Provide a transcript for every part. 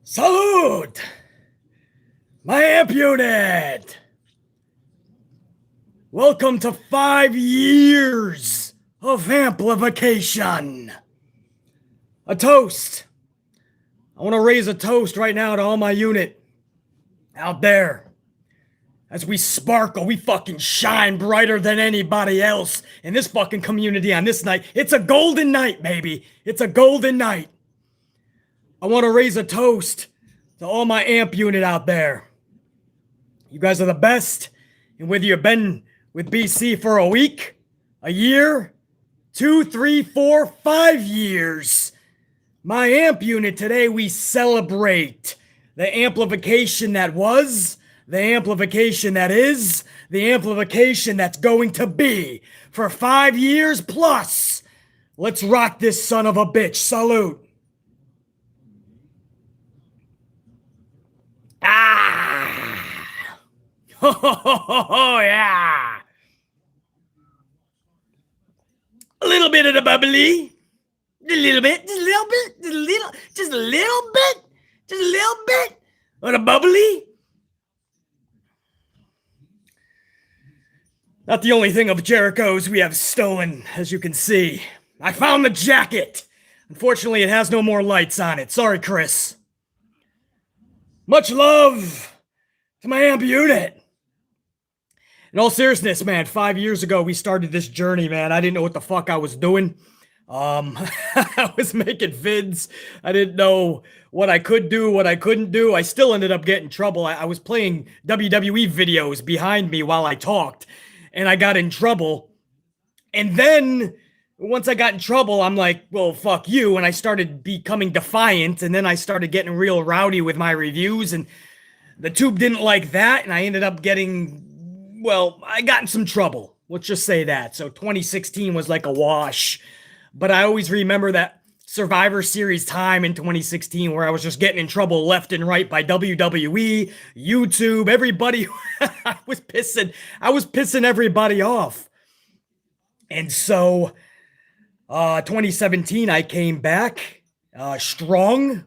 Salute! My amp unit! Welcome to 5 years of amplification. A toast. I want to raise a toast right now to all my unit out there. As we sparkle, we fucking shine brighter than anybody else in this fucking community on this night. It's a golden night, baby. It's a golden night. I want to raise a toast to all my amp unit out there. You guys are the best. And whether you've been with BC for a week, a year, 2, 3, 4, 5 years, my amp unit today, we celebrate the amplification that was, the amplification that is, the amplification that's going to be for 5 years plus. Let's rock this son of a bitch. Salute. Oh, yeah. A little bit of the bubbly. A little bit. Just a little bit. Just a little. Just a little bit. Just a little bit of the bubbly. Not the only thing of Jericho's we have stolen, as you can see. I found the jacket. Unfortunately, it has no more lights on it. Sorry, Chris. Much love to my amp unit. In all seriousness, man, 5 years ago, we started this journey, man. I didn't know what the fuck I was doing. I was making vids. I didn't know what I could do, what I couldn't do. I still ended up getting in trouble. I was playing WWE videos behind me while I talked, and I got in trouble. And then once I got in trouble, I'm like, well, fuck you. And I started becoming defiant, and then I started getting real rowdy with my reviews, and the tube didn't like that, and I ended up getting... well, I got in some trouble. Let's just say that. So 2016 was like a wash. But I always remember that Survivor Series time in 2016 where I was just getting in trouble left and right by WWE, YouTube, everybody. I was pissing everybody off. And so 2017, I came back strong.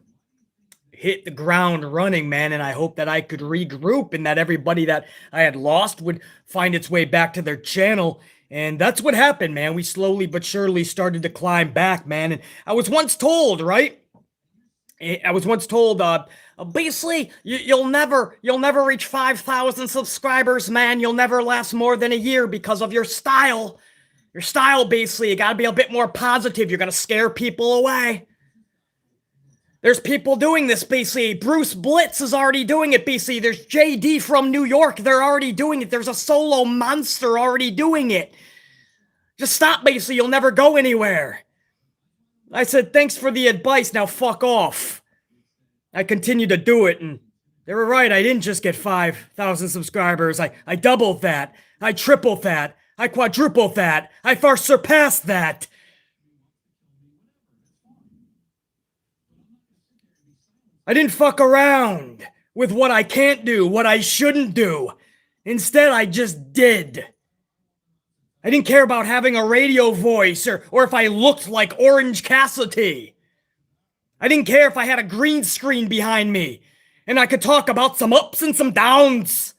Hit the ground running, man, and I hope that I could regroup and that everybody that I had lost would find its way back to their channel. And that's what happened, man. We slowly but surely started to climb back, man. And I was once told, right? I was once told, basically, you'll never reach 5,000 subscribers, man. You'll never last more than a year because of your style. Your style, basically, you gotta be a bit more positive. You're gonna scare people away. There's people doing this, BC. Bruce Blitz is already doing it, BC. There's JD from New York. They're already doing it. There's a solo monster already doing it. Just stop, BC. You'll never go anywhere. I said, thanks for the advice. Now fuck off. I continued to do it, and they were right. I didn't just get 5,000 subscribers. I doubled that. I tripled that. I quadrupled that. I far surpassed that. I didn't fuck around with what I can't do, what I shouldn't do. Instead, I just did. I didn't care about having a radio voice or if I looked like Orange Cassidy. I didn't care if I had a green screen behind me and I could talk about some ups and some downs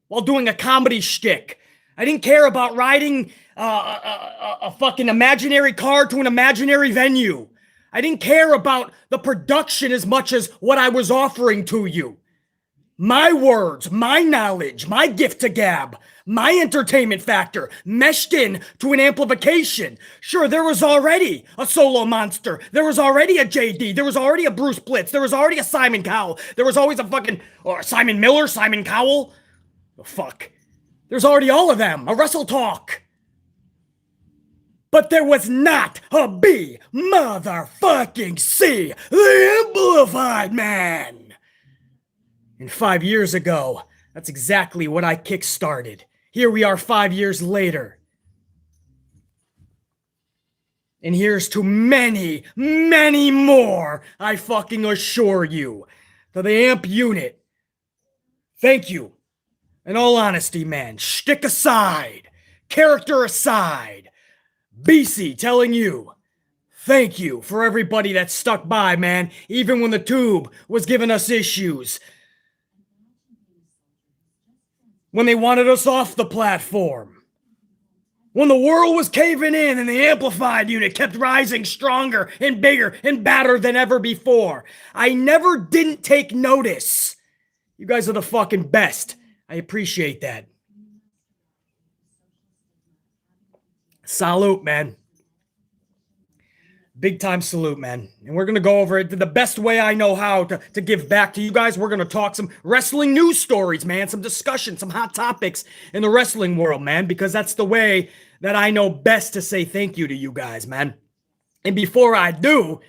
while doing a comedy shtick. I didn't care about riding a fucking imaginary car to an imaginary venue. I didn't care about the production as much as what I was offering to you. My words, my knowledge, my gift to gab, my entertainment factor meshed in to an amplification. Sure, there was already a solo monster. There was already a JD. There was already a Bruce Blitz. There was already a Simon Cowell. There was always a fucking Simon Miller, Simon Cowell. Oh, fuck. There's already all of them. A Wrestle Talk. But there was not a B motherfucking C, the Amplified Man. And 5 years ago, that's exactly what I kickstarted. Here we are 5 years later. And here's to many, many more, I fucking assure you. To the AMP unit, thank you. In all honesty, man, shtick aside, character aside, BC telling you, Thank you for everybody that stuck by, man, even when the tube was giving us issues. When they wanted us off the platform. When the world was caving in and the amplified unit kept rising stronger and bigger and badder than ever before. I never didn't take notice. You guys are the fucking best. I appreciate that. Salute, man. Big time salute, man. And we're going to go over it the best way I know how to give back to you guys. We're going to talk some wrestling news stories, man. Some discussion, some hot topics in the wrestling world, man. Because that's the way that I know best to say thank you to you guys, man. And before I do,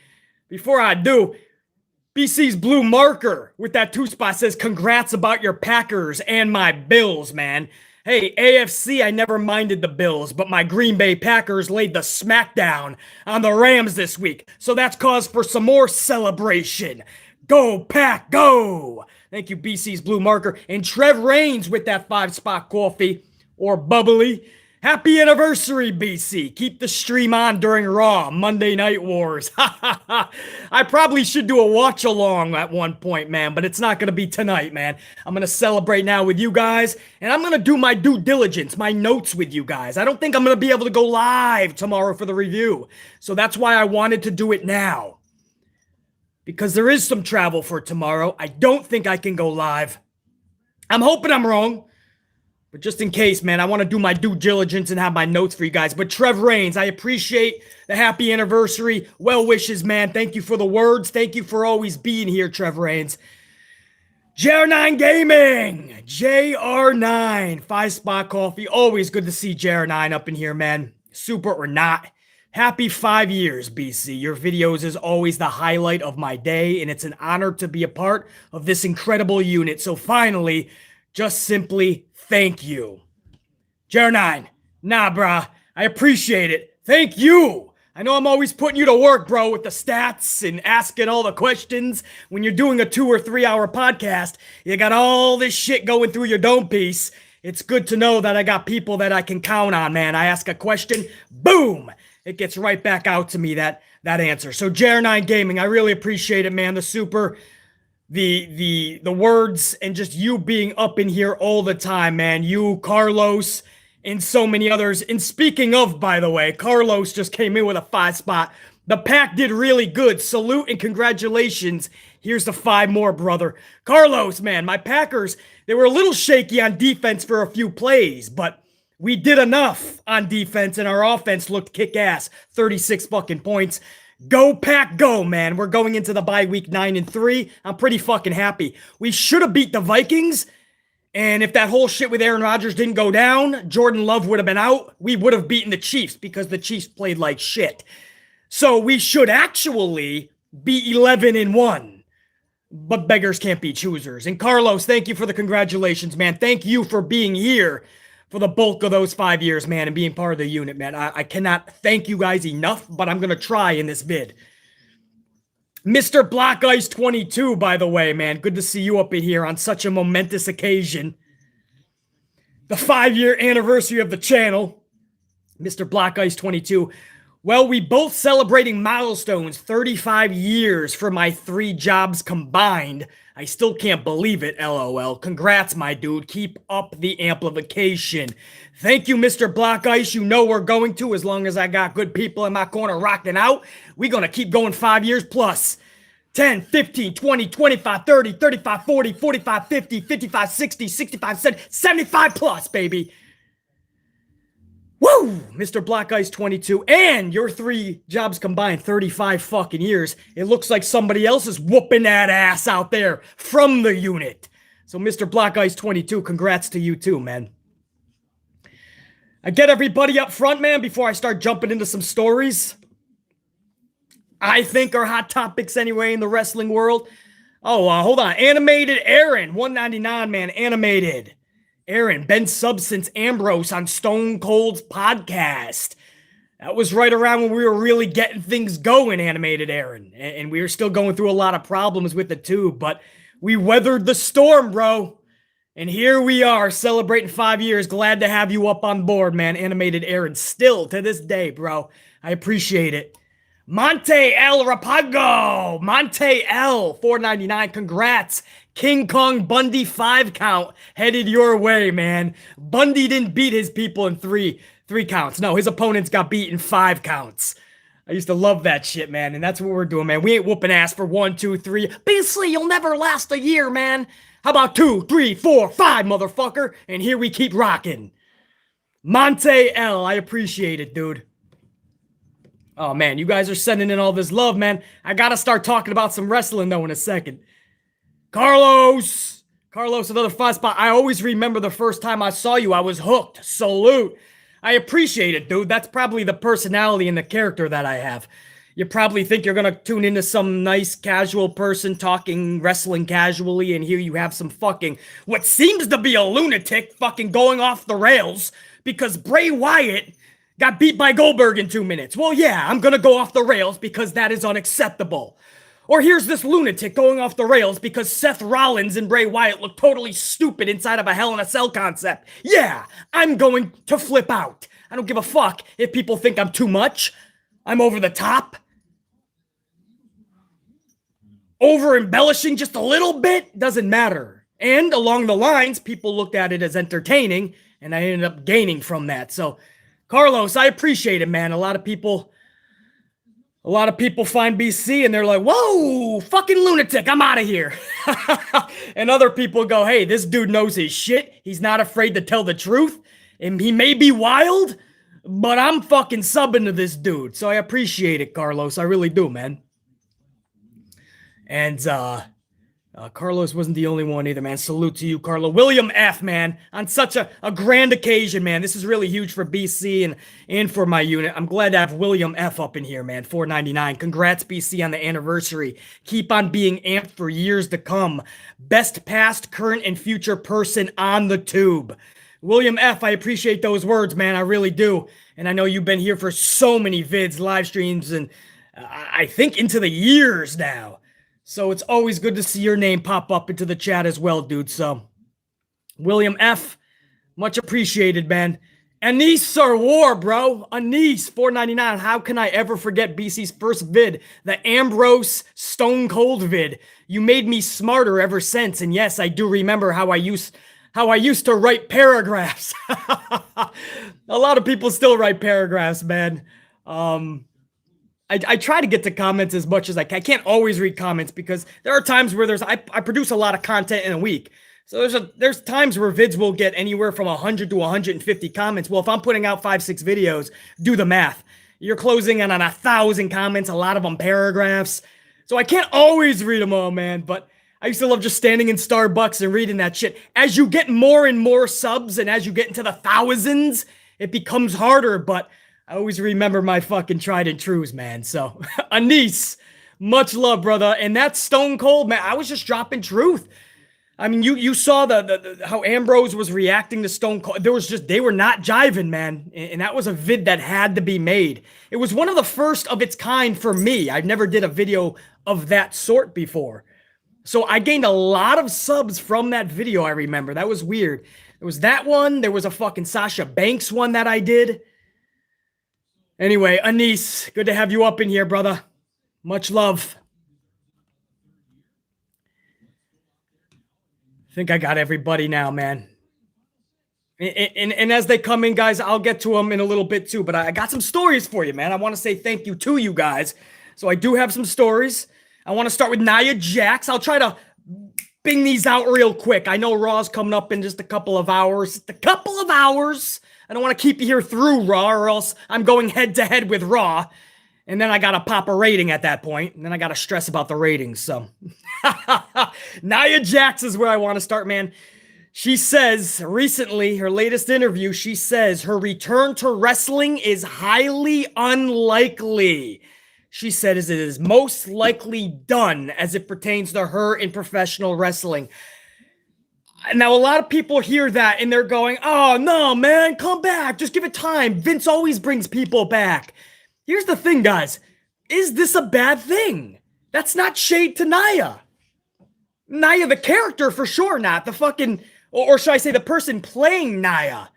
BC's blue marker with that 2-spot says, congrats about your Packers and my Bills, man. Hey, AFC, I never minded the Bills, but my Green Bay Packers laid the smackdown on the Rams this week. So that's cause for some more celebration. Go, Pack, go! Thank you, BC's blue marker. And Trev Reigns with that 5-spot coffee, or bubbly. Happy anniversary, BC. Keep the stream on during Raw, Monday Night Wars. I probably should do a watch along at one point, man, but it's not going to be tonight, man. I'm going to celebrate now with you guys, and I'm going to do my due diligence, my notes with you guys. I don't think I'm going to be able to go live tomorrow for the review, so that's why I wanted to do it now. Because there is some travel for tomorrow. I don't think I can go live. I'm hoping I'm wrong. But just in case, man, I want to do my due diligence and have my notes for you guys. But Trev Reigns, I appreciate the happy anniversary. Well wishes, man. Thank you for the words. Thank you for always being here, Trev Reigns. JR9 Gaming. JR9. 5-spot coffee. Always good to see JR9 up in here, man. Super or not. Happy 5 years, BC. Your videos is always the highlight of my day, and it's an honor to be a part of this incredible unit. So finally, just simply thank you. JR9, nah, brah. I appreciate it. Thank you. I know I'm always putting you to work, bro, with the stats and asking all the questions. When you're doing a 2 or 3 hour podcast, you got all this shit going through your dome piece. It's good to know that I got people that I can count on, man. I ask a question, boom, it gets right back out to me, that answer. So JR9 Gaming, I really appreciate it, man. The super... The words and just you being up in here all the time, man. You, Carlos, and so many others. And speaking of, by the way, Carlos just came in with a 5-spot. The Pack did really good. Salute and congratulations. Here's the 5 more, brother. Carlos, man, my Packers, they were a little shaky on defense for a few plays, but we did enough on defense, and our offense looked kick-ass. 36 fucking points. Go Pack, go, man. We're going into the bye week 9-3. I'm pretty fucking happy. We should have beat the Vikings. And if that whole shit with Aaron Rodgers didn't go down, Jordan Love would have been out. We would have beaten the Chiefs because the Chiefs played like shit. So we should actually be 11-1. But beggars can't be choosers. And Carlos, thank you for the congratulations, man. Thank you for being here for the bulk of those 5 years, man, and being part of the unit, man. I cannot thank you guys enough, but I'm going to try in this vid. Mr. Black Ice 22, by the way, man. Good to see you up in here on such a momentous occasion. The 5-year anniversary of the channel. Mr. Black Ice 22. Well, we both celebrating milestones, 35 years for my 3 jobs combined. I still can't believe it, LOL. Congrats, my dude. Keep up the amplification. Thank you, Mr. Black Ice. You know we're going to, as long as I got good people in my corner rocking out. We're going to keep going 5 years plus. 10, 15, 20, 25, 30, 35, 40, 45, 50, 55, 60, 65, 70, 75 plus, baby. Woo! Mr. Black Ice 22, and your 3 jobs combined, 35 fucking years. It looks like somebody else is whooping that ass out there from the unit. So Mr. Black Ice 22, congrats to you too, man. I get everybody up front, man, before I start jumping into some stories. I think are hot topics anyway in the wrestling world. Oh, hold on. Animated Aaron, 199, man, animated. Aaron, Ben Substance Ambrose on Stone Cold's podcast. That was right around when we were really getting things going, Animated Aaron. And we were still going through a lot of problems with the tube, but we weathered the storm, bro. And here we are celebrating 5 years. Glad to have you up on board, man. Animated Aaron, still to this day, bro. I appreciate it. Monte El Rapago. Monte L. 499. Congrats. King Kong Bundy 5 count headed your way, man. Bundy didn't beat his people in three counts. No, his opponents got beat in 5 counts. I used to love that shit, man, and that's what we're doing, man. We ain't whooping ass for 1, 2, 3. Basically, you'll never last a year, man. How about 2, 3, 4, 5, motherfucker? And here we keep rocking. Monte L, I appreciate it, dude. Oh, man, you guys are sending in all this love, man. I gotta start talking about some wrestling, though, in a second. Carlos, another 5 spot. I always remember the first time I saw you. I was hooked. Salute. I appreciate it, dude. That's probably the personality and the character that I have. You probably think you're gonna tune into some nice casual person talking wrestling casually, and here you have some fucking, what seems to be a lunatic fucking going off the rails because Bray Wyatt got beat by Goldberg in 2 minutes. Well, yeah, I'm gonna go off the rails because that is unacceptable. Or here's this lunatic going off the rails because Seth Rollins and Bray Wyatt look totally stupid inside of a Hell in a Cell concept. Yeah, I'm going to flip out. I don't give a fuck if people think I'm too much. I'm over the top. Over embellishing just a little bit doesn't matter. And along the lines, people looked at it as entertaining, and I ended up gaining from that. So, Carlos, I appreciate it, man. A lot of people find BC and they're like, whoa, fucking lunatic, I'm out of here. And other people go, hey, this dude knows his shit. He's not afraid to tell the truth. And he may be wild, but I'm fucking subbing to this dude. So I appreciate it, Carlos. I really do, man. And Carlos wasn't the only one either, man. Salute to you, Carlo. William F., man, on such a grand occasion, man. This is really huge for BC and for my unit. I'm glad to have William F. up in here, man. 499. Congrats, BC, on the anniversary. Keep on being amped for years to come. Best past, current, and future person on the tube. William F., I appreciate those words, man. I really do. And I know you've been here for so many vids, live streams, and I think into the years now. So it's always good to see your name pop up into the chat as well, dude. So, William F., much appreciated, man. Anise or War, bro. Anise, 499. How can I ever forget BC's first vid, the Ambrose Stone Cold vid? You made me smarter ever since. And yes, I do remember how I used to write paragraphs. A lot of people still write paragraphs, man. I try to get to comments as much as I can. I can't always read comments because there are times where I produce a lot of content in a week. So there's times where vids will get anywhere from 100 to 150 comments. Well, if I'm putting out 5-6 videos, do the math. You're closing in on 1,000 comments, a lot of them paragraphs. So I can't always read them all, man. But I used to love just standing in Starbucks and reading that shit. As you get more and more subs and as you get into the thousands, it becomes harder, but I always remember my fucking tried and trues, man. So, Anise, much love, brother. And that's Stone Cold, man. I was just dropping truth. I mean, you saw how Ambrose was reacting to Stone Cold. They were not jiving, man. And that was a vid that had to be made. It was one of the first of its kind for me. I never did a video of that sort before. So I gained a lot of subs from that video, I remember. That was weird. There was that one. There was a fucking Sasha Banks one that I did. Anyway, Anise, good to have you up in here, brother. Much love. I think I got everybody now, man. And as they come in, guys, I'll get to them in a little bit too. But I got some stories for you, man. I want to say thank you to you guys. So I do have some stories. I want to start with Nia Jax. I'll try to bing these out real quick. I know Raw's coming up in just a couple of hours. Just a couple of hours. I don't want to keep you here through Raw or else I'm going head-to-head with Raw. And then I got to pop a rating at that point. And then I got to stress about the ratings. So Nia Jax is where I want to start, man. She says recently, her latest interview, she says her return to wrestling is highly unlikely. She said it is most likely done as it pertains to her in professional wrestling. Now, a lot of people hear that and they're going, oh, no, man, come back. Just give it time. Vince always brings people back. Here's the thing, guys. Is this a bad thing? That's not shade to Nia. Nia, the character, for sure not. The fucking, or should I say the person playing Nia?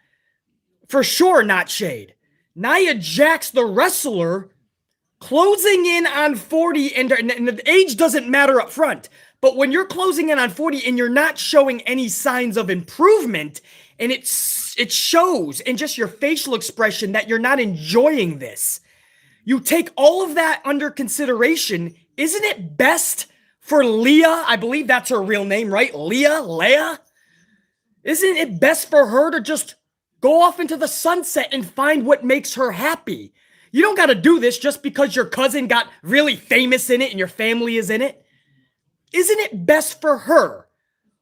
For sure not shade. Nia Jax, the wrestler, closing in on 40, and the age doesn't matter up front, but when you're closing in on 40 and you're not showing any signs of improvement, and it shows in just your facial expression that you're not enjoying this, you take all of that under consideration. Isn't it best for Leah? I believe that's her real name, right? Leah? Isn't it best for her to just go off into the sunset and find what makes her happy? You don't got to do this just because your cousin got really famous in it and your family is in it. Isn't it best for her,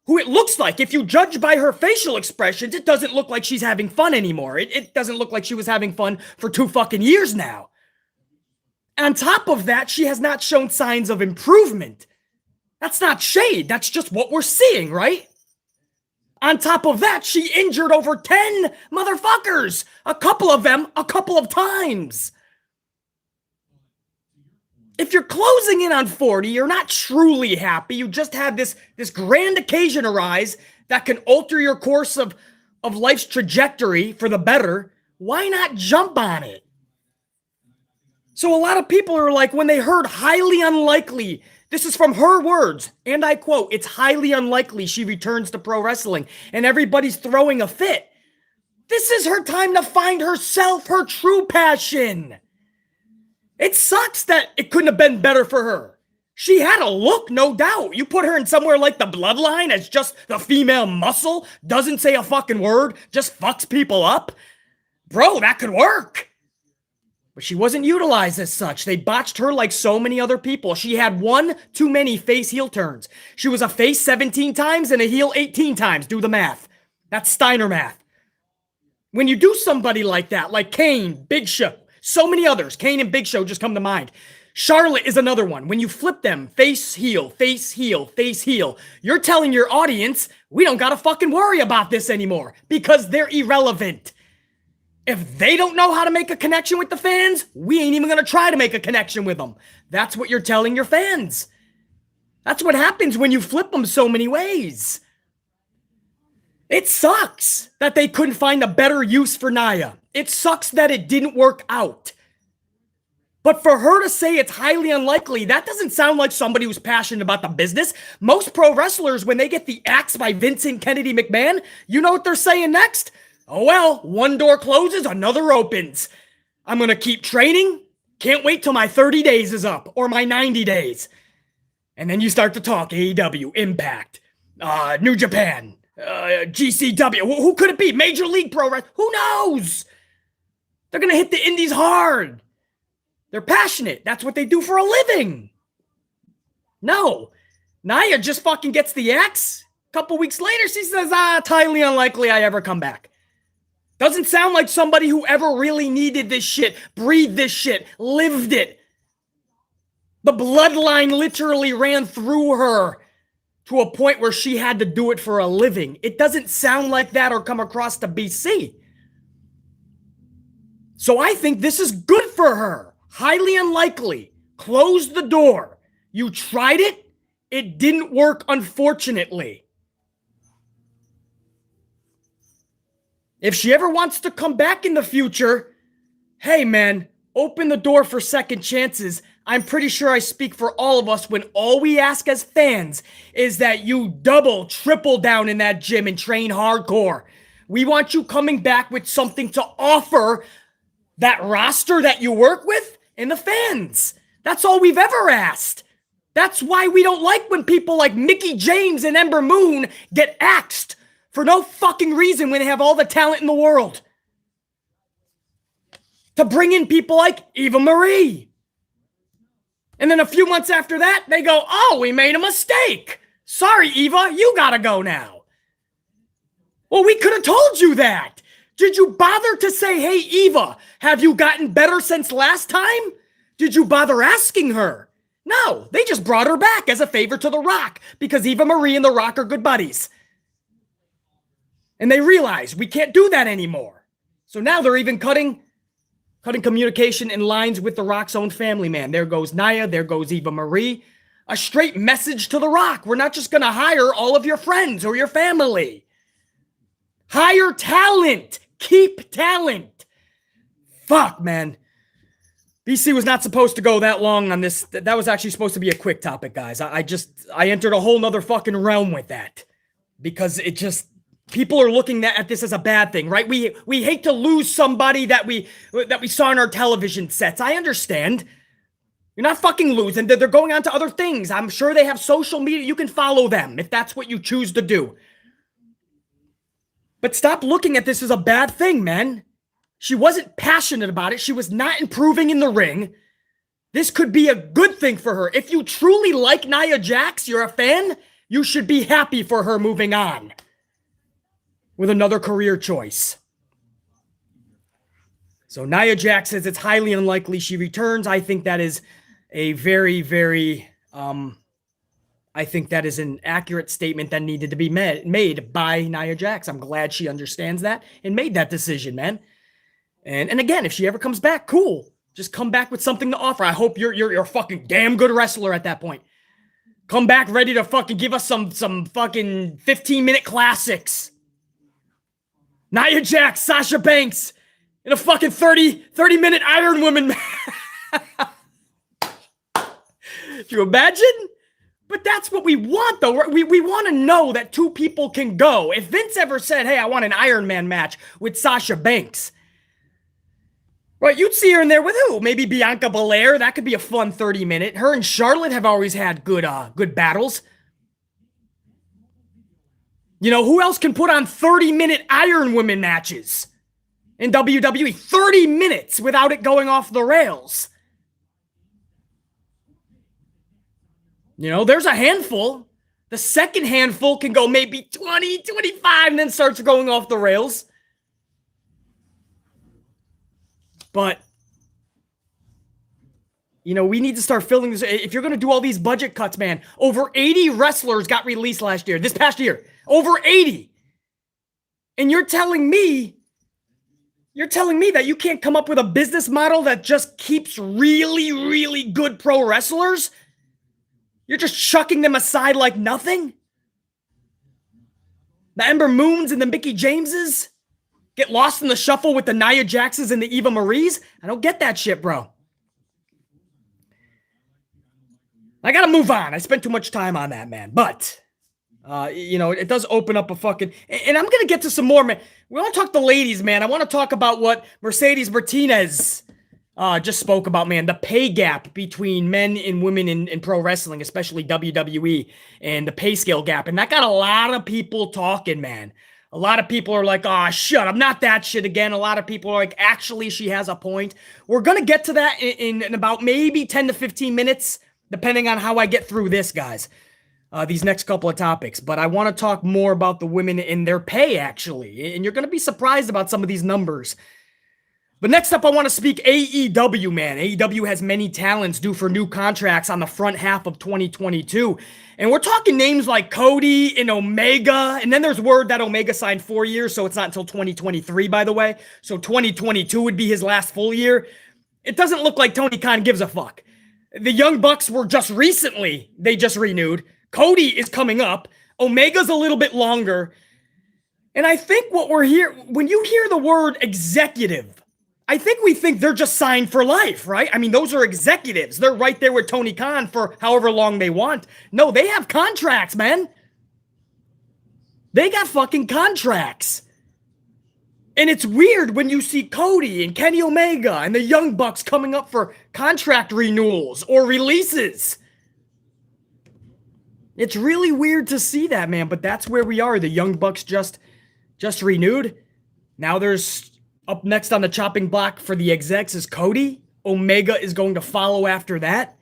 who it looks like, if you judge by her facial expressions, it doesn't look like she's having fun anymore. It doesn't look like she was having fun for 2 fucking years now. On top of that, she has not shown signs of improvement. That's not shade. That's just what we're seeing, right? On top of that, she injured over 10 motherfuckers. A couple of them, a couple of times. If you're closing in on 40, you're not truly happy. You just had this grand occasion arise that can alter your course of life's trajectory for the better. Why not jump on it? So a lot of people are like, when they heard highly unlikely, this is from her words, and I quote, "It's highly unlikely she returns to pro wrestling," and everybody's throwing a fit. This is her time to find herself, her true passion. It sucks that it couldn't have been better for her. She had a look, no doubt. You put her in somewhere like the Bloodline as just the female muscle, doesn't say a fucking word, just fucks people up. Bro, that could work. But she wasn't utilized as such. They botched her like so many other people. She had one too many face-heel turns. She was a face 17 times and a heel 18 times. Do the math. That's Steiner math. When you do somebody like that, like Kane, Big Show, so many others, Kane and Big Show just come to mind. Charlotte is another one. When you flip them, face, heel, face, heel, face, heel, you're telling your audience, we don't gotta fucking worry about this anymore because they're irrelevant. If they don't know how to make a connection with the fans, we ain't even gonna try to make a connection with them. That's what you're telling your fans. That's what happens when you flip them so many ways. It sucks that they couldn't find a better use for Nia. It sucks that it didn't work out. But for her to say it's highly unlikely, that doesn't sound like somebody who's passionate about the business. Most pro wrestlers, when they get the axe by Vincent Kennedy McMahon, you know what they're saying next? Oh well, one door closes, another opens. I'm going to keep training. Can't wait till my 30 days is up or my 90 days. And then you start to talk AEW, Impact, New Japan, GCW. Who could it be? Major League Pro Wrestling. Who knows? They're going to hit the indies hard. They're passionate. That's what they do for a living. No. Nia just fucking gets the axe. A couple weeks later, she says, it's highly unlikely I ever come back. Doesn't sound like somebody who ever really needed this shit, breathed this shit, lived it. The bloodline literally ran through her to a point where she had to do it for a living. It doesn't sound like that or come across to BC. So I think this is good for her. Highly unlikely. Close the door. You tried it. It didn't work, unfortunately. If she ever wants to come back in the future, hey man, open the door for second chances. I'm pretty sure I speak for all of us when all we ask as fans is that you double, triple down in that gym and train hardcore. We want you coming back with something to offer that roster that you work with and the fans. That's all we've ever asked. That's why we don't like when people like Mickie James and Ember Moon get axed for no fucking reason when they have all the talent in the world. To bring in people like Eva Marie. And then a few months after that, they go, oh, we made a mistake. Sorry, Eva, you gotta go now. Well, we could have told you that. Did you bother to say, hey, Eva, have you gotten better since last time? Did you bother asking her? No, they just brought her back as a favor to The Rock because Eva Marie and The Rock are good buddies. And they realize we can't do that anymore. So now they're even cutting communication and lines with The Rock's own family, man. There goes Nia, there goes Eva Marie. A straight message to The Rock. We're not just going to hire all of your friends or your family. Hire talent. Keep talent. Fuck, man. BC was not supposed to go that long on this. That was actually supposed to be a quick topic, guys. I entered a whole nother fucking realm with that because it just, people are looking at this as a bad thing, right? We hate to lose somebody that we saw in our television sets. I understand. You're not fucking losing. They're going on to other things. I'm sure they have social media. You can follow them if that's what you choose to do. But stop looking at this as a bad thing, man. She wasn't passionate about it. She was not improving in the ring. This could be a good thing for her. If you truly like Nia Jax, you're a fan, you should be happy for her moving on with another career choice. So Nia Jax says it's highly unlikely she returns. I think that is a very, very, I think that is an accurate statement that needed to be made by Nia Jax. I'm glad she understands that and made that decision, man. And again, if she ever comes back, cool. Just come back with something to offer. I hope you're a fucking damn good wrestler at that point. Come back ready to fucking give us some fucking 15-minute classics. Nia Jax, Sasha Banks in a fucking 30-minute Iron Woman match. Can you imagine? But that's what we want, though. We want to know that two people can go. If Vince ever said, hey, I want an Iron Man match with Sasha Banks, right, you'd see her in there with who? Maybe Bianca Belair. That could be a fun 30-minute. Her and Charlotte have always had good battles. You know, who else can put on 30-minute Iron Women matches in WWE? 30 minutes without it going off the rails. You know, there's a handful. The second handful can go maybe 20, 25, and then starts going off the rails. But, you know, we need to start filling this. If you're going to do all these budget cuts, man, over 80 wrestlers got released this past year. Over 80. And you're telling me that you can't come up with a business model that just keeps really, really good pro wrestlers? You're just chucking them aside like nothing? The Ember Moons and the Mickie Jameses get lost in the shuffle with the Nia Jaxes and the Eva Maries? I don't get that shit, bro. I gotta move on. I spent too much time on that, man. But, you know, it does open up a fucking... And I'm gonna get to some more, man. We want to talk to ladies, man. I want to talk about what Mercedes Martinez just spoke about, man. The pay gap between men and women in pro wrestling, especially WWE, and the pay scale gap. And that got a lot of people talking, man. A lot of people are like, oh, shut up, not that shit again. A lot of people are like, actually, she has a point. We're going to get to that in about maybe 10 to 15 minutes, depending on how I get through this, guys, these next couple of topics. But I want to talk more about the women in their pay, actually. And you're going to be surprised about some of these numbers. But next up, I want to speak AEW, man. AEW has many talents due for new contracts on the front half of 2022. And we're talking names like Cody and Omega. And then there's word that Omega signed 4 years, so it's not until 2023, by the way. So 2022 would be his last full year. It doesn't look like Tony Khan gives a fuck. The Young Bucks were just recently, they just renewed. Cody is coming up. Omega's a little bit longer. And I think what we're here, when you hear the word executive, I think we think they're just signed for life, right? I mean, those are executives. They're right there with Tony Khan for however long they want. No, they have contracts, man. They got fucking contracts. And it's weird when you see Cody and Kenny Omega and the Young Bucks coming up for contract renewals or releases. It's really weird to see that, man, but that's where we are. The Young Bucks just renewed. Now there's up next on the chopping block for the execs is Cody. Omega is going to follow after that.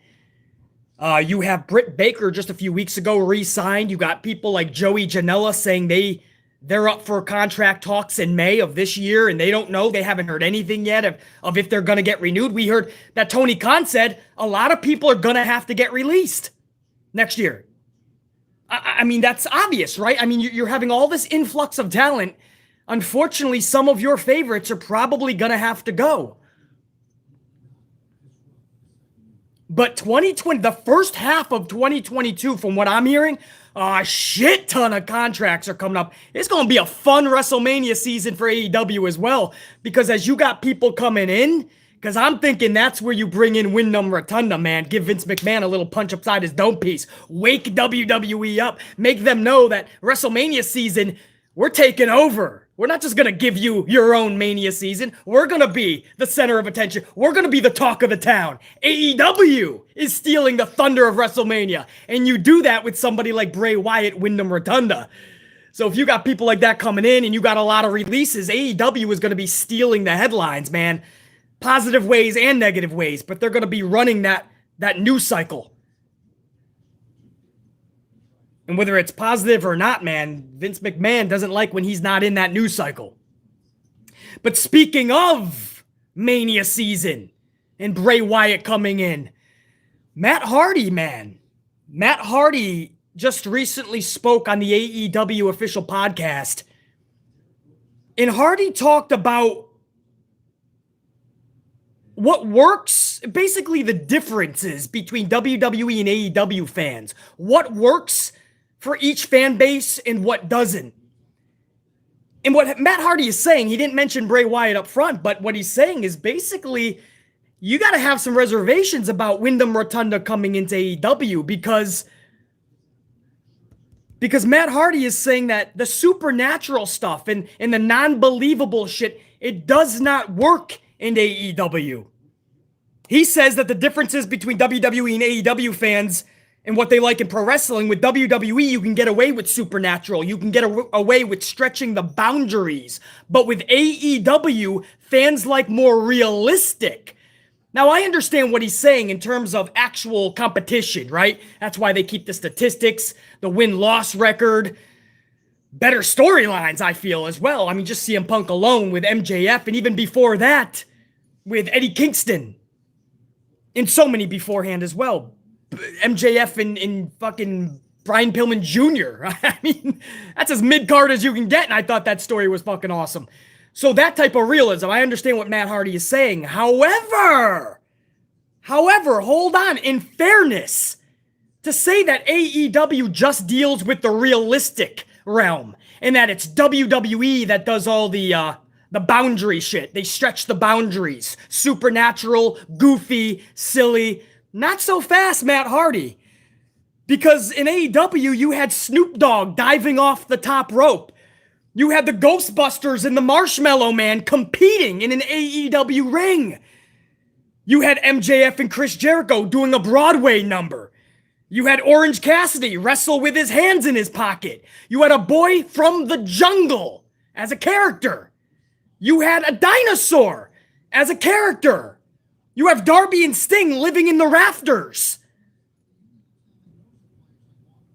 You have Britt Baker just a few weeks ago re-signed. You got people like Joey Janela saying they're up for contract talks in May of this year, and they don't know. They haven't heard anything yet of if they're going to get renewed. We heard that Tony Khan said a lot of people are going to have to get released next year. I mean, that's obvious, right? I mean, you're having all this influx of talent. Unfortunately, some of your favorites are probably going to have to go. But 2020, the first half of 2022, from what I'm hearing, a shit ton of contracts are coming up. It's going to be a fun WrestleMania season for AEW as well, because as you got people coming in, Because I'm thinking that's where you bring in Windham Rotunda, man. Give Vince McMahon a little punch upside his dome piece. Wake WWE up. Make them know that WrestleMania season, we're taking over. We're not just going to give you your own Mania season. We're going to be the center of attention. We're going to be the talk of the town. AEW is stealing the thunder of WrestleMania. And you do that with somebody like Bray Wyatt, Windham Rotunda. So if you got people like that coming in and you got a lot of releases, AEW is going to be stealing the headlines, man. Positive ways and negative ways, but they're going to be running that news cycle. And whether it's positive or not, man, Vince McMahon doesn't like when he's not in that news cycle. But speaking of Mania season and Bray Wyatt coming in, Matt Hardy, man. Matt Hardy just recently spoke on the AEW official podcast. And Hardy talked about what works, basically the differences between WWE and AEW fans. What works for each fan base and what doesn't. And what Matt Hardy is saying, he didn't mention Bray Wyatt up front, but what he's saying is basically you got to have some reservations about Windham Rotunda coming into AEW because Matt Hardy is saying that the supernatural stuff and the non-believable shit, it does not work in AEW. He says that the differences between WWE and AEW fans and what they like in pro wrestling, with WWE, you can get away with supernatural. You can get away with stretching the boundaries. But with AEW, fans like more realistic. Now, I understand what he's saying in terms of actual competition, right? That's why they keep the statistics, the win-loss record, better storylines, I feel, as well. I mean, just CM Punk alone with MJF, and even before that, with Eddie Kingston. And so many beforehand as well. MJF and fucking Brian Pillman Jr. I mean, that's as mid-card as you can get, and I thought that story was fucking awesome. So that type of realism, I understand what Matt Hardy is saying. However, hold on, in fairness, to say that AEW just deals with the realistic realm and that it's WWE that does all the boundary shit. They stretch the boundaries. Supernatural, goofy, silly. Not so fast, Matt Hardy. Because in AEW, you had Snoop Dogg diving off the top rope. You had the Ghostbusters and the Marshmallow Man competing in an AEW ring. You had MJF and Chris Jericho doing a Broadway number. You had Orange Cassidy wrestle with his hands in his pocket. You had a boy from the jungle as a character. You had a dinosaur as a character. You have Darby and Sting living in the rafters.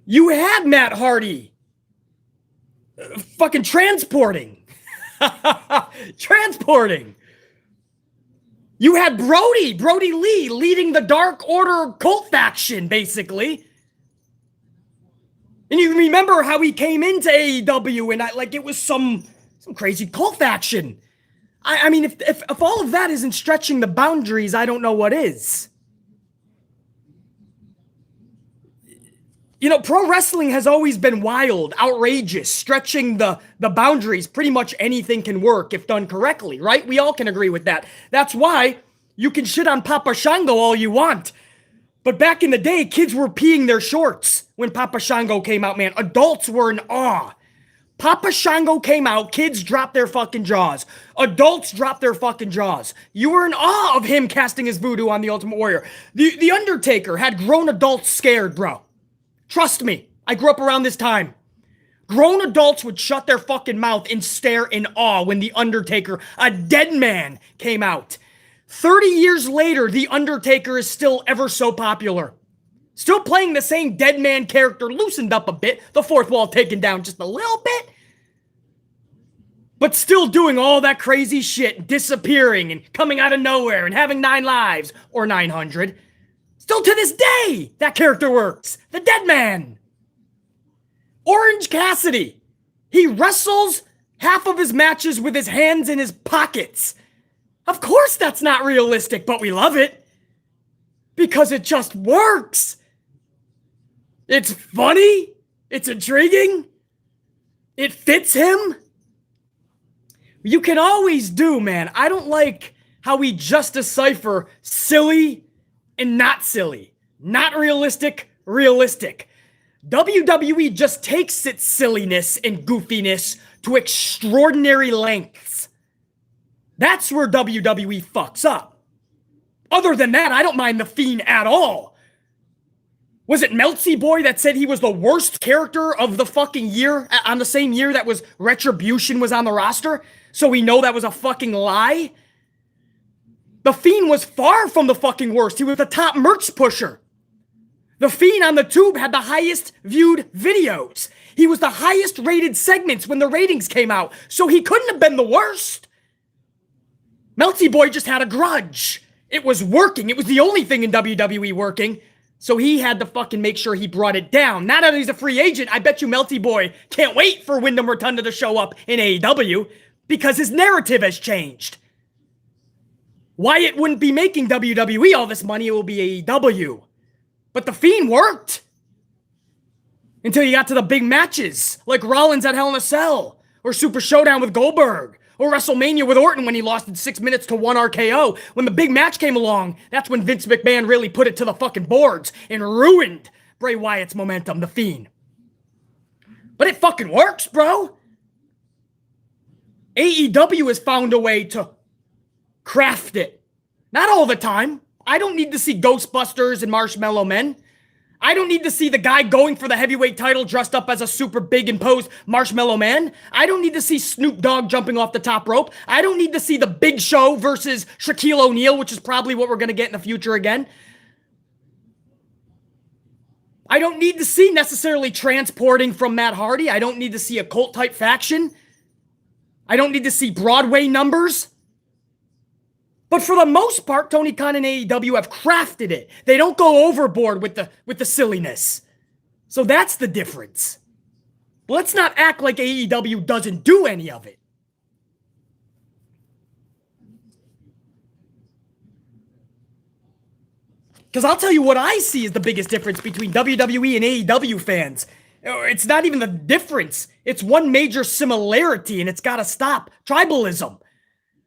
You had Matt Hardy fucking transporting. Transporting. You had Brody Lee leading the Dark Order cult faction, basically. And you remember how he came into AEW and it was some crazy cult faction. I mean, if all of that isn't stretching the boundaries, I don't know what is. You know, pro wrestling has always been wild, outrageous, stretching the boundaries. Pretty much anything can work if done correctly, right? We all can agree with that. That's why you can shit on Papa Shango all you want. But back in the day, kids were peeing their shorts when Papa Shango came out, man. Adults were in awe. Papa Shango came out, kids dropped their fucking jaws. Adults dropped their fucking jaws. You were in awe of him casting his voodoo on the Ultimate Warrior. The Undertaker had grown adults scared, bro. Trust me, I grew up around this time. Grown adults would shut their fucking mouth and stare in awe when The Undertaker, a dead man, came out. 30 years later, The Undertaker is still ever so popular. Still playing the same dead man character, loosened up a bit, the fourth wall taken down just a little bit. But still doing all that crazy shit, disappearing and coming out of nowhere and having 9 lives, or 900. Still to this day, that character works. The dead man. Orange Cassidy. He wrestles half of his matches with his hands in his pockets. Of course that's not realistic, but we love it. Because it just works. It's funny. It's intriguing. It fits him. You can always do, man. I don't like how we just decipher silly and not silly, not realistic, realistic. WWE just takes its silliness and goofiness to extraordinary lengths. That's where WWE fucks up. Other than that, I don't mind The Fiend at all. Was it Meltsy Boy that said he was the worst character of the fucking year on the same year that was Retribution was on the roster? So we know that was a fucking lie? The Fiend was far from the fucking worst. He was the top merch pusher. The Fiend on the tube had the highest viewed videos. He was the highest rated segments when the ratings came out. So he couldn't have been the worst. Meltsy Boy just had a grudge. It was working. It was the only thing in WWE working. So he had to fucking make sure he brought it down. Now that he's a free agent, I bet you Meltsy Boy can't wait for Windham Rotunda to show up in AEW because his narrative has changed. Wyatt wouldn't be making WWE all this money. It will be AEW. But The Fiend worked. Until you got to the big matches, like Rollins at Hell in a Cell, or Super Showdown with Goldberg, or WrestleMania with Orton when he lost in 6 minutes to 1 RKO. When the big match came along, that's when Vince McMahon really put it to the fucking boards and ruined Bray Wyatt's momentum, The Fiend. But it fucking works, bro. AEW has found a way to craft it. Not all the time. I don't need to see Ghostbusters and Marshmallow Men. I don't need to see the guy going for the heavyweight title dressed up as a super big imposed Marshmallow Man. I don't need to see Snoop Dogg jumping off the top rope. I don't need to see the Big Show versus Shaquille O'Neal, which is probably what we're going to get in the future again. I don't need to see necessarily transporting from Matt Hardy. I don't need to see a cult-type faction. I don't need to see Broadway numbers. But for the most part, Tony Khan and AEW have crafted it. They don't go overboard with the silliness. So that's the difference. Let's not act like AEW doesn't do any of it. Because I'll tell you what I see is the biggest difference between WWE and AEW fans. It's not even the difference. It's one major similarity, and it's got to stop. Tribalism.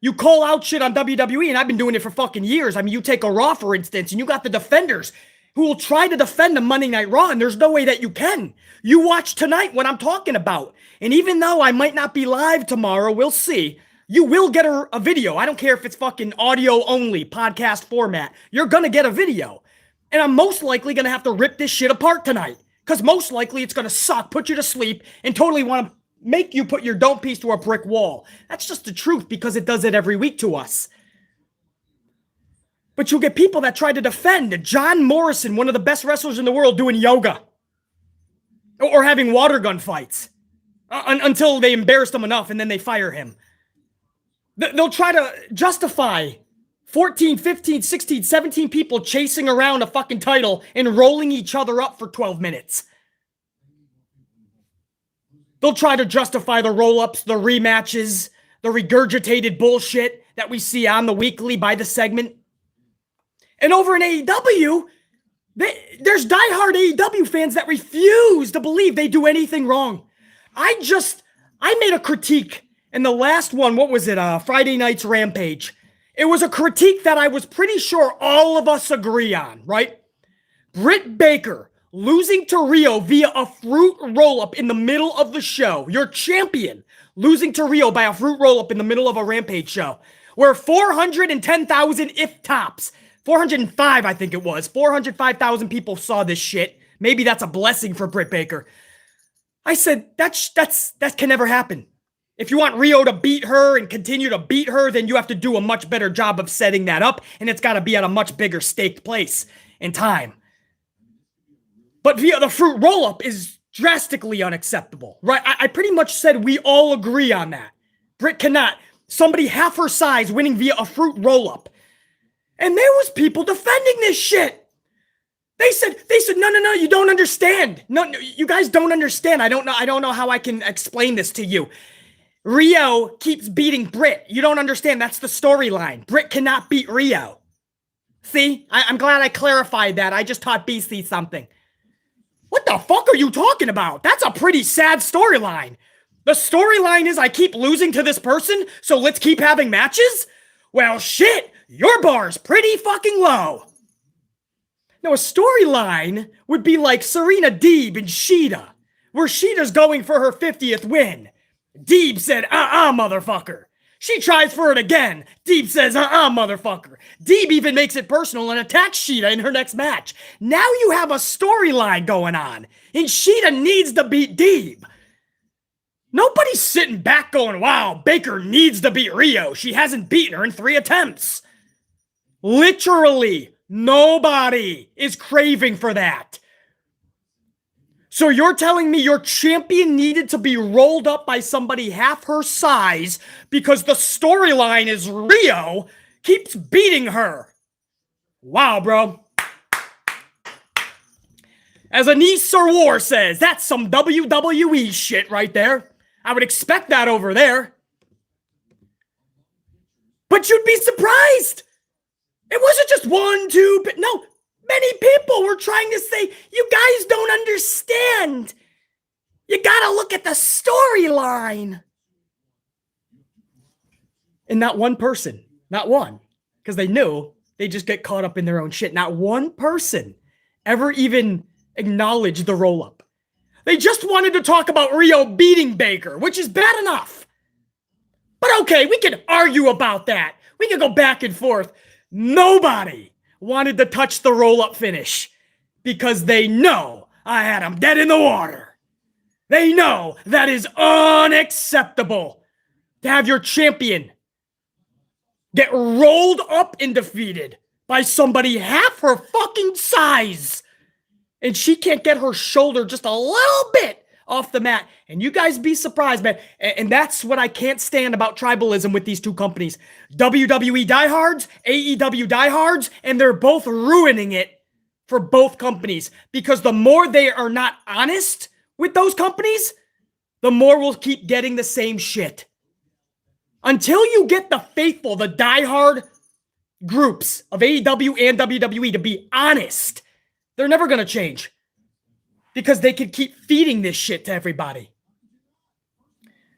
You call out shit on WWE, and I've been doing it for fucking years. I mean, you take a Raw, for instance, and you got the defenders who will try to defend a Monday Night Raw, and there's no way that you can. You watch tonight what I'm talking about. And even though I might not be live tomorrow, we'll see. You will get a video. I don't care if it's fucking audio only, podcast format. You're going to get a video. And I'm most likely going to have to rip this shit apart tonight. Because most likely it's going to suck, put you to sleep, and totally want to make you put your dome piece to a brick wall. That's just the truth because it does it every week to us. But you'll get people that try to defend John Morrison, one of the best wrestlers in the world, doing yoga. Or having water gun fights. Until they embarrass him enough and then they fire him. They'll try to justify 14, 15, 16, 17 people chasing around a fucking title and rolling each other up for 12 minutes. They'll try to justify the roll-ups, the rematches, the regurgitated bullshit that we see on the weekly by the segment. And over in AEW, there's diehard AEW fans that refuse to believe they do anything wrong. I made a critique in the last one. What was it? Friday night's Rampage. It was a critique that I was pretty sure all of us agree on, right? Britt Baker losing to Rio via a fruit roll-up in the middle of the show. Your champion losing to Rio by a fruit roll-up in the middle of a Rampage show. Where 410,000, if tops, 405 I think it was, 405,000 people saw this shit. Maybe that's a blessing for Britt Baker. I said, that can never happen. If you want Rio to beat her and continue to beat her, then you have to do a much better job of setting that up, and it's got to be at a much bigger staked place and time. But via the fruit roll-up is drastically unacceptable, right? I pretty much said we all agree on that. Britt cannot. Somebody half her size winning via a fruit roll-up. And there was people defending this shit. They said, no, you don't understand. No, you guys don't understand. I don't know how I can explain this to you. Rio keeps beating Britt. You don't understand. That's the storyline. Britt cannot beat Rio. See? I'm glad I clarified that. I just taught BC something. What the fuck are you talking about? That's a pretty sad storyline. The storyline is I keep losing to this person, so let's keep having matches? Well, shit, your bar's pretty fucking low. Now, a storyline would be like Serena Deeb and Sheeta, where Sheeta's going for her 50th win. Deeb said, motherfucker. She tries for it again. Deeb says, motherfucker. Deeb even makes it personal and attacks Sheeta in her next match. Now you have a storyline going on, and Sheeta needs to beat Deeb. Nobody's sitting back going, wow, Baker needs to beat Rio. She hasn't beaten her in 3 attempts. Literally, nobody is craving for that. So you're telling me your champion needed to be rolled up by somebody half her size because the storyline is Rio keeps beating her. Wow, bro. As Anise War says, that's some WWE shit right there. I would expect that over there. But you'd be surprised. It wasn't just 1, 2, but no. Many people were trying to say, you guys don't understand. You gotta look at the storyline. And not one person, not one, because they knew they just get caught up in their own shit. Not one person ever even acknowledged the roll-up. They just wanted to talk about Rio beating Baker, which is bad enough. But okay, we can argue about that. We can go back and forth. Nobody wanted to touch the roll-up finish because they know I had them dead in the water. They know that is unacceptable to have your champion get rolled up and defeated by somebody half her fucking size. And she can't get her shoulder just a little bit off the mat. And you guys be surprised, man. And that's what I can't stand about tribalism with these two companies. WWE diehards, AEW diehards, and they're both ruining it for both companies. Because the more they are not honest with those companies, the more we'll keep getting the same shit. Until you get the faithful, the diehard groups of AEW and WWE to be honest, they're never going to change. Because they can keep feeding this shit to everybody.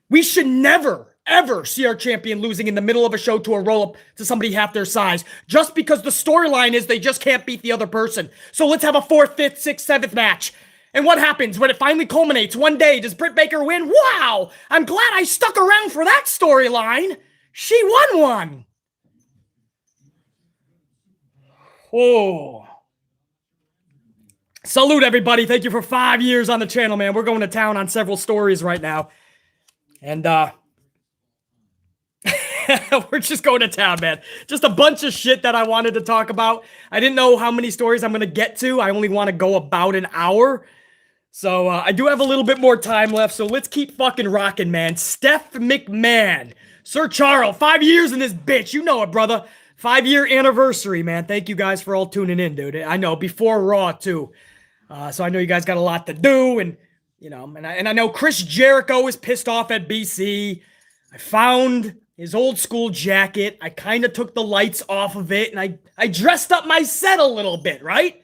We should never, ever see our champion losing in the middle of a show to a roll-up to somebody half their size. Just because the storyline is they just can't beat the other person. So let's have a 4th, 5th, 6th, 7th match. And what happens when it finally culminates? One day, does Britt Baker win? Wow! I'm glad I stuck around for that storyline. She won one. Oh. Salute, everybody. Thank you for 5 years on the channel, man. We're going to town on several stories right now. And we're just going to town, man. Just a bunch of shit that I wanted to talk about. I didn't know how many stories I'm going to get to. I only want to go about an hour. So I do have a little bit more time left. So let's keep fucking rocking, man. Steph McMahon. Sir Charles, 5 years in this bitch. You know it, brother. 5-year anniversary, man. Thank you guys for all tuning in, dude. I know, before Raw, too. So I know you guys got a lot to do, and you know, and I know Chris Jericho is pissed off at BC. I found his old school jacket. I kind of took the lights off of it, and I dressed up my set a little bit, right?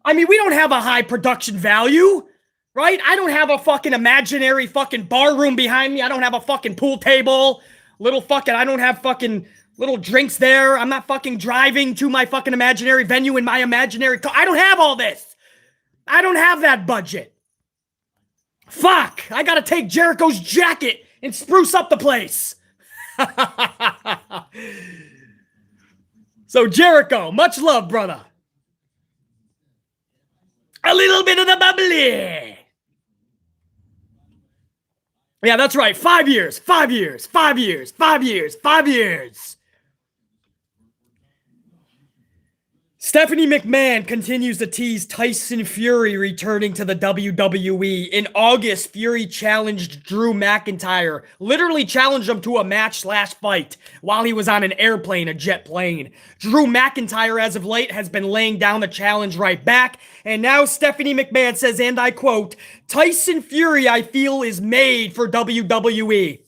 I mean, we don't have a high production value, right? I don't have a fucking imaginary fucking bar room behind me. I don't have a fucking pool table. I don't have fucking little drinks there. I'm not fucking driving to my fucking imaginary venue in my imaginary car. I don't have all this. I don't have that budget. Fuck. I gotta take Jericho's jacket and spruce up the place. So Jericho, much love, brother. A little bit of the bubbly. Yeah, that's right. 5 years, 5 years, 5 years, 5 years, 5 years. Stephanie McMahon continues to tease Tyson Fury returning to the WWE. In August, Fury challenged Drew McIntyre, literally challenged him to a match/fight while he was on an airplane, a jet plane. Drew McIntyre, as of late, has been laying down the challenge right back. And now Stephanie McMahon says, and I quote, Tyson Fury, I feel, is made for WWE.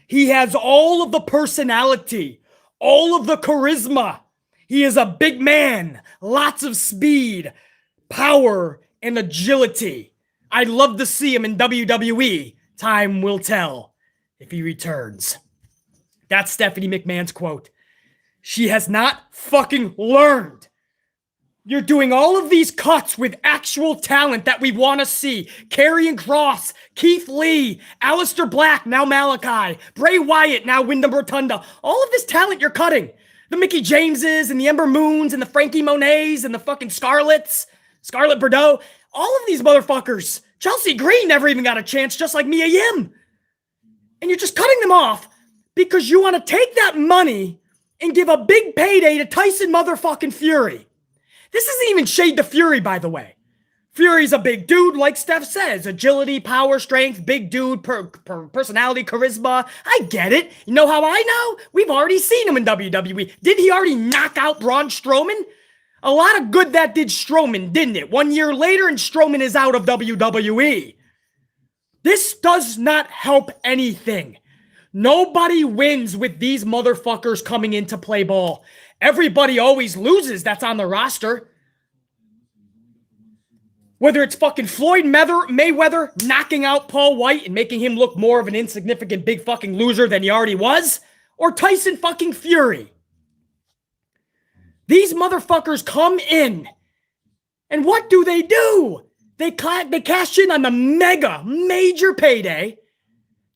He has all of the personality, all of the charisma. He is a big man, lots of speed, power, and agility. I'd love to see him in WWE. Time will tell if he returns. That's Stephanie McMahon's quote. She has not fucking learned. You're doing all of these cuts with actual talent that we want to see. Karrion Kross, Keith Lee, Aleister Black, now Malachi, Bray Wyatt, now Windham Rotunda. All of this talent you're cutting. The Mickey Jameses and the Ember Moons and the Frankie Monets and the fucking Scarlett Bordeaux. All of these motherfuckers. Chelsea Green never even got a chance, just like Mia Yim. And you're just cutting them off because you want to take that money and give a big payday to Tyson motherfucking Fury. This isn't even shade to Fury, by the way. Fury's a big dude, like Steph says. Agility, power, strength, big dude, personality, charisma. I get it. You know how I know? We've already seen him in WWE. Did he already knock out Braun Strowman? A lot of good that did Strowman, didn't it? 1 year later, and Strowman is out of WWE. This does not help anything. Nobody wins with these motherfuckers coming in to play ball. Everybody always loses that's on the roster. Whether it's fucking Floyd Mayweather knocking out Paul White and making him look more of an insignificant big fucking loser than he already was, or Tyson fucking Fury. These motherfuckers come in, and what do? They cash in on the major payday.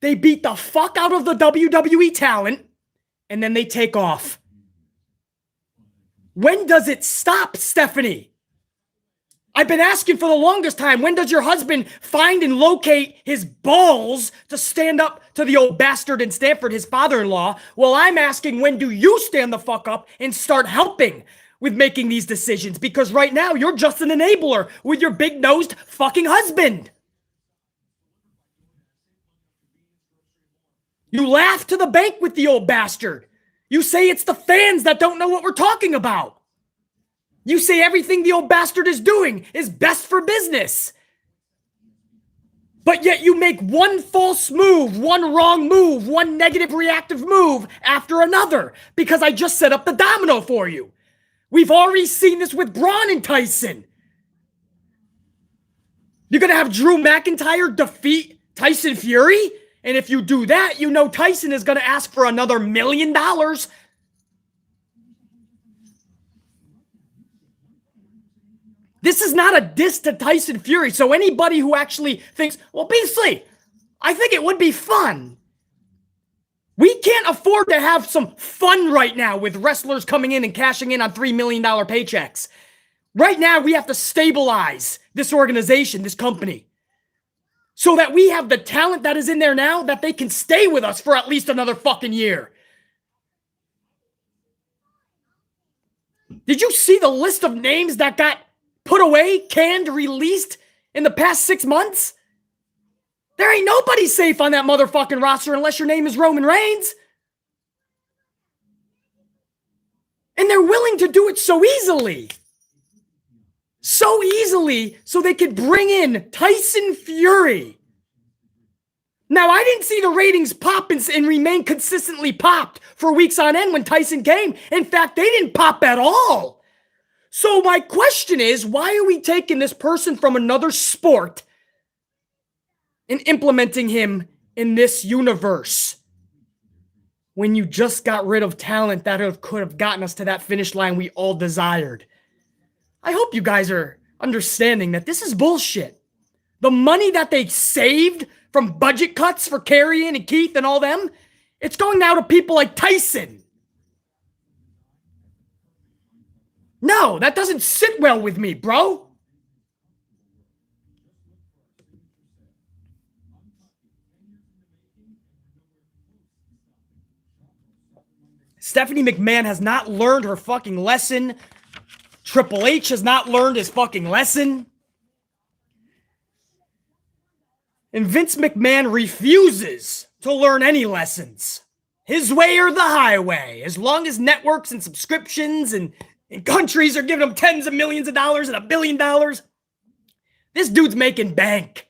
They beat the fuck out of the WWE talent, and then they take off. When does it stop, Stephanie? I've been asking for the longest time, when does your husband find and locate his balls to stand up to the old bastard in Stanford, his father-in-law? Well, I'm asking, when do you stand the fuck up and start helping with making these decisions? Because right now, you're just an enabler with your big-nosed fucking husband. You laugh to the bank with the old bastard. You say it's the fans that don't know what we're talking about. You say everything the old bastard is doing is best for business. But yet you make one false move, one wrong move, one negative reactive move after another because I just set up the domino for you. We've already seen this with Braun and Tyson. You're going to have Drew McIntyre defeat Tyson Fury? And if you do that, you know Tyson is going to ask for another $1 million. This is not a diss to Tyson Fury. So anybody who actually thinks, well, Beastly, I think it would be fun. We can't afford to have some fun right now with wrestlers coming in and cashing in on $3 million paychecks. Right now, we have to stabilize this organization, this company, so that we have the talent that is in there now that they can stay with us for at least another fucking year. Did you see the list of names that got put away, canned, released in the past 6 months? There ain't nobody safe on that motherfucking roster unless your name is Roman Reigns. And they're willing to do it so easily. So easily so they could bring in Tyson Fury. Now, I didn't see the ratings pop and remain consistently popped for weeks on end when Tyson came. In fact, they didn't pop at all. So my question is, why are we taking this person from another sport and implementing him in this universe when you just got rid of talent that could have gotten us to that finish line we all desired? I hope you guys are understanding that this is bullshit. The money that they saved from budget cuts for Karrion and Keith and all them, it's going now to people like Tyson. No, that doesn't sit well with me, bro. Stephanie McMahon has not learned her fucking lesson. Triple H has not learned his fucking lesson. And Vince McMahon refuses to learn any lessons. His way or the highway. As long as networks and subscriptions and countries are giving him tens of millions of dollars and $1 billion, this dude's making bank.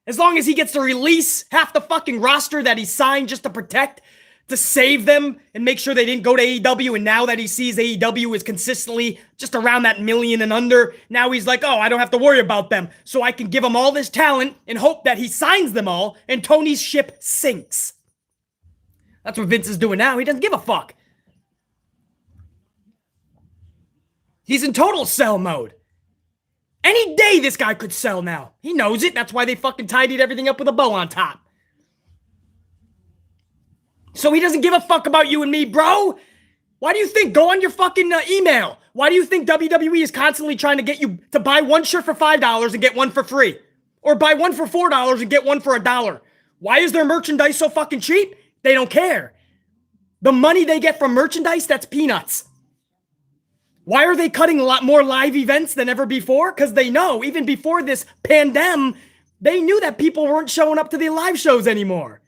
As long as he gets to release half the fucking roster that he signed just to protect, to save them and make sure they didn't go to AEW, and now that he sees AEW is consistently just around that million and under, now he's like, oh, I don't have to worry about them, so I can give him all this talent and hope that he signs them all and Tony's ship sinks. That's what Vince is doing now. He doesn't give a fuck. He's in total sell mode. Any day this guy could sell now. He knows it. That's why they fucking tidied everything up with a bow on top. So he doesn't give a fuck about you and me, bro. Why do you think? Go on your fucking email. Why do you think WWE is constantly trying to get you to buy one shirt for $5 and get one for free? Or buy one for $4 and get one for $1? Why is their merchandise so fucking cheap? They don't care. The money they get from merchandise, that's peanuts. Why are they cutting a lot more live events than ever before? Because they know, even before this pandemic, they knew that people weren't showing up to the live shows anymore.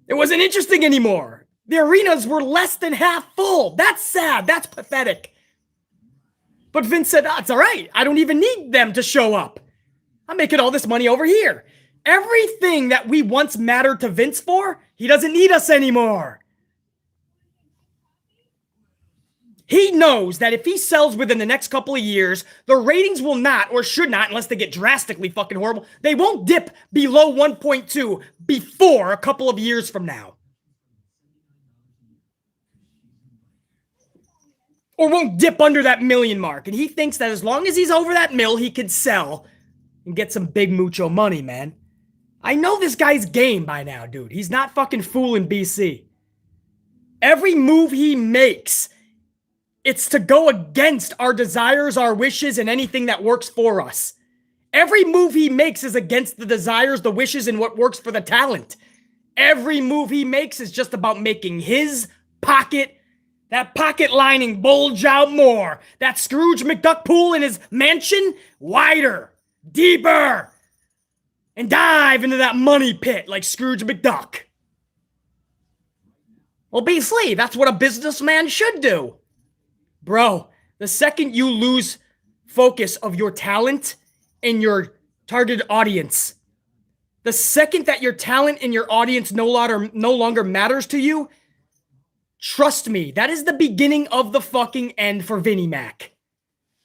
It wasn't interesting anymore. The arenas were less than half full. That's sad. That's pathetic. But Vince said, it's all right. I don't even need them to show up. I'm making all this money over here. Everything that we once mattered to Vince for, he doesn't need us anymore. He knows that if he sells within the next couple of years, the ratings will not, or should not, unless they get drastically fucking horrible, they won't dip below 1.2 before a couple of years from now. Or won't dip under that million mark. And he thinks that as long as he's over that mill, he can sell and get some big mucho money, man. I know this guy's game by now, dude. He's not fucking fooling BC. Every move he makes, it's to go against our desires, our wishes, and anything that works for us. Every move he makes is against the desires, the wishes, and what works for the talent. Every move he makes is just about making his pocket, that pocket lining, bulge out more. That Scrooge McDuck pool in his mansion, wider, deeper, and dive into that money pit like Scrooge McDuck. Well, basically, that's what a businessman should do. Bro, the second you lose focus of your talent and your targeted audience, the second that your talent and your audience no longer matters to you, trust me, that is the beginning of the fucking end for Vinnie Mac.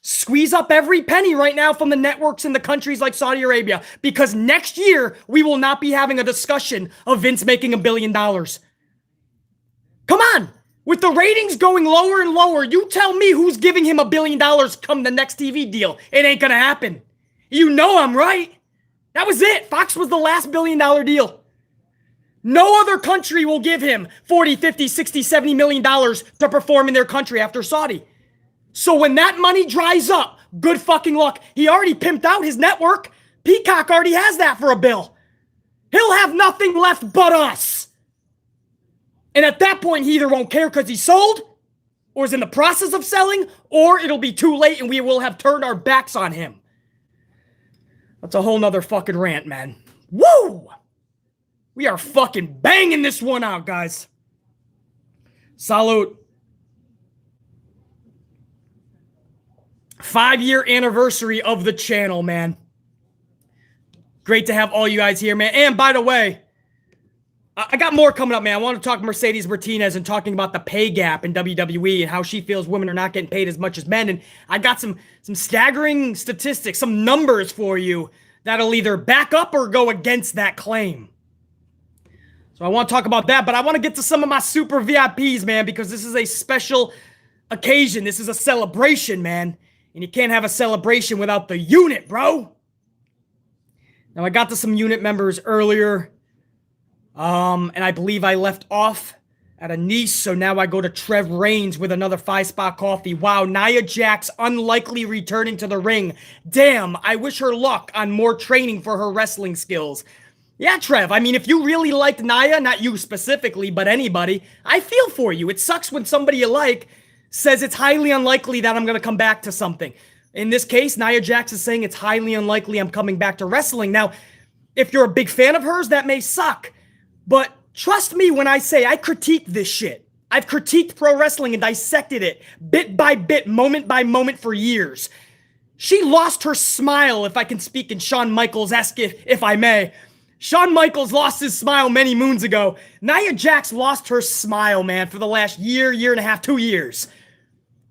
Squeeze up every penny right now from the networks in the countries like Saudi Arabia, because next year we will not be having a discussion of Vince making $1 billion. Come on. With the ratings going lower and lower, you tell me who's giving him $1 billion come the next TV deal. It ain't gonna happen. You know I'm right. That was it. Fox was the last $1 billion deal. No other country will give him 40, 50, 60, 70 million dollars to perform in their country after Saudi. So when that money dries up, good fucking luck. He already pimped out his network. Peacock already has that for a bill. He'll have nothing left but us. And at that point, he either won't care because he's sold, or is in the process of selling, or it'll be too late and we will have turned our backs on him. That's a whole nother fucking rant, man. Woo! We are fucking banging this one out, guys. Salute. 5-year anniversary of the channel, man. Great to have all you guys here, man. And by the way, I got more coming up, man. I want to talk Mercedes Martinez and talking about the pay gap in WWE and how she feels women are not getting paid as much as men. And I got some staggering statistics, some numbers for you that'll either back up or go against that claim. So I want to talk about that, but I want to get to some of my super VIPs, man, because this is a special occasion. This is a celebration, man. And you can't have a celebration without the unit, bro. Now, I got to some unit members earlier. And I believe I left off at a niece, so now I go to Trev Reigns with another 5-spot coffee. Wow, Nia Jax unlikely returning to the ring. Damn, I wish her luck on more training for her wrestling skills. Yeah, Trev, I mean, if you really liked Nia, not you specifically, but anybody, I feel for you. It sucks when somebody you like says it's highly unlikely that I'm going to come back to something. In this case, Nia Jax is saying it's highly unlikely I'm coming back to wrestling. Now, if you're a big fan of hers, that may suck. But trust me when I say I critique this shit. I've critiqued pro wrestling and dissected it bit by bit, moment by moment for years. She lost her smile, if I can speak in Shawn Michaels-esque, if I may. Shawn Michaels lost his smile many moons ago. Nia Jax lost her smile, man, for the last year and a half, 2 years.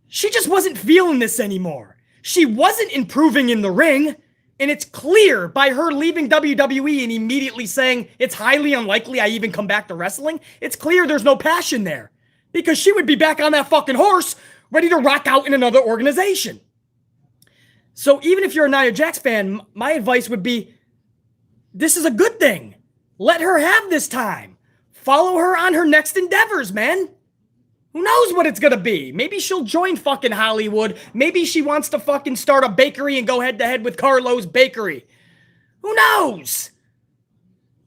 She just wasn't feeling this anymore. She wasn't improving in the ring. And it's clear by her leaving WWE and immediately saying it's highly unlikely I even come back to wrestling. It's clear there's no passion there because she would be back on that fucking horse ready to rock out in another organization. So even if you're a Nia Jax fan, my advice would be, this is a good thing. Let her have this time. Follow her on her next endeavors, man. Who knows what it's gonna be? Maybe she'll join fucking Hollywood. Maybe she wants to fucking start a bakery and go head to head with Carlo's Bakery. Who knows?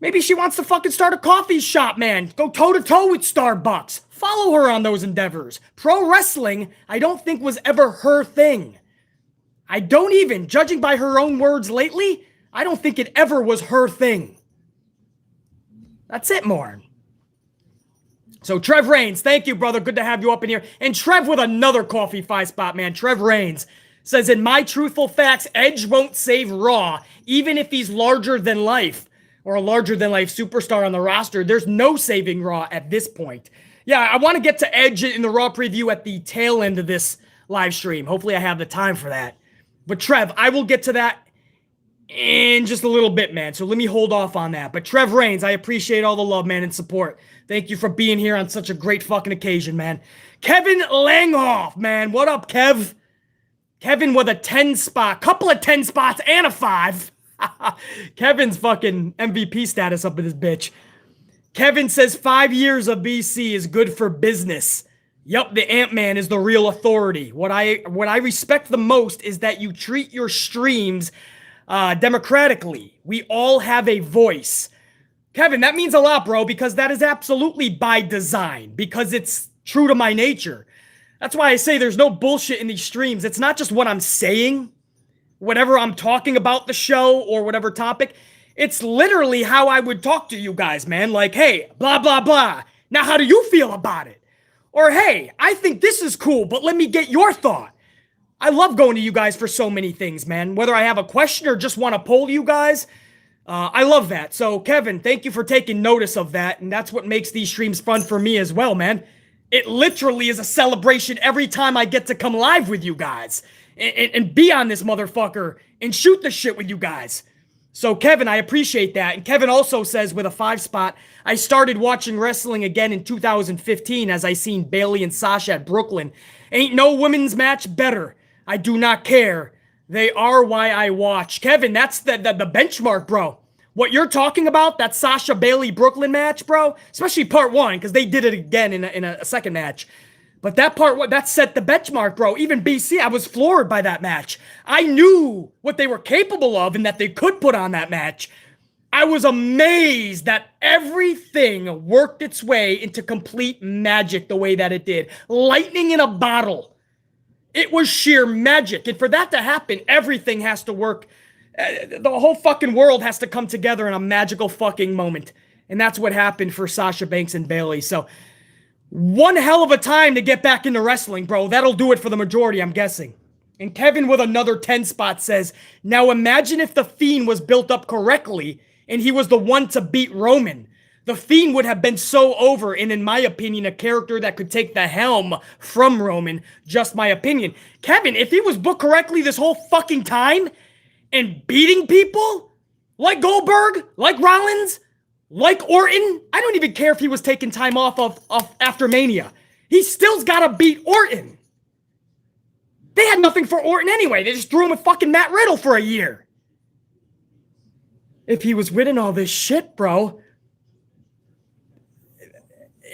Maybe she wants to fucking start a coffee shop, man. Go toe to toe with Starbucks. Follow her on those endeavors. Pro wrestling, I don't think was ever her thing. I don't even, judging by her own words lately, I don't think it ever was her thing. That's it, Morn. So Trev Reigns, thank you, brother. Good to have you up in here. And Trev with another coffee 5-spot, man. Trev Reigns says, in my truthful facts, Edge won't save Raw, even if he's larger than life or a larger than life superstar on the roster. There's no saving Raw at this point. Yeah, I want to get to Edge in the Raw preview at the tail end of this live stream. Hopefully I have the time for that. But Trev, I will get to that in just a little bit, man. So let me hold off on that. But Trev Reigns, I appreciate all the love, man, and support. Thank you for being here on such a great fucking occasion, man. Kevin Langhoff, man. What up, Kev? Kevin with a 10 spot. Couple of 10 spots and a 5. Kevin's fucking MVP status up in this bitch. Kevin says 5 years of BC is good for business. Yup, the Ant-Man is the real authority. What I respect the most is that you treat your streams democratically. We all have a voice. Kevin, that means a lot, bro, because that is absolutely by design, because it's true to my nature. That's why I say there's no bullshit in these streams. It's not just what I'm saying, whatever I'm talking about the show or whatever topic. It's literally how I would talk to you guys, man. Like, hey, blah, blah, blah. Now, how do you feel about it? Or, hey, I think this is cool, but let me get your thought. I love going to you guys for so many things, man. Whether I have a question or just want to poll you guys, I love that. So, Kevin, thank you for taking notice of that, and that's what makes these streams fun for me as well, man. It literally is a celebration every time I get to come live with you guys and be on this motherfucker and shoot the shit with you guys. So, Kevin, I appreciate that. And Kevin also says with a 5 spot, I started watching wrestling again in 2015 as I seen Bayley and Sasha at Brooklyn. Ain't no women's match better. I do not care. They are why I watch. Kevin, that's the benchmark, bro. What you're talking about, that Sasha Bayley Brooklyn match, bro, especially part 1, because they did it again in a second match. But that part 1, that set the benchmark, bro. Even BC, I was floored by that match. I knew what they were capable of and that they could put on that match. I was amazed that everything worked its way into complete magic the way that it did. Lightning in a bottle. It was sheer magic. And for that to happen, everything has to work. The whole fucking world has to come together in a magical fucking moment. And that's what happened for Sasha Banks and Bayley. So, one hell of a time to get back into wrestling, bro. That'll do it for the majority, I'm guessing. And Kevin with another 10 spot says, now imagine if The Fiend was built up correctly and he was the one to beat Roman. The Fiend would have been so over and, in my opinion, a character that could take the helm from Roman. Just my opinion. Kevin, if he was booked correctly this whole fucking time and beating people like Goldberg, like Rollins, like Orton, I don't even care if he was taking time off after Mania. He still's got to beat Orton. They had nothing for Orton anyway. They just threw him with fucking Matt Riddle for a year. If he was winning all this shit, bro.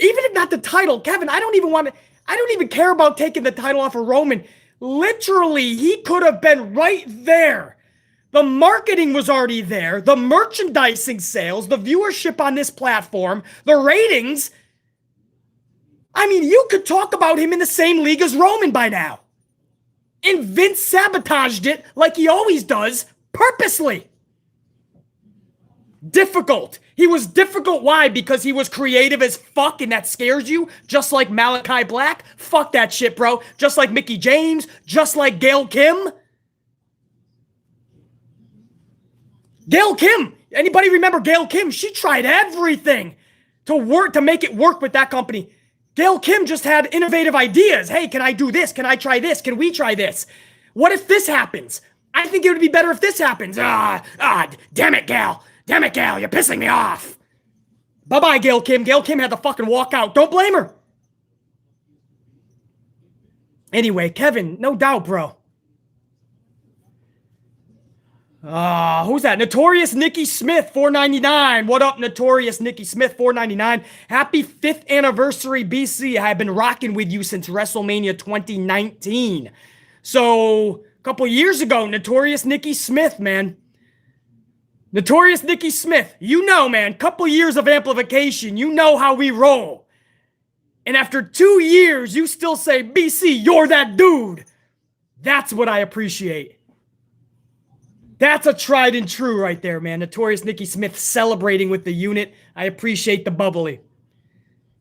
Even if not the title, Kevin, I don't even care about taking the title off of Roman. Literally, he could have been right there. The marketing was already there. The merchandising sales, the viewership on this platform, the ratings. I mean, you could talk about him in the same league as Roman by now. And Vince sabotaged it like he always does, purposely. Difficult. He was difficult. Why? Because he was creative as fuck and that scares you? Just like Malachi Black? Fuck that shit, bro. Just like Mickie James? Just like Gail Kim? Gail Kim. Anybody remember Gail Kim? She tried everything to make it work with that company. Gail Kim just had innovative ideas. Hey, can I do this? Can I try this? Can we try this? What if this happens? I think it would be better if this happens. Damn it, Gal. Damn it, Gal. You're pissing me off. Bye-bye, Gail Kim. Gail Kim had to fucking walk out. Don't blame her. Anyway, Kevin, no doubt, bro. Who's that? Notorious Nikki Smith, $4.99. What up, Notorious Nikki Smith, $4.99. Happy 5th anniversary, BC. I've been rocking with you since WrestleMania 2019. So, a couple years ago, Notorious Nikki Smith, man. Notorious Nikki Smith, you know, man, couple years of amplification, you know how we roll. And after 2 years, you still say, BC, you're that dude. That's what I appreciate. That's a tried and true right there, man. Notorious Nikki Smith celebrating with the unit. I appreciate the bubbly.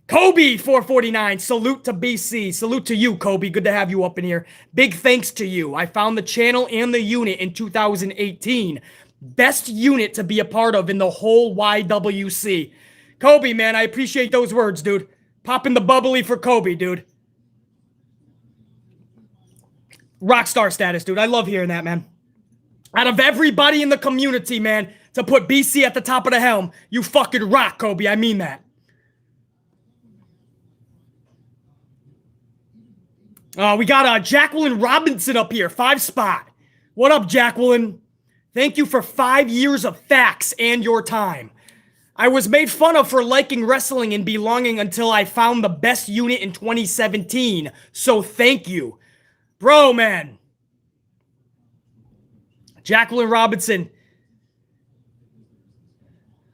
Kobe, $4.49. Salute to BC. Salute to you, Kobe. Good to have you up in here. Big thanks to you. I found the channel and the unit in 2018. Best unit to be a part of in the whole YWC. Kobe, man, I appreciate those words, dude. Popping the bubbly for Kobe, dude. Rockstar status, dude. I love hearing that, man. Out of everybody in the community, man, to put BC at the top of the helm, you fucking rock, Kobe. I mean that. We got Jacqueline Robinson up here, 5 spot. What up, Jacqueline? Thank you for 5 years of facts and your time. I was made fun of for liking wrestling and belonging until I found the best unit in 2017. So thank you. Bro, man. Jacqueline Robinson.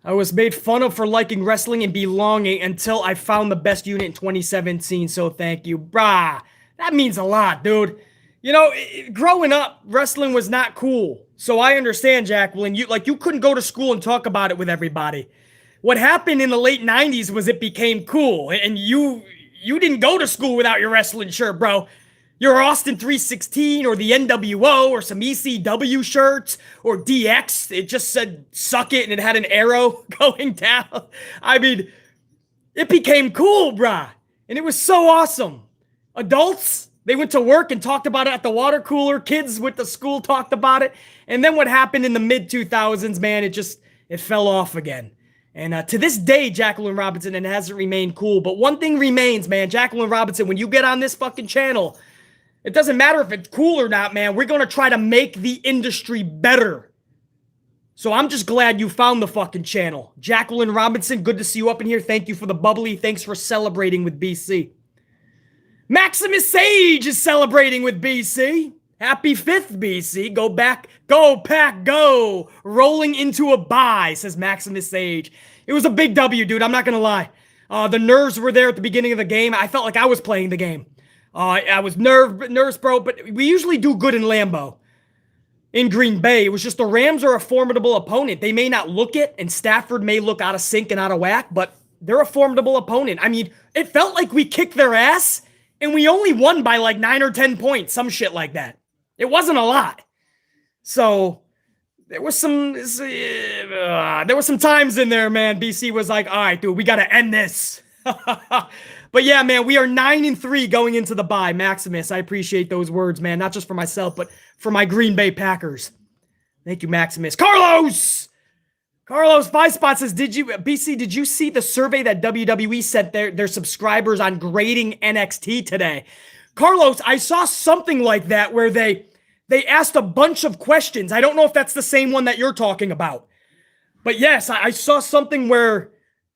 I was made fun of for liking wrestling and belonging until I found the best unit in 2017. So thank you. Brah. That means a lot, dude. You know, growing up, wrestling was not cool. So I understand, Jacqueline. You couldn't go to school and talk about it with everybody. What happened in the late 90s was it became cool. And you didn't go to school without your wrestling shirt, bro. Your Austin 316 or the NWO or some ECW shirts or DX. It just said, suck it, and it had an arrow going down. I mean, it became cool, brah. And it was so awesome. Adults, they went to work and talked about it at the water cooler. Kids went to school, talked about it. And then what happened in the mid-2000s, man, it fell off again. And to this day, Jacqueline Robinson, and it hasn't remained cool. But one thing remains, man. Jacqueline Robinson, when you get on this fucking channel, it doesn't matter if it's cool or not, man. We're going to try to make the industry better. So I'm just glad you found the fucking channel. Jacqueline Robinson, good to see you up in here. Thank you for the bubbly. Thanks for celebrating with BC. Maximus Sage is celebrating with BC. Happy 5th, BC. Go back. Go, Pack, go. Rolling into a bye, says Maximus Sage. It was a big W, dude. I'm not going to lie. The nerves were there at the beginning of the game. I felt like I was playing the game. I was nervous, bro, but we usually do good in Lambeau. In Green Bay, it was just the Rams are a formidable opponent. They may not look it, and Stafford may look out of sync and out of whack, but they're a formidable opponent. I mean, it felt like we kicked their ass, and we only won by like 9 or 10 points, some shit like that. It wasn't a lot. So there was some times in there, man. BC was like, all right, dude, we got to end this. But yeah, man, we are 9-3 going into the bye. Maximus, I appreciate those words, man. Not just for myself, but for my Green Bay Packers. Thank you, Maximus. Carlos, 5 spots says, BC, did you see the survey that WWE sent their subscribers on grading NXT today? Carlos, I saw something like that where they asked a bunch of questions. I don't know if that's the same one that you're talking about. But yes, I saw something where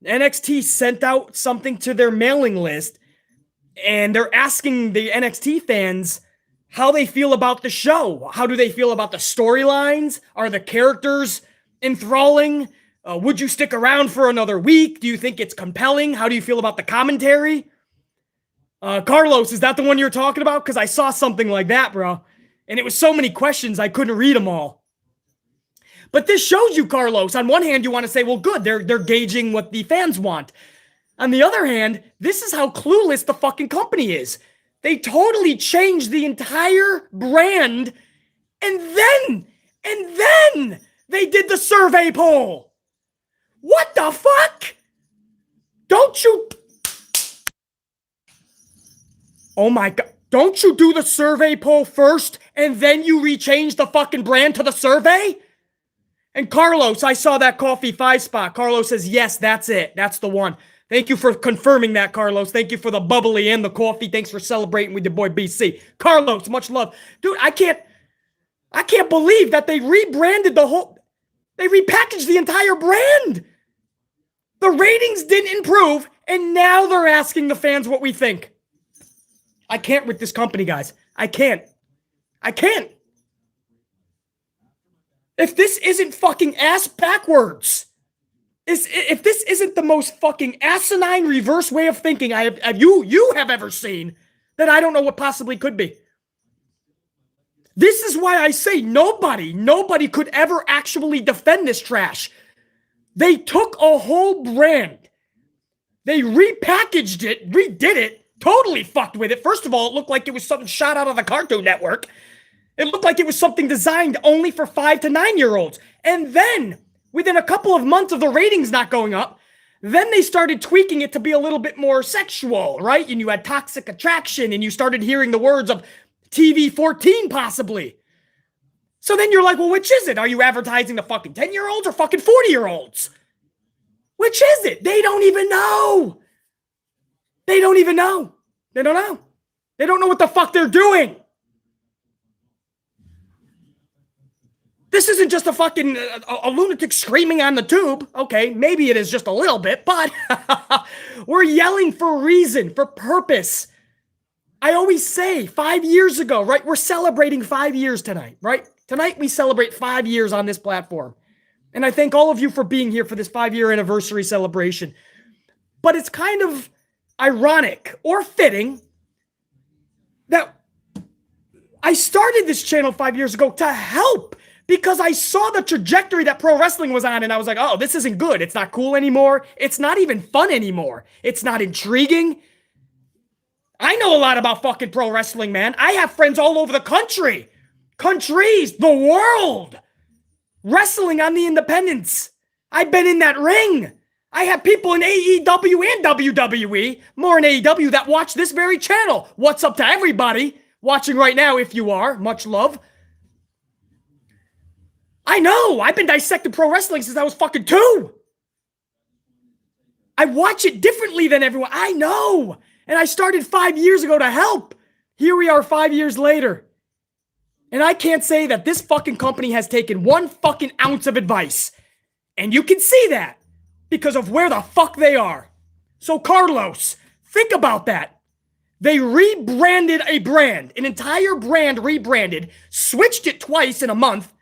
NXT sent out something to their mailing list, and they're asking the NXT fans how they feel about the show. How do they feel about the storylines? Are the characters enthralling? Would you stick around for another week? Do you think it's compelling? How do you feel about the commentary? Carlos, is that the one you're talking about? Because I saw something like that, bro. And it was so many questions, I couldn't read them all. But this shows you, Carlos, on one hand, you want to say, well, good, they're gauging what the fans want. On the other hand, this is how clueless the fucking company is. They totally changed the entire brand, and then they did the survey poll. What the fuck? Don't you... Oh my God. Don't you do the survey poll first and then you rechange the fucking brand to the survey? And Carlos, I saw that coffee 5 spot. Carlos says, yes, that's it. That's the one. Thank you for confirming that, Carlos. Thank you for the bubbly and the coffee. Thanks for celebrating with your boy BC. Carlos, much love. Dude, I can't believe that they rebranded they repackaged the entire brand. The ratings didn't improve, and now they're asking the fans what we think. I can't with this company, guys. I can't. If this isn't fucking ass backwards, if this isn't the most fucking asinine reverse way of thinking you have ever seen, then I don't know what possibly could be. This is why I say nobody could ever actually defend this trash. They took a whole brand, they repackaged it, redid it, totally fucked with it. First of all, it looked like it was something shot out of the Cartoon Network. It looked like it was something designed only for 5 to 9-year-olds. And then, within a couple of months of the ratings not going up, then they started tweaking it to be a little bit more sexual, right? And you had toxic attraction, and you started hearing the words of TV 14 possibly. So then you're like, well, which is it? Are you advertising the fucking 10-year-olds or fucking 40-year-olds? Which is it? They don't even know. They don't even know. They don't know. They don't know what the fuck they're doing. This isn't just a fucking a lunatic screaming on the tube. Okay, maybe it is just a little bit, but we're yelling for reason, for purpose. I always say 5 years ago, right? We're celebrating 5 years tonight, right? Tonight we celebrate 5 years on this platform. And I thank all of you for being here for this 5-year anniversary celebration. But it's kind of ironic or fitting that I started this channel 5 years ago to help, because I saw the trajectory that pro wrestling was on, and I was like, oh, this isn't good. It's not cool anymore. It's not even fun anymore. It's not intriguing. I know a lot about fucking pro wrestling, man. I have friends all over the country, countries, the world, wrestling on the independents. I've been in that ring. I have people in AEW and WWE, more in AEW, that watch this very channel. What's up to everybody watching right now, if you are? Much love. I know. I've been dissecting pro wrestling since I was fucking 2. I watch it differently than everyone. I know. And I started 5 years ago to help. Here we are 5 years later. And I can't say that this fucking company has taken 1 fucking ounce of advice. And you can see that because of where the fuck they are. So Carlos, think about that. They rebranded a brand, an entire brand rebranded, switched it twice in a month.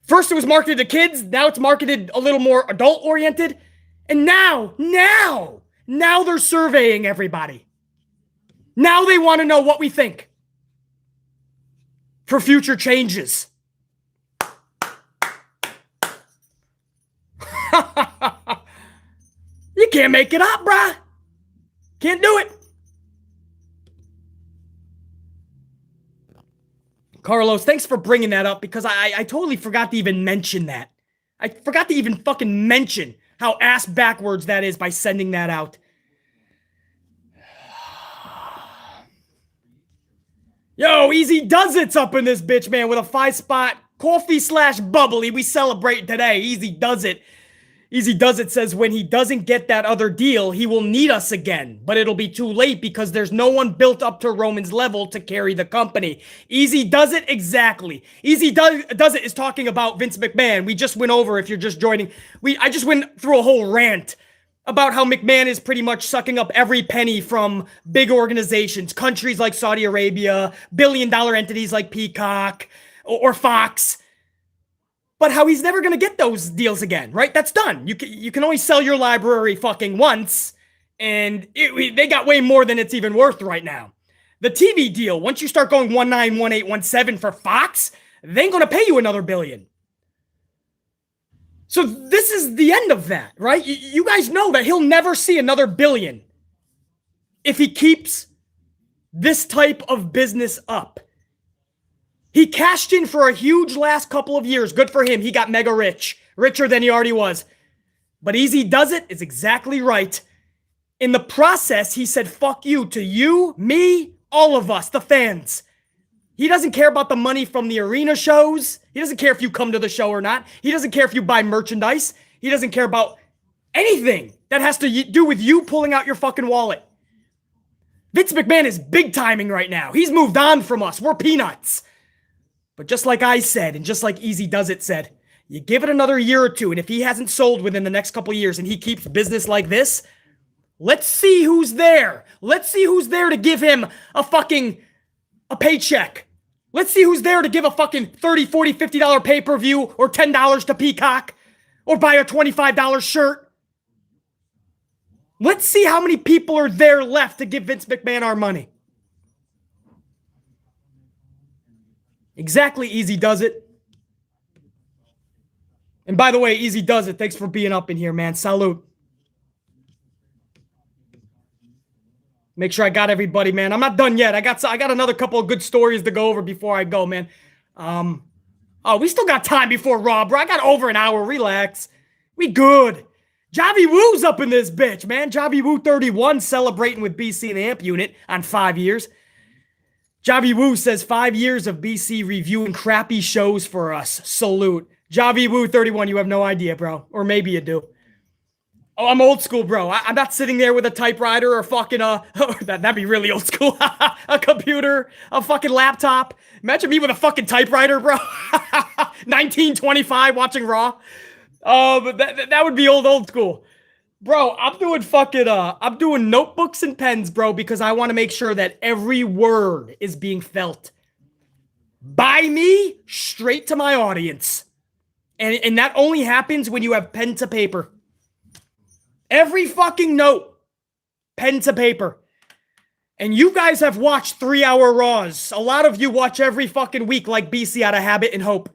First it was marketed to kids, now it's marketed a little more adult-oriented. And now they're surveying everybody. Now they want to know what we think for future changes. You can't make it up, bruh. Can't do it. Carlos, thanks for bringing that up, because I totally forgot to even mention that. I forgot to even fucking mention how ass backwards that is by sending that out. Yo, Easy Does It's up in this bitch, man, with a 5 spot coffee/bubbly. We celebrate today. Easy Does It. Easy Does It says when he doesn't get that other deal, he will need us again, but it'll be too late because there's no one built up to Roman's level to carry the company. Easy Does It, exactly. Easy Does It is talking about Vince McMahon. We just went over, if you're just joining, I just went through a whole rant about how McMahon is pretty much sucking up every penny from big organizations, countries like Saudi Arabia, billion-dollar entities like Peacock or Fox. But how he's never going to get those deals again, right? That's done. You can only sell your library fucking once, and they got way more than it's even worth right now. The TV deal, once you start going 19, 18, 17 for Fox, they ain't going to pay you another $1 billion. So this is the end of that, right? You guys know that he'll never see another $1 billion if he keeps this type of business up. He cashed in for a huge last couple of years. Good for him. He got mega rich. Richer than he already was. But Easy Does It is exactly right. In the process, he said, fuck you to you, me, all of us, the fans. He doesn't care about the money from the arena shows. He doesn't care if you come to the show or not. He doesn't care if you buy merchandise. He doesn't care about anything that has to do with you pulling out your fucking wallet. Vince McMahon is big timing right now. He's moved on from us. We're peanuts. But just like I said, and just like Easy Does It said, you give it another year or two, and if he hasn't sold within the next couple of years and he keeps business like this, let's see who's there. Let's see who's there to give him a paycheck. Let's see who's there to give a fucking $30, $40, $50 pay-per-view or $10 to Peacock or buy a $25 shirt. Let's see how many people are there left to give Vince McMahon our money. Exactly, Easy Does It. And by the way, Easy Does It, thanks for being up in here, man. Salute. Make sure I got everybody, man. I'm not done yet. I got another couple of good stories to go over before I go, man. Oh, we still got time before Raw, bro. I got over an hour. Relax. We good. Javi Woo's up in this bitch, man. Javi Woo 31 celebrating with BC and the Amp unit on 5 years. Javi Woo says 5 years of BC reviewing crappy shows for us. Salute. Javi Woo 31, you have no idea, bro. Or maybe you do. Oh, I'm old school, bro. I'm not sitting there with a typewriter or fucking, that'd be really old school. A computer, a fucking laptop. Imagine me with a fucking typewriter, bro. 1925 watching Raw. But that would be old school. Bro, I'm doing notebooks and pens, bro, because I want to make sure that every word is being felt by me straight to my audience. And that only happens when you have pen to paper. Every fucking note, pen to paper. And you guys have watched 3-hour Raws. A lot of you watch every fucking week like BC out of habit and hope.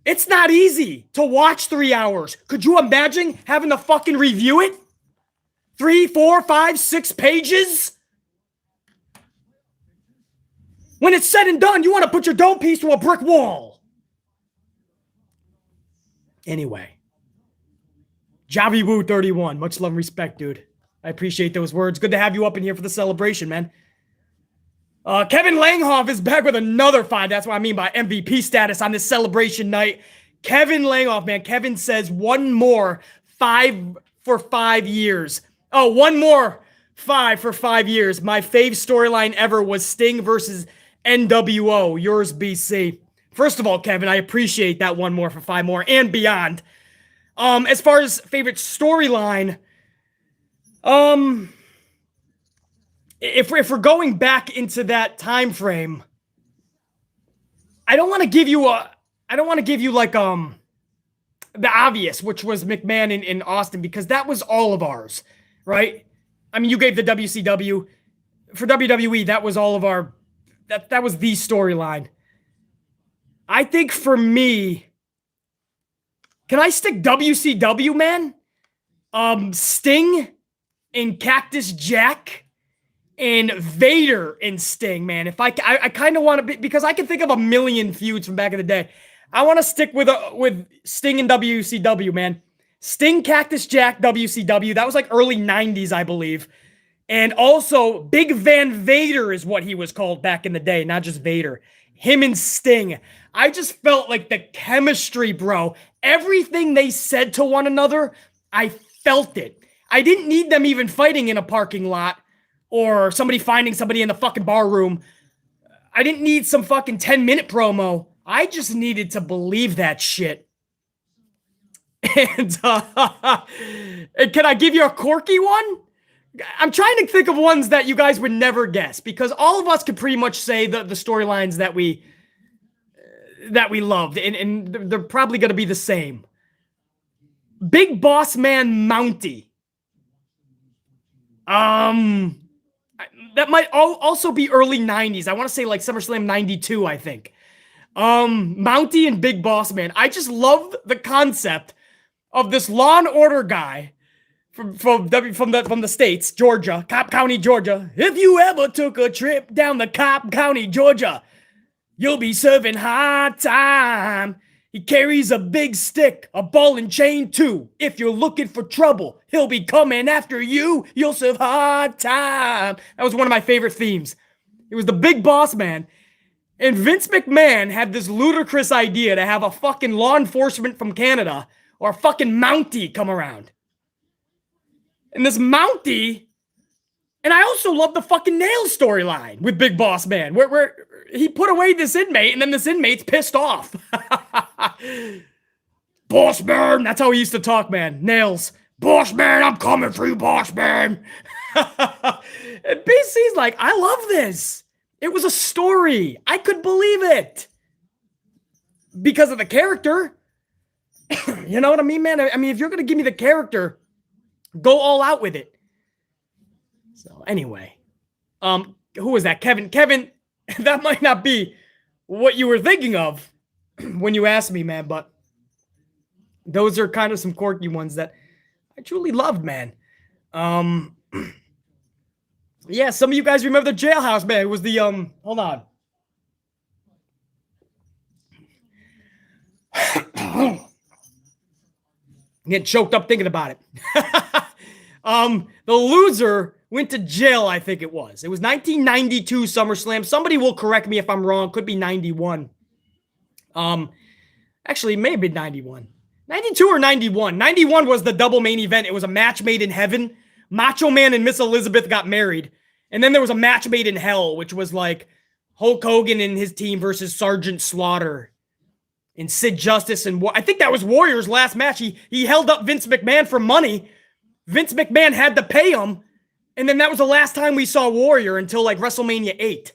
It's not easy to watch 3 hours. Could you imagine having to fucking review it? 3, 4, 5, 6 pages? When it's said and done, you want to put your dome piece to a brick wall. Anyway. Javi Woo 31. Much love and respect, dude. I appreciate those words. Good to have you up in here for the celebration, man. Kevin Langhoff is back with another 5. That's what I mean by MVP status on this celebration night. Kevin Langhoff, man. Kevin says one more 5 for 5 years. Oh, one more 5 for 5 years. My fave storyline ever was Sting versus NWO. Yours, BC. First of all, Kevin, I appreciate that one more for 5 more and beyond. As far as favorite storyline, if we're going back into that time frame, I don't want to give you like the obvious, which was McMahon in Austin, because that was all of ours, right? I mean, you gave the WCW. For WWE, that was all of our, that was the storyline. I think for me, can I stick WCW, man? Sting and Cactus Jack and Vader and Sting, man. If I kind of want to be, because I can think of a million feuds from back in the day. I want to stick with Sting and WCW, man. Sting, Cactus Jack, WCW. That was like early 90s, I believe. And also, Big Van Vader is what he was called back in the day, not just Vader. Him and Sting. I just felt like the chemistry, bro. Everything they said to one another, I felt it. I didn't need them even fighting in a parking lot or somebody finding somebody in the fucking bar room. I didn't need some fucking 10-minute promo. I just needed to believe that shit. And can I give you a quirky one? I'm trying to think of ones that you guys would never guess, because all of us could pretty much say the storylines that we loved, and they're probably going to be the same. Big Boss Man Mountie. That might also be early 90s. I want to say like SummerSlam 92, I think. Mountie and Big Boss Man. I just love the concept of this Law and Order guy from the States, Georgia, Cobb County, Georgia. If you ever took a trip down the Cobb County, Georgia, you'll be serving hard time. He carries a big stick, a ball and chain too. If you're looking for trouble, he'll be coming after you. You'll serve hard time. That was one of my favorite themes. It was the Big Boss Man. And Vince McMahon had this ludicrous idea to have a fucking law enforcement from Canada or a fucking Mountie come around. And this Mountie, and I also love the fucking Nails storyline with Big Boss Man, where he put away this inmate, and then this inmate's pissed off. Boss Man, that's how he used to talk, man. Nails, Boss Man, I'm coming for you, Boss Man. And BC's like, I love this. It was a story. I could believe it. Because of the character. You know what I mean, man? I mean, if you're going to give me the character, go all out with it. So anyway, who was that? Kevin, that might not be what you were thinking of when you asked me, man, but those are kind of some quirky ones that I truly loved, man. Yeah, some of you guys remember the Jailhouse, man. It was the, hold on. I'm getting choked up thinking about it. The loser went to jail, I think it was. It was 1992 SummerSlam. Somebody will correct me if I'm wrong. Could be 91. Actually, it may have been 91. 92 or 91. 91 was the double main event. It was a match made in heaven. Macho Man and Miss Elizabeth got married. And then there was a match made in hell, which was like Hulk Hogan and his team versus Sergeant Slaughter and Sid Justice. And I think that was Warrior's last match. He held up Vince McMahon for money. Vince McMahon had to pay him. And then that was the last time we saw Warrior until like WrestleMania 8.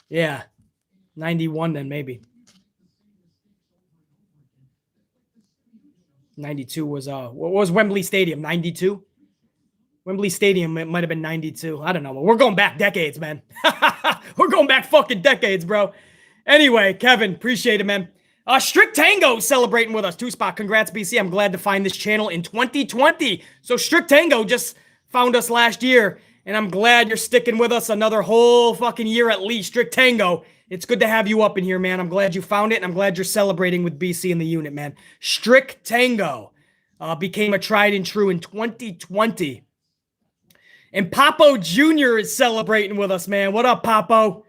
Yeah. 91 then maybe. 92 was what was Wembley Stadium? 92? Wembley Stadium, it might have been 92. I don't know. We're going back decades, man. We're going back fucking decades, bro. Anyway, Kevin, appreciate it, man. Strict Tango celebrating with us. 2-spot. Congrats, BC. I'm glad to find this channel in 2020. So Strict Tango just found us last year, and I'm glad you're sticking with us another whole fucking year at least. Strict Tango, it's good to have you up in here, man. I'm glad you found it, and I'm glad you're celebrating with BC in the unit, man. Strict Tango became a tried and true in 2020. And Papo Jr. is celebrating with us, man. What up, Papo?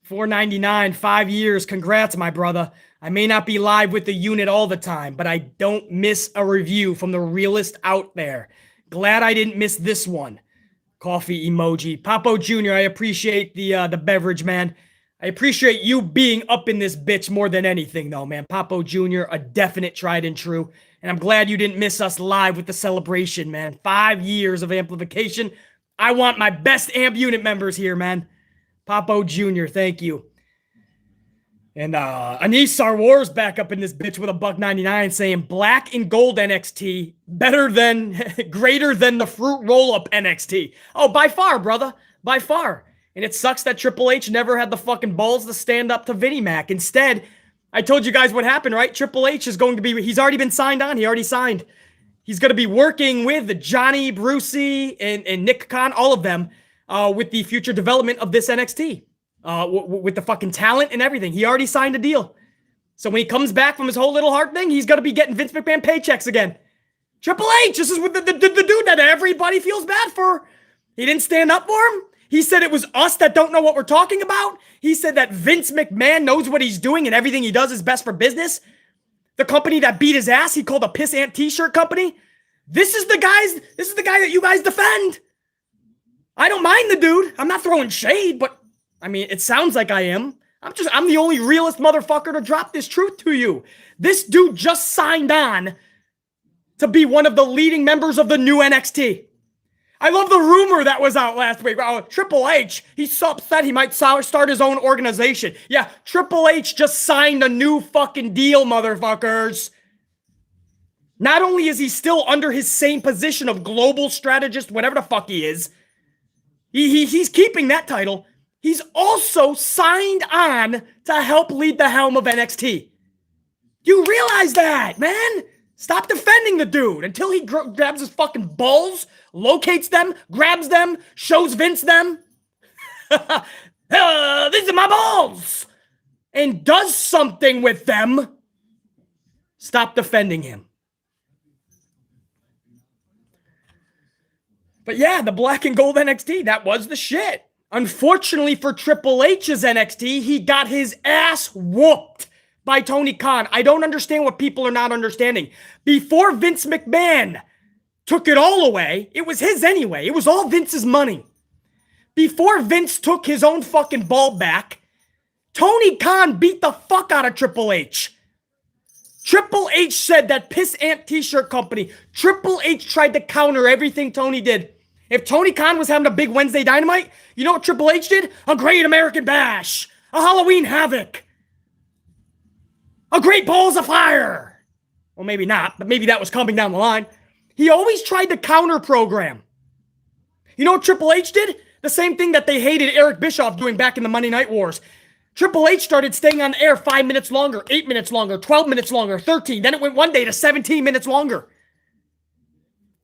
$4.99, 5 years. Congrats, my brother. I may not be live with the unit all the time, but I don't miss a review from the realest out there. Glad I didn't miss this one. Coffee emoji. Papo Jr., I appreciate the beverage, man. I appreciate you being up in this bitch more than anything, though, man. Papo Jr., a definite tried and true. And I'm glad you didn't miss us live with the celebration, man. 5 years of amplification. I want my best AMP unit members here, man. Papo Jr., thank you. And Anis Star Wars back up in this bitch with a $1.99 saying black and gold NXT better than, greater than the fruit roll-up NXT. Oh, by far, brother. By far. And it sucks that Triple H never had the fucking balls to stand up to Vinnie Mac. Instead, I told you guys what happened, right? Triple H is going to be, he's already been signed on. He already signed. He's going to be working with Johnny, Brucey, and Nick Khan, all of them, with the future development of this NXT. With the fucking talent and everything. He already signed a deal. So when he comes back from his whole little heart thing, he's going to be getting Vince McMahon paychecks again. Triple H, this is with the dude that everybody feels bad for. He didn't stand up for him. He said it was us that don't know what we're talking about. He said that Vince McMahon knows what he's doing and everything he does is best for business. The company that beat his ass, he called a piss ant t-shirt company. This is the guy that you guys defend. I don't mind the dude. I'm not throwing shade, but I mean, it sounds like I am. I'm the only realist motherfucker to drop this truth to you. This dude just signed on to be one of the leading members of the new NXT. I love the rumor that was out last week. Triple H, he's so upset he might start his own organization. Yeah, Triple H just signed a new fucking deal, motherfuckers. Not only is he still under his same position of global strategist, whatever the fuck he is, he's keeping that title. He's also signed on to help lead the helm of NXT. You realize that, man? Stop defending the dude until he grabs his fucking balls, locates them, grabs them, shows Vince them. These are my balls, and does something with them, stop defending him. But yeah, the black and gold NXT, that was the shit. Unfortunately for Triple H's NXT, he got his ass whooped by Tony Khan. I don't understand what people are not understanding. Before Vince McMahon took it all away, it was his anyway. It was all Vince's money. Before Vince took his own fucking ball back, Tony Khan beat the fuck out of Triple H. Triple H said that piss ant t-shirt company. Triple H tried to counter everything Tony did. If Tony Khan was having a big Wednesday Dynamite, you know what Triple H did? A Great American Bash. A Halloween Havoc. A Great Balls of Fire. Well, maybe not, but maybe that was coming down the line. He always tried to counter program. You know what Triple H did? The same thing that they hated Eric Bischoff doing back in the Monday Night Wars. Triple H started staying on the air 5 minutes longer, 8 minutes longer, 12 minutes longer, 13. Then it went one day to 17 minutes longer.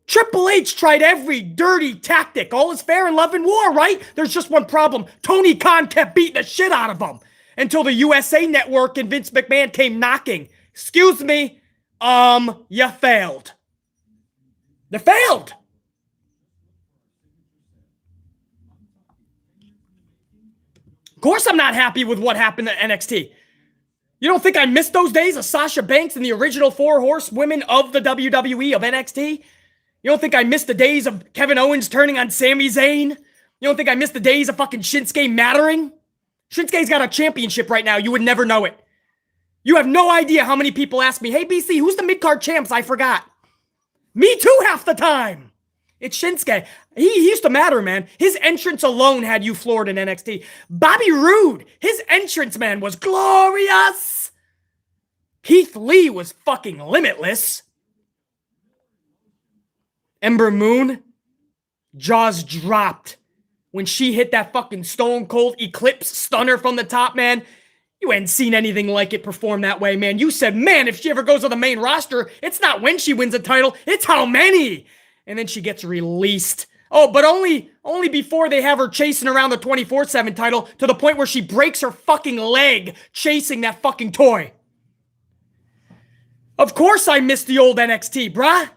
Triple H tried every dirty tactic. All is fair in love and war, right? There's just one problem. Tony Khan kept beating the shit out of him until the USA Network and Vince McMahon came knocking. Excuse me, you failed. You failed. Of course I'm not happy with what happened at NXT. You don't think I missed those days of Sasha Banks and the original 4 horsewomen of the WWE of NXT? You don't think I missed the days of Kevin Owens turning on Sami Zayn? You don't think I missed the days of fucking Shinsuke mattering? Shinsuke's got a championship right now. You would never know it. You have no idea how many people ask me, hey, BC, who's the mid-card champs? I forgot. Me too half the time. It's Shinsuke. He used to matter, man. His entrance alone had you floored in NXT. Bobby Roode, his entrance, man, was glorious. Keith Lee was fucking limitless. Ember Moon, jaws dropped when she hit that fucking Stone Cold Eclipse stunner from the top, man. You hadn't seen anything like it perform that way, man. You said, man, if she ever goes to the main roster, it's not when she wins a title, it's how many. And then she gets released. Oh, but only before they have her chasing around the 24/7 title to the point where she breaks her fucking leg chasing that fucking toy. Of course I missed the old NXT, bruh.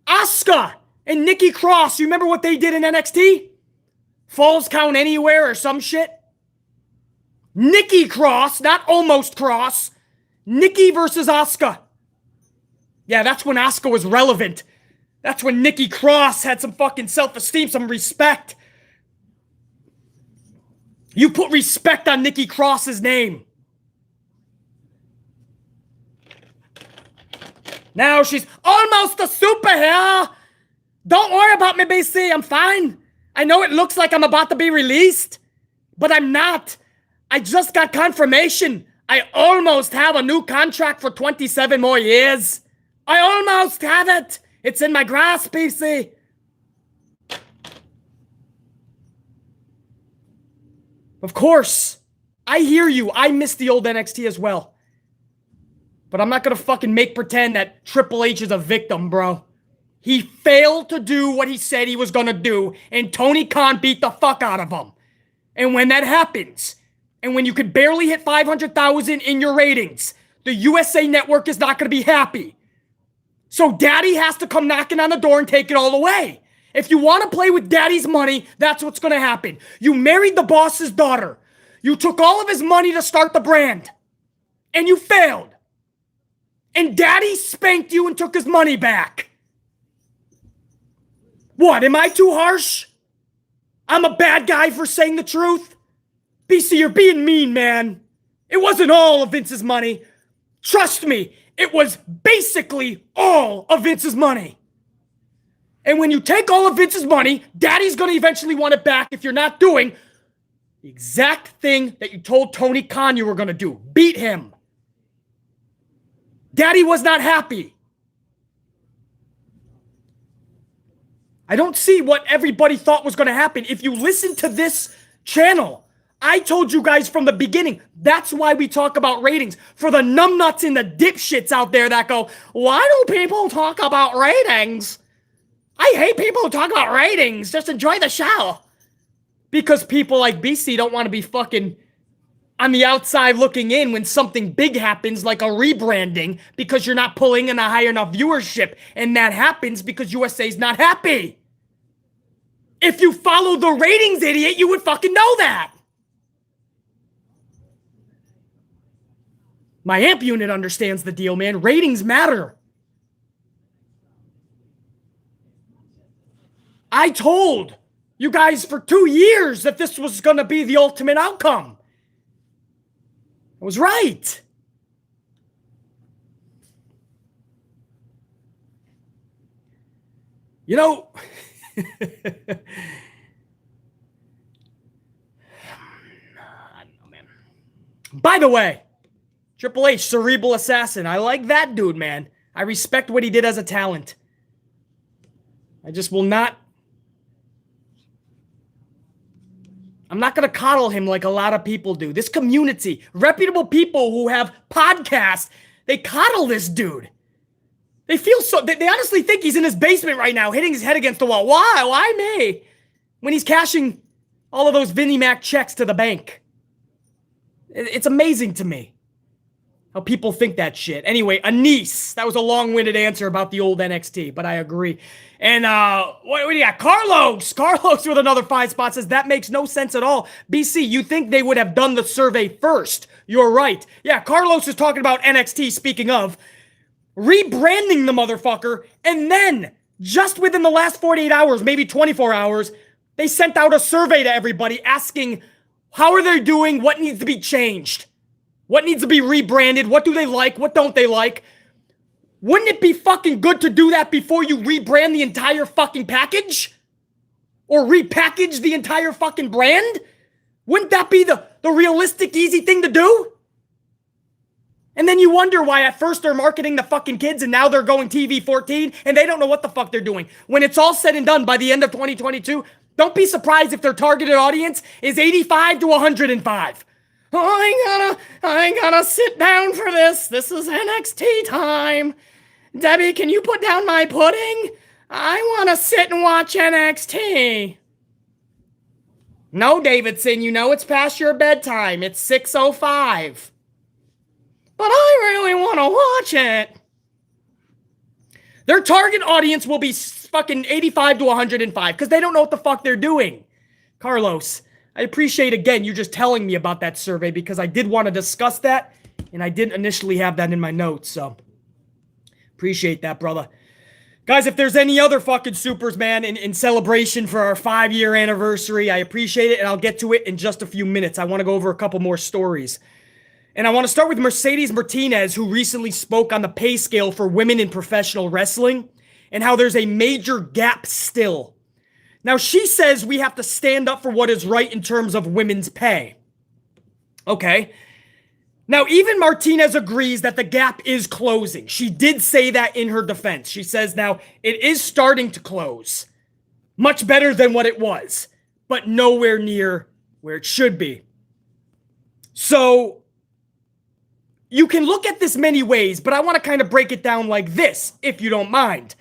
Asuka and Nikki Cross, you remember what they did in NXT? Falls Count Anywhere or some shit? Nikki Cross, not Almost Cross. Nikki versus Asuka. Yeah, that's when Asuka was relevant. That's when Nikki Cross had some fucking self-esteem, some respect. You put respect on Nikki Cross's name. Now she's almost a superhero. Don't worry about me, BC. I'm fine. I know it looks like I'm about to be released, but I'm not. I just got confirmation. I almost have a new contract for 27 more years. I almost have it. It's in my grasp, BC. Of course. I hear you. I miss the old NXT as well. But I'm not going to fucking make pretend that Triple H is a victim, bro. He failed to do what he said he was going to do, and Tony Khan beat the fuck out of him. And when that happens, and when you could barely hit 500,000 in your ratings, the USA Network is not going to be happy. So Daddy has to come knocking on the door and take it all away. If you want to play with Daddy's money, that's what's going to happen. You married the boss's daughter. You took all of his money to start the brand. And you failed. And Daddy spanked you and took his money back. What, am I too harsh? I'm a bad guy for saying the truth? BC, you're being mean, man. It wasn't all of Vince's money. Trust me, it was basically all of Vince's money. And when you take all of Vince's money, Daddy's going to eventually want it back if you're not doing the exact thing that you told Tony Khan you were going to do. Beat him. Daddy was not happy. I don't see what everybody thought was going to happen. If you listen to this channel, I told you guys from the beginning, that's why we talk about ratings. For the numbnuts and the dipshits out there that go, why do people talk about ratings? I hate people who talk about ratings. Just enjoy the show. Because people like BC don't want to be fucking on the outside looking in when something big happens, like a rebranding, because you're not pulling in a high enough viewership. And that happens because USA's not happy. If you follow the ratings, idiot, you would fucking know that. My amp unit understands the deal, man. Ratings matter. I told you guys for 2 years that this was going to be the ultimate outcome. I was right. You know, I don't know, man. By the way, Triple H, Cerebral Assassin. I like that dude, man. I respect what he did as a talent. I just will not. I'm not going to coddle him like a lot of people do. This community, reputable people who have podcasts, they coddle this dude. They feel so, they honestly think he's in his basement right now, hitting his head against the wall. Why? Why me? When he's cashing all of those Vinnie Mac checks to the bank. It's amazing to me how people think that shit. Anyway, Anise. That was a long-winded answer about the old NXT, but I agree. And what do you got? Carlos with another 5 spots says, that makes no sense at all. BC, you think they would have done the survey first. You're right. Yeah, Carlos is talking about NXT, speaking of, rebranding the motherfucker, and then, just within the last 48 hours, maybe 24 hours, they sent out a survey to everybody asking, how are they doing? What needs to be changed? What needs to be rebranded? What do they like? What don't they like? Wouldn't it be fucking good to do that before you rebrand the entire fucking package? Or repackage the entire fucking brand? Wouldn't that be the realistic, easy thing to do? And then you wonder why at first they're marketing the fucking kids and now they're going TV 14 and they don't know what the fuck they're doing. When it's all said and done by the end of 2022, don't be surprised if their targeted audience is 85 to 105. Oh, I ain't gonna sit down for this. This is NXT time. Debbie, can you put down my pudding? I want to sit and watch NXT. No, Davidson, you know it's past your bedtime. It's 6:05. But I really want to watch it. Their target audience will be fucking 85 to 105 because they don't know what the fuck they're doing. Carlos, I appreciate, again, you just telling me about that survey because I did want to discuss that, and I didn't initially have that in my notes, so appreciate that, brother. Guys, if there's any other fucking supers, man, in celebration for our 5-year anniversary, I appreciate it, and I'll get to it in just a few minutes. I want to go over a couple more stories. And I want to start with Mercedes Martinez, who recently spoke on the pay scale for women in professional wrestling and how there's a major gap still. Now, she says we have to stand up for what is right in terms of women's pay. Okay. Now, even Martinez agrees that the gap is closing. She did say that in her defense. She says now it is starting to close. Much better than what it was, but nowhere near where it should be. So, you can look at this many ways, but I want to kind of break it down like this, if you don't mind.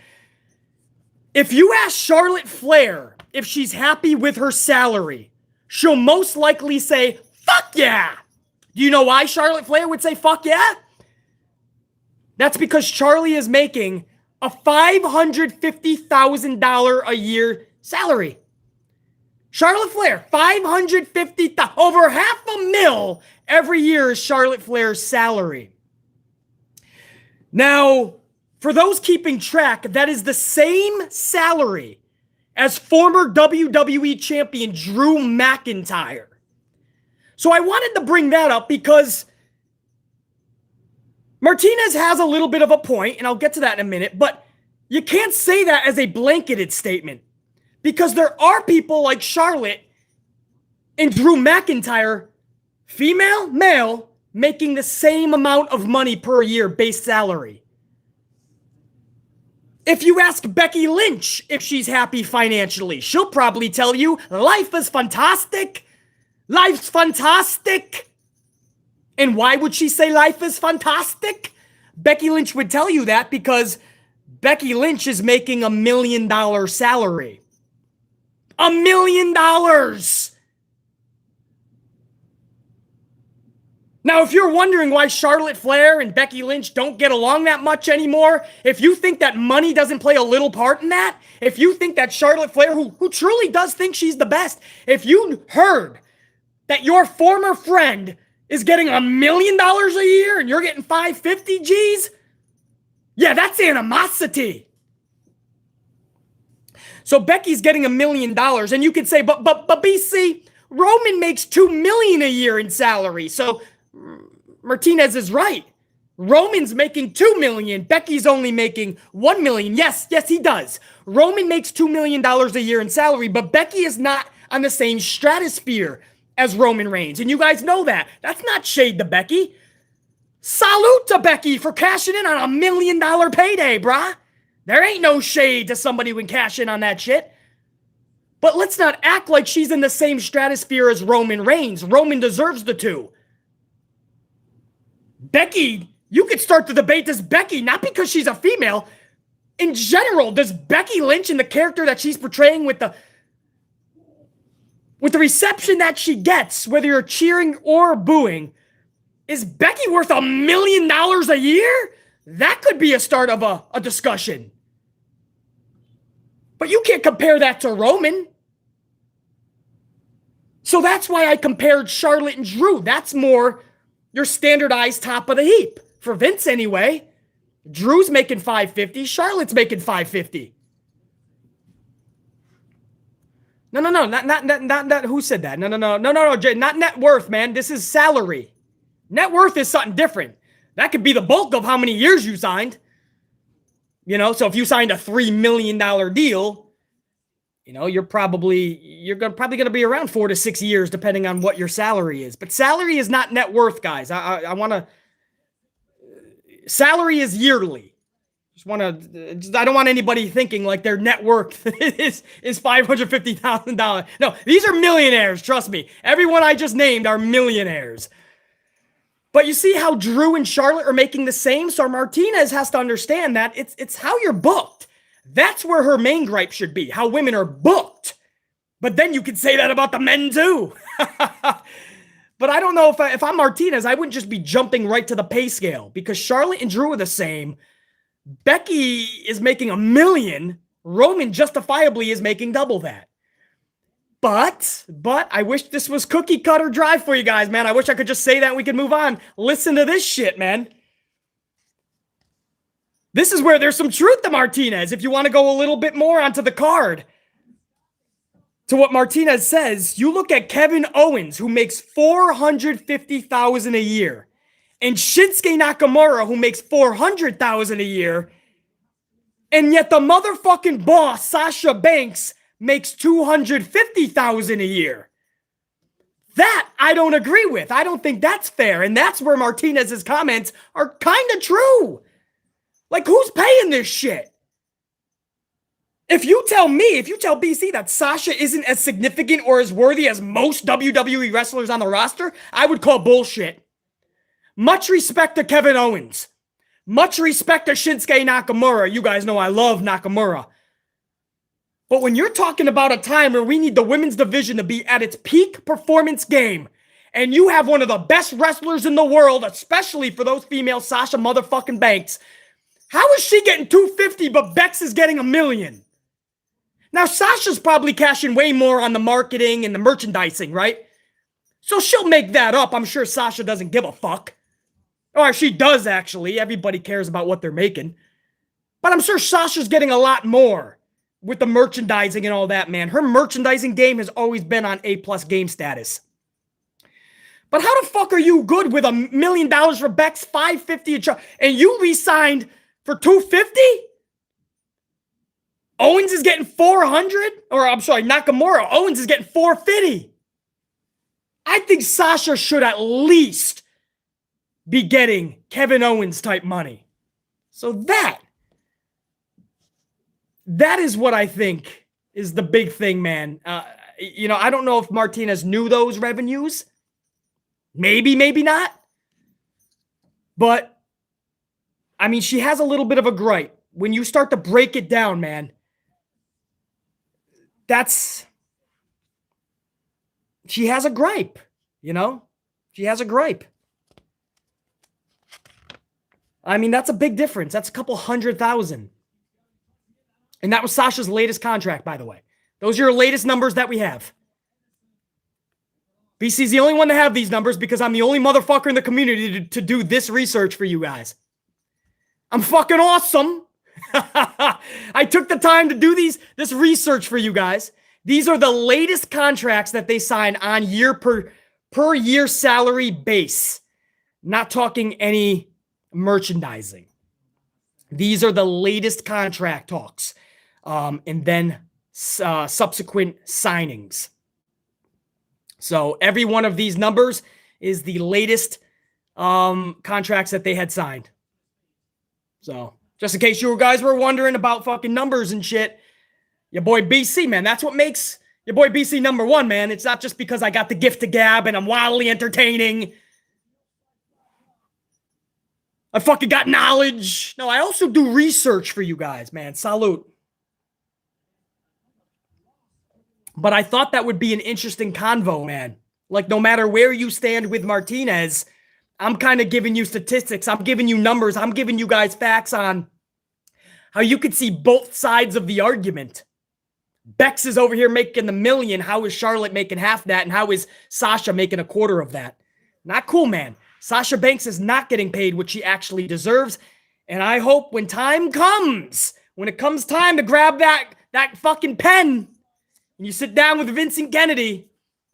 If you ask Charlotte Flair if she's happy with her salary, she'll most likely say, fuck yeah. Do you know why Charlotte Flair would say fuck yeah? That's because Charlie is making a $550,000 a year salary. Charlotte Flair, $550,000, over $500,000 every year is Charlotte Flair's salary. Now, for those keeping track, that is the same salary as former WWE champion Drew McIntyre. So I wanted to bring that up because Martinez has a little bit of a point, and I'll get to that in a minute, but you can't say that as a blanketed statement because there are people like Charlotte and Drew McIntyre, female, male, making the same amount of money per year base salary. If you ask Becky Lynch if she's happy financially, she'll probably tell you life is fantastic. Life's fantastic. And why would she say life is fantastic? Becky Lynch would tell you that because Becky Lynch is making $1 million salary. $1 million Now, if you're wondering why Charlotte Flair and Becky Lynch don't get along that much anymore, if you think that money doesn't play a little part in that, if you think that Charlotte Flair, who truly does think she's the best, if you heard that your former friend is getting $1 million a year and you're getting 550 G's, yeah, that's animosity. So Becky's getting $1 million, and you could say, but BC, Roman makes $2 million a year in salary. So Martinez is right. Roman's making $2 million. Becky's only making $1 million. Yes, he does. Roman makes $2 million a year in salary, but Becky is not on the same stratosphere as Roman Reigns. And you guys know that. That's not shade to Becky. Salute to Becky for cashing in on $1 million payday, brah. There ain't no shade to somebody who can cash in on that shit. But let's not act like she's in the same stratosphere as Roman Reigns. Roman deserves the two. Becky, you could start the debate, does Becky, not because she's a female, in general, does Becky Lynch and the character that she's portraying with the reception that she gets, whether you're cheering or booing, is Becky worth $1 million a year? That could be a start of a discussion. But you can't compare that to Roman. So that's why I compared Charlotte and Drew. That's more your standardized top of the heap. For Vince, anyway. Drew's making $550. Charlotte's making $550. No. Not who said that? No, Jay, not net worth, man. This is salary. Net worth is something different. That could be the bulk of how many years you signed. So if you signed a $3 million deal, you're probably going to be around 4 to 6 years, depending on what your salary is. But salary is not net worth, guys. Salary is yearly. I don't want anybody thinking like their net worth is $550,000. No, these are millionaires. Trust me. Everyone I just named are millionaires. But you see how Drew and Charlotte are making the same? So Martinez has to understand that it's how you're booked. That's where her main gripe should be, how women are booked. But then you could say that about the men too. But I don't know if I'm Martinez, I wouldn't just be jumping right to the pay scale because Charlotte and Drew are the same. Becky is making $1 million. Roman justifiably is making double that. But I wish this was cookie cutter drive for you guys, man. I wish I could just say that and we could move on. Listen to this shit, man. This is where there's some truth to Martinez. If you want to go a little bit more onto the card, to what Martinez says, you look at Kevin Owens, who makes $450,000 a year, and Shinsuke Nakamura, who makes $400,000 a year, and yet the motherfucking boss, Sasha Banks, makes $250,000 a year. That I don't agree with. I don't think that's fair, and that's where Martinez's comments are kind of true. Like, who's paying this shit? If you tell BC that Sasha isn't as significant or as worthy as most WWE wrestlers on the roster, I would call bullshit. Much respect to Kevin Owens. Much respect to Shinsuke Nakamura. You guys know I love Nakamura. But when you're talking about a time where we need the women's division to be at its peak performance game, and you have one of the best wrestlers in the world, especially for those females, Sasha motherfucking Banks, how is she getting $250 but Bex is getting $1 million? Now, Sasha's probably cashing way more on the marketing and the merchandising, right? So she'll make that up. I'm sure Sasha doesn't give a fuck. Or she does, actually. Everybody cares about what they're making. But I'm sure Sasha's getting a lot more with the merchandising and all that, man. Her merchandising game has always been on A+ game status. But how the fuck are you good with $1 million for Bex, $550 and you re-signed for $250? Owens is getting $400, or I'm sorry, Nakamura. Owens is getting $450. I think Sasha should at least be getting Kevin Owens type money. So that is what I think is the big thing, man. I don't know if Martinez knew those revenues. Maybe, maybe not. But, I mean, she has a little bit of a gripe. When you start to break it down, man, she has a gripe, She has a gripe. I mean, that's a big difference. That's a couple $100,000. And that was Sasha's latest contract, by the way. Those are your latest numbers that we have. BC's the only one to have these numbers because I'm the only motherfucker in the community to do this research for you guys. I'm fucking awesome. I took the time to do this research for you guys. These are the latest contracts that they sign on per year salary base. Not talking any merchandising. These are the latest contract talks. And then subsequent signings. So every one of these numbers is the latest contracts that they had signed. So just in case you guys were wondering about fucking numbers and shit, your boy BC, man, that's what makes your boy BC number one, man. It's not just because I got the gift of gab and I'm wildly entertaining. I fucking got knowledge. No, I also do research for you guys, man. Salute. But I thought that would be an interesting convo, man. Like, no matter where you stand with Martinez, I'm kind of giving you statistics. I'm giving you numbers. I'm giving you guys facts on how you could see both sides of the argument. Bex is over here making the million. How is Charlotte making half that? And how is Sasha making a quarter of that? Not cool, man. Sasha Banks is not getting paid what she actually deserves. And I hope when time comes, when it comes time to grab that fucking pen, and you sit down with Vincent Kennedy,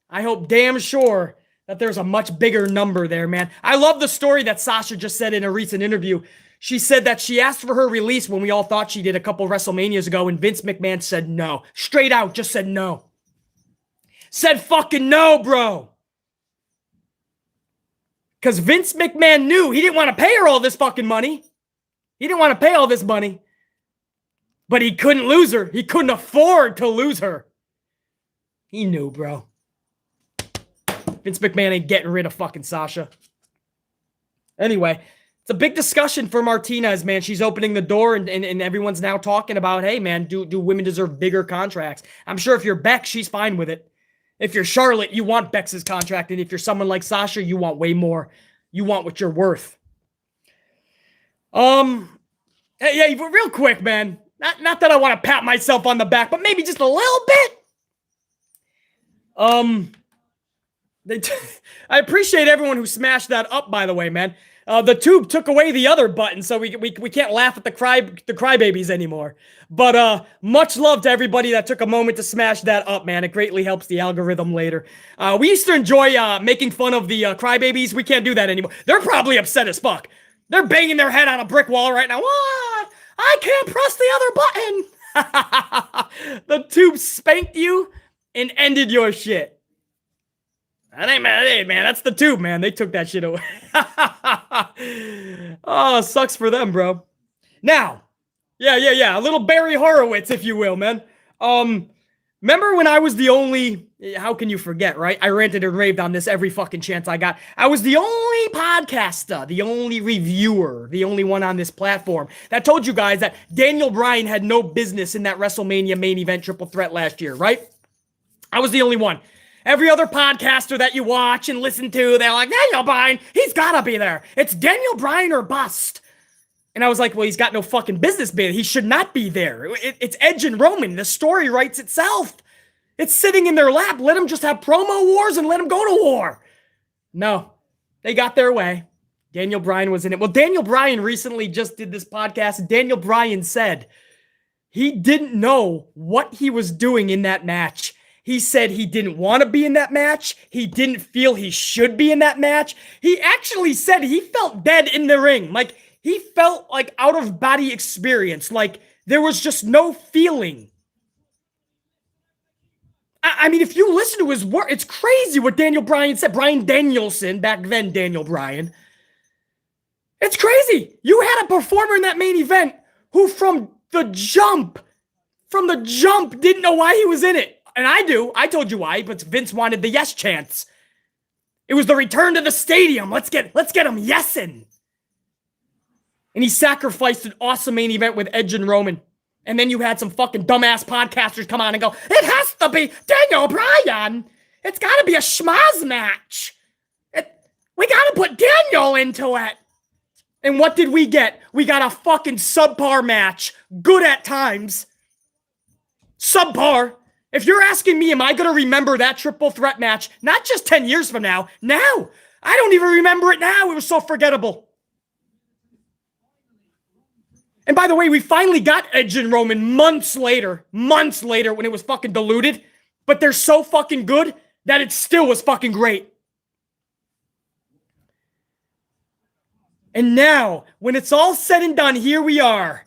I hope damn sure that there's a much bigger number there, man. I love the story that Sasha just said in a recent interview. She said that she asked for her release when we all thought she did a couple WrestleManias ago, and Vince McMahon said no. Straight out, just said no. Said fucking no, bro. Because Vince McMahon knew he didn't want to pay her all this fucking money. He didn't want to pay all this money. But he couldn't lose her. He couldn't afford to lose her. He knew, bro. Vince McMahon ain't getting rid of fucking Sasha. Anyway, it's a big discussion for Martinez, man. She's opening the door, and everyone's now talking about, hey, man, do women deserve bigger contracts? I'm sure if you're Beck, she's fine with it. If you're Charlotte, you want Beck's contract. And if you're someone like Sasha, you want way more. You want what you're worth. Hey, real quick, man. Not that I want to pat myself on the back, but maybe just a little bit. I appreciate everyone who smashed that up, by the way, man. The tube took away the other button, so we can't laugh at the crybabies anymore. But much love to everybody that took a moment to smash that up, man. It greatly helps the algorithm later. We used to enjoy making fun of the crybabies. We can't do that anymore. They're probably upset as fuck. They're banging their head on a brick wall right now. What? I can't press the other button. The tube spanked you and ended your shit. That ain't man. Hey, man, that's the tube, man. They took that shit away. Oh, sucks for them, bro. Now, yeah. A little Barry Horowitz, if you will, man. Remember when I was the only, how can you forget, right? I ranted and raved on this every fucking chance I got. I was the only podcaster, the only reviewer, the only one on this platform that told you guys that Daniel Bryan had no business in that WrestleMania main event triple threat last year, right? I was the only one. Every other podcaster that you watch and listen to, they're like, Daniel Bryan, he's gotta be there. It's Daniel Bryan or bust. And I was like, well, he's got no fucking business being. He should not be there. It's Edge and Roman. The story writes itself. It's sitting in their lap. Let them just have promo wars and let them go to war. No, they got their way. Daniel Bryan was in it. Well, Daniel Bryan recently just did this podcast. And Daniel Bryan said he didn't know what he was doing in that match. He said he didn't want to be in that match. He didn't feel he should be in that match. He actually said he felt dead in the ring. Like, he felt like out-of-body experience. Like, there was just no feeling. I mean, if you listen to his work, it's crazy what Daniel Bryan said. Bryan Danielson, back then Daniel Bryan. It's crazy. You had a performer in that main event who from the jump didn't know why he was in it. And I do. I told you why, but Vince wanted the yes chance. It was the return to the stadium. Let's get him yesing. And he sacrificed an awesome main event with Edge and Roman. And then you had some fucking dumbass podcasters come on and go, it has to be Daniel Bryan. It's got to be a schmaz match. We got to put Daniel into it. And what did we get? We got a fucking subpar match. Good at times. Subpar. If you're asking me, am I going to remember that triple threat match? Not just 10 years from now. Now. I don't even remember it now. It was so forgettable. And by the way, we finally got Edge and Roman months later when it was fucking diluted. But they're so fucking good that it still was fucking great. And now, when it's all said and done, here we are.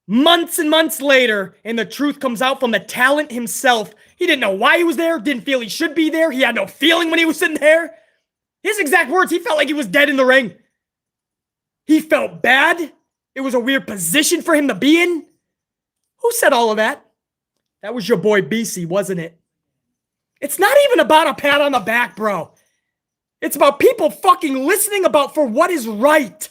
Months and months later, and the truth comes out from the talent himself. He didn't know why he was there, didn't feel he should be there. He had no feeling when he was sitting there. His exact words, he felt like he was dead in the ring. He felt bad. It was a weird position for him to be in. Who said all of that? That was your boy BC, wasn't it? It's not even about a pat on the back, bro. It's about people fucking listening about for what is right.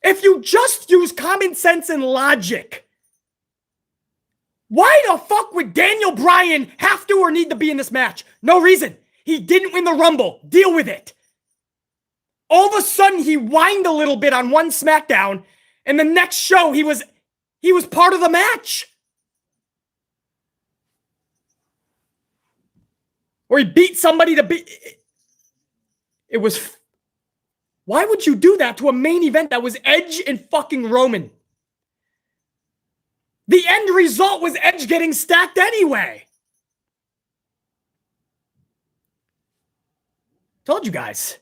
If you just use common sense and logic, why the fuck would Daniel Bryan have to or need to be in this match? No reason. He didn't win the Rumble. Deal with it. All of a sudden, he whined a little bit on one SmackDown, and the next show, he was part of the match. Or he beat somebody to beat... It was... Why would you do that to a main event that was Edge and fucking Roman? The end result was Edge getting stacked anyway. Told you guys.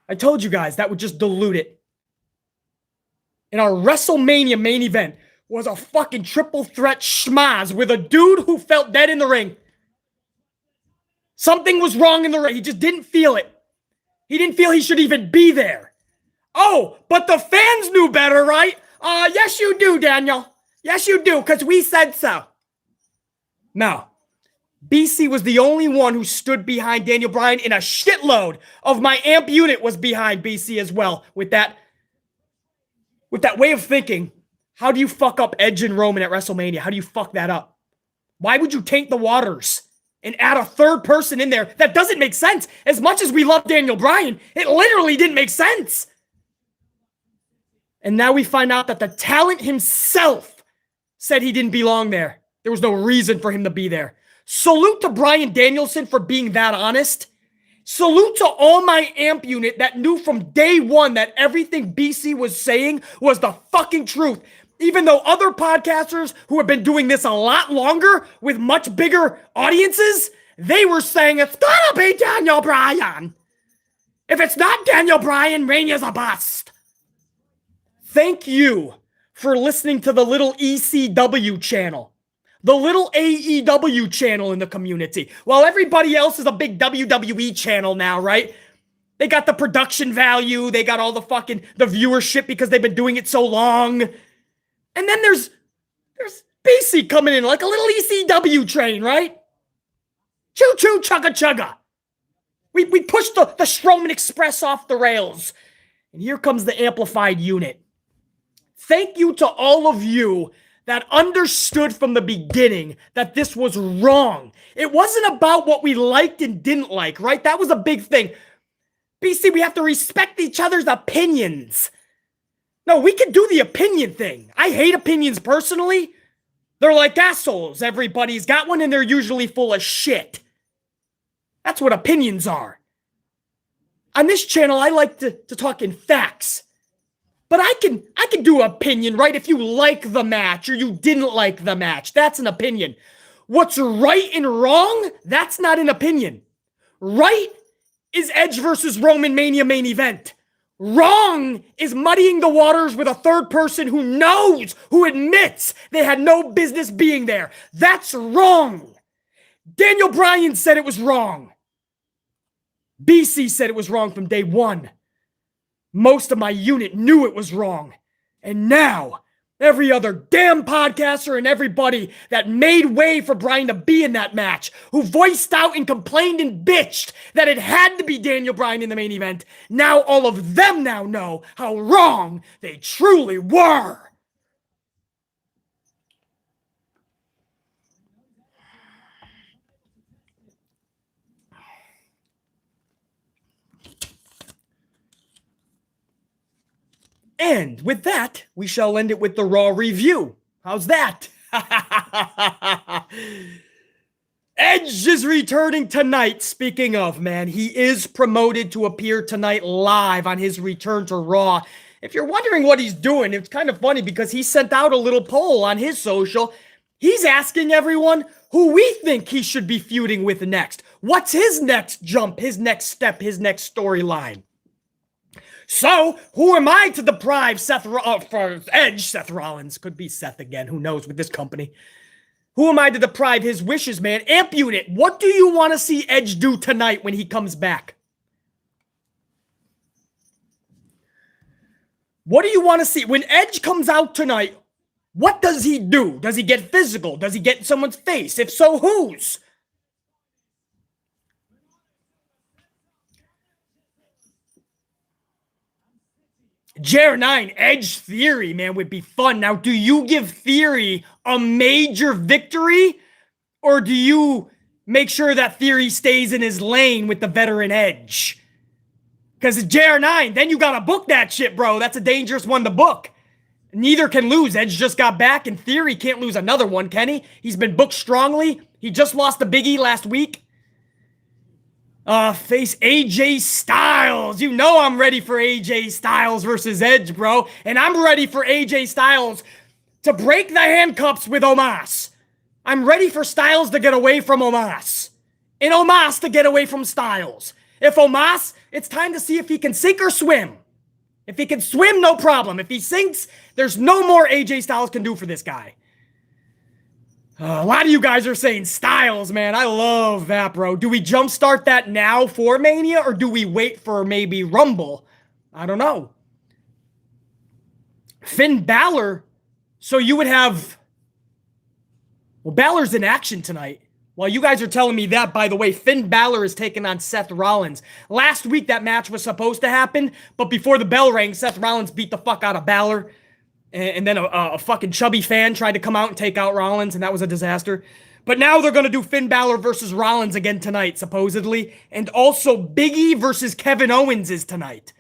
I told you guys that would just dilute it. And our WrestleMania main event was a fucking triple threat schmaz with a dude who felt dead in the ring. Something was wrong in the ring. He just didn't feel it. He didn't feel he should even be there. Oh, but the fans knew better, right? Yes you do, Daniel. Yes you do, because we said so. No. BC was the only one who stood behind Daniel Bryan, and a shitload of my AMP unit was behind BC as well. With that way of thinking, how do you fuck up Edge and Roman at WrestleMania? How do you fuck that up? Why would you taint the waters and add a third person in there? That doesn't make sense. As much as we love Daniel Bryan, it literally didn't make sense. And now we find out that the talent himself said he didn't belong there. There was no reason for him to be there. Salute to Bryan Danielson for being that honest. Salute to all my AMP unit that knew from day one that everything BC was saying was the fucking truth. Even though other podcasters who have been doing this a lot longer with much bigger audiences, they were saying it's gonna be Daniel Bryan. If it's not Daniel Bryan, Mania's a bust. Thank you for listening to the little ECW channel. The little AEW channel in the community. While everybody else is a big WWE channel now, right? They got the production value. They got all the viewership because they've been doing it so long. And then there's BC coming in like a little ECW train, right? Choo-choo, chugga-chugga. We pushed the Strowman Express off the rails. And here comes the amplified unit. Thank you to all of you that understood from the beginning that this was wrong. It wasn't about what we liked and didn't like, right? That was a big thing. BC, we have to respect each other's opinions. No, we can do the opinion thing. I hate opinions personally. They're like assholes. Everybody's got one and they're usually full of shit. That's what opinions are. On this channel, I like to talk in facts. But I can do opinion, right? If you like the match or you didn't like the match, that's an opinion. What's right and wrong, that's not an opinion. Right is Edge versus Roman Mania main event. Wrong is muddying the waters with a third person who knows, who admits they had no business being there. That's wrong. Daniel Bryan said it was wrong. BC said it was wrong from day one. Most of my unit knew it was wrong. And now, every other damn podcaster and everybody that made way for Bryan to be in that match, who voiced out and complained and bitched that it had to be Daniel Bryan in the main event, now all of them now know how wrong they truly were. And with that, we shall end it with the Raw review. How's that? Edge is returning tonight. Speaking of, man, he is promoted to appear tonight live on his return to Raw. If you're wondering what he's doing, it's kind of funny because he sent out a little poll on his social. He's asking everyone who we think he should be feuding with next. What's his next jump, his next step, his next storyline? So, who am I to deprive Seth Rollins? Could be Seth again, who knows with this company. Who am I to deprive his wishes, man? Amp Unit, what do you want to see Edge do tonight when he comes back? What do you want to see? When Edge comes out tonight, what does he do? Does he get physical? Does he get in someone's face? If so, whose? JR9, Edge Theory, man, would be fun. Now, do you give Theory a major victory? Or do you make sure that Theory stays in his lane with the veteran Edge? Because it's JR9, then you gotta book that shit, bro. That's a dangerous one to book. Neither can lose. Edge just got back, and Theory can't lose another one, can he? He's been booked strongly. He just lost to Big E last week. Face AJ Styles. You know I'm ready for AJ Styles versus Edge, bro. And I'm ready for AJ Styles to break the handcuffs with Omos. I'm ready for Styles to get away from Omos. And Omos to get away from Styles. If Omos, it's time to see if he can sink or swim. If he can swim, no problem. If he sinks, there's no more AJ Styles can do for this guy. A lot of you guys are saying Styles, man. I love that, bro. Do we jumpstart that now for Mania, or do we wait for maybe Rumble? I don't know. Finn Balor. So you would have... Well, Balor's in action tonight. While you guys are telling me that, by the way, Finn Balor is taking on Seth Rollins. Last week, that match was supposed to happen, but before the bell rang, Seth Rollins beat the fuck out of Balor. And then a fucking chubby fan tried to come out and take out Rollins, and that was a disaster. But now they're going to do Finn Balor versus Rollins again tonight, supposedly. And also Big E versus Kevin Owens is tonight.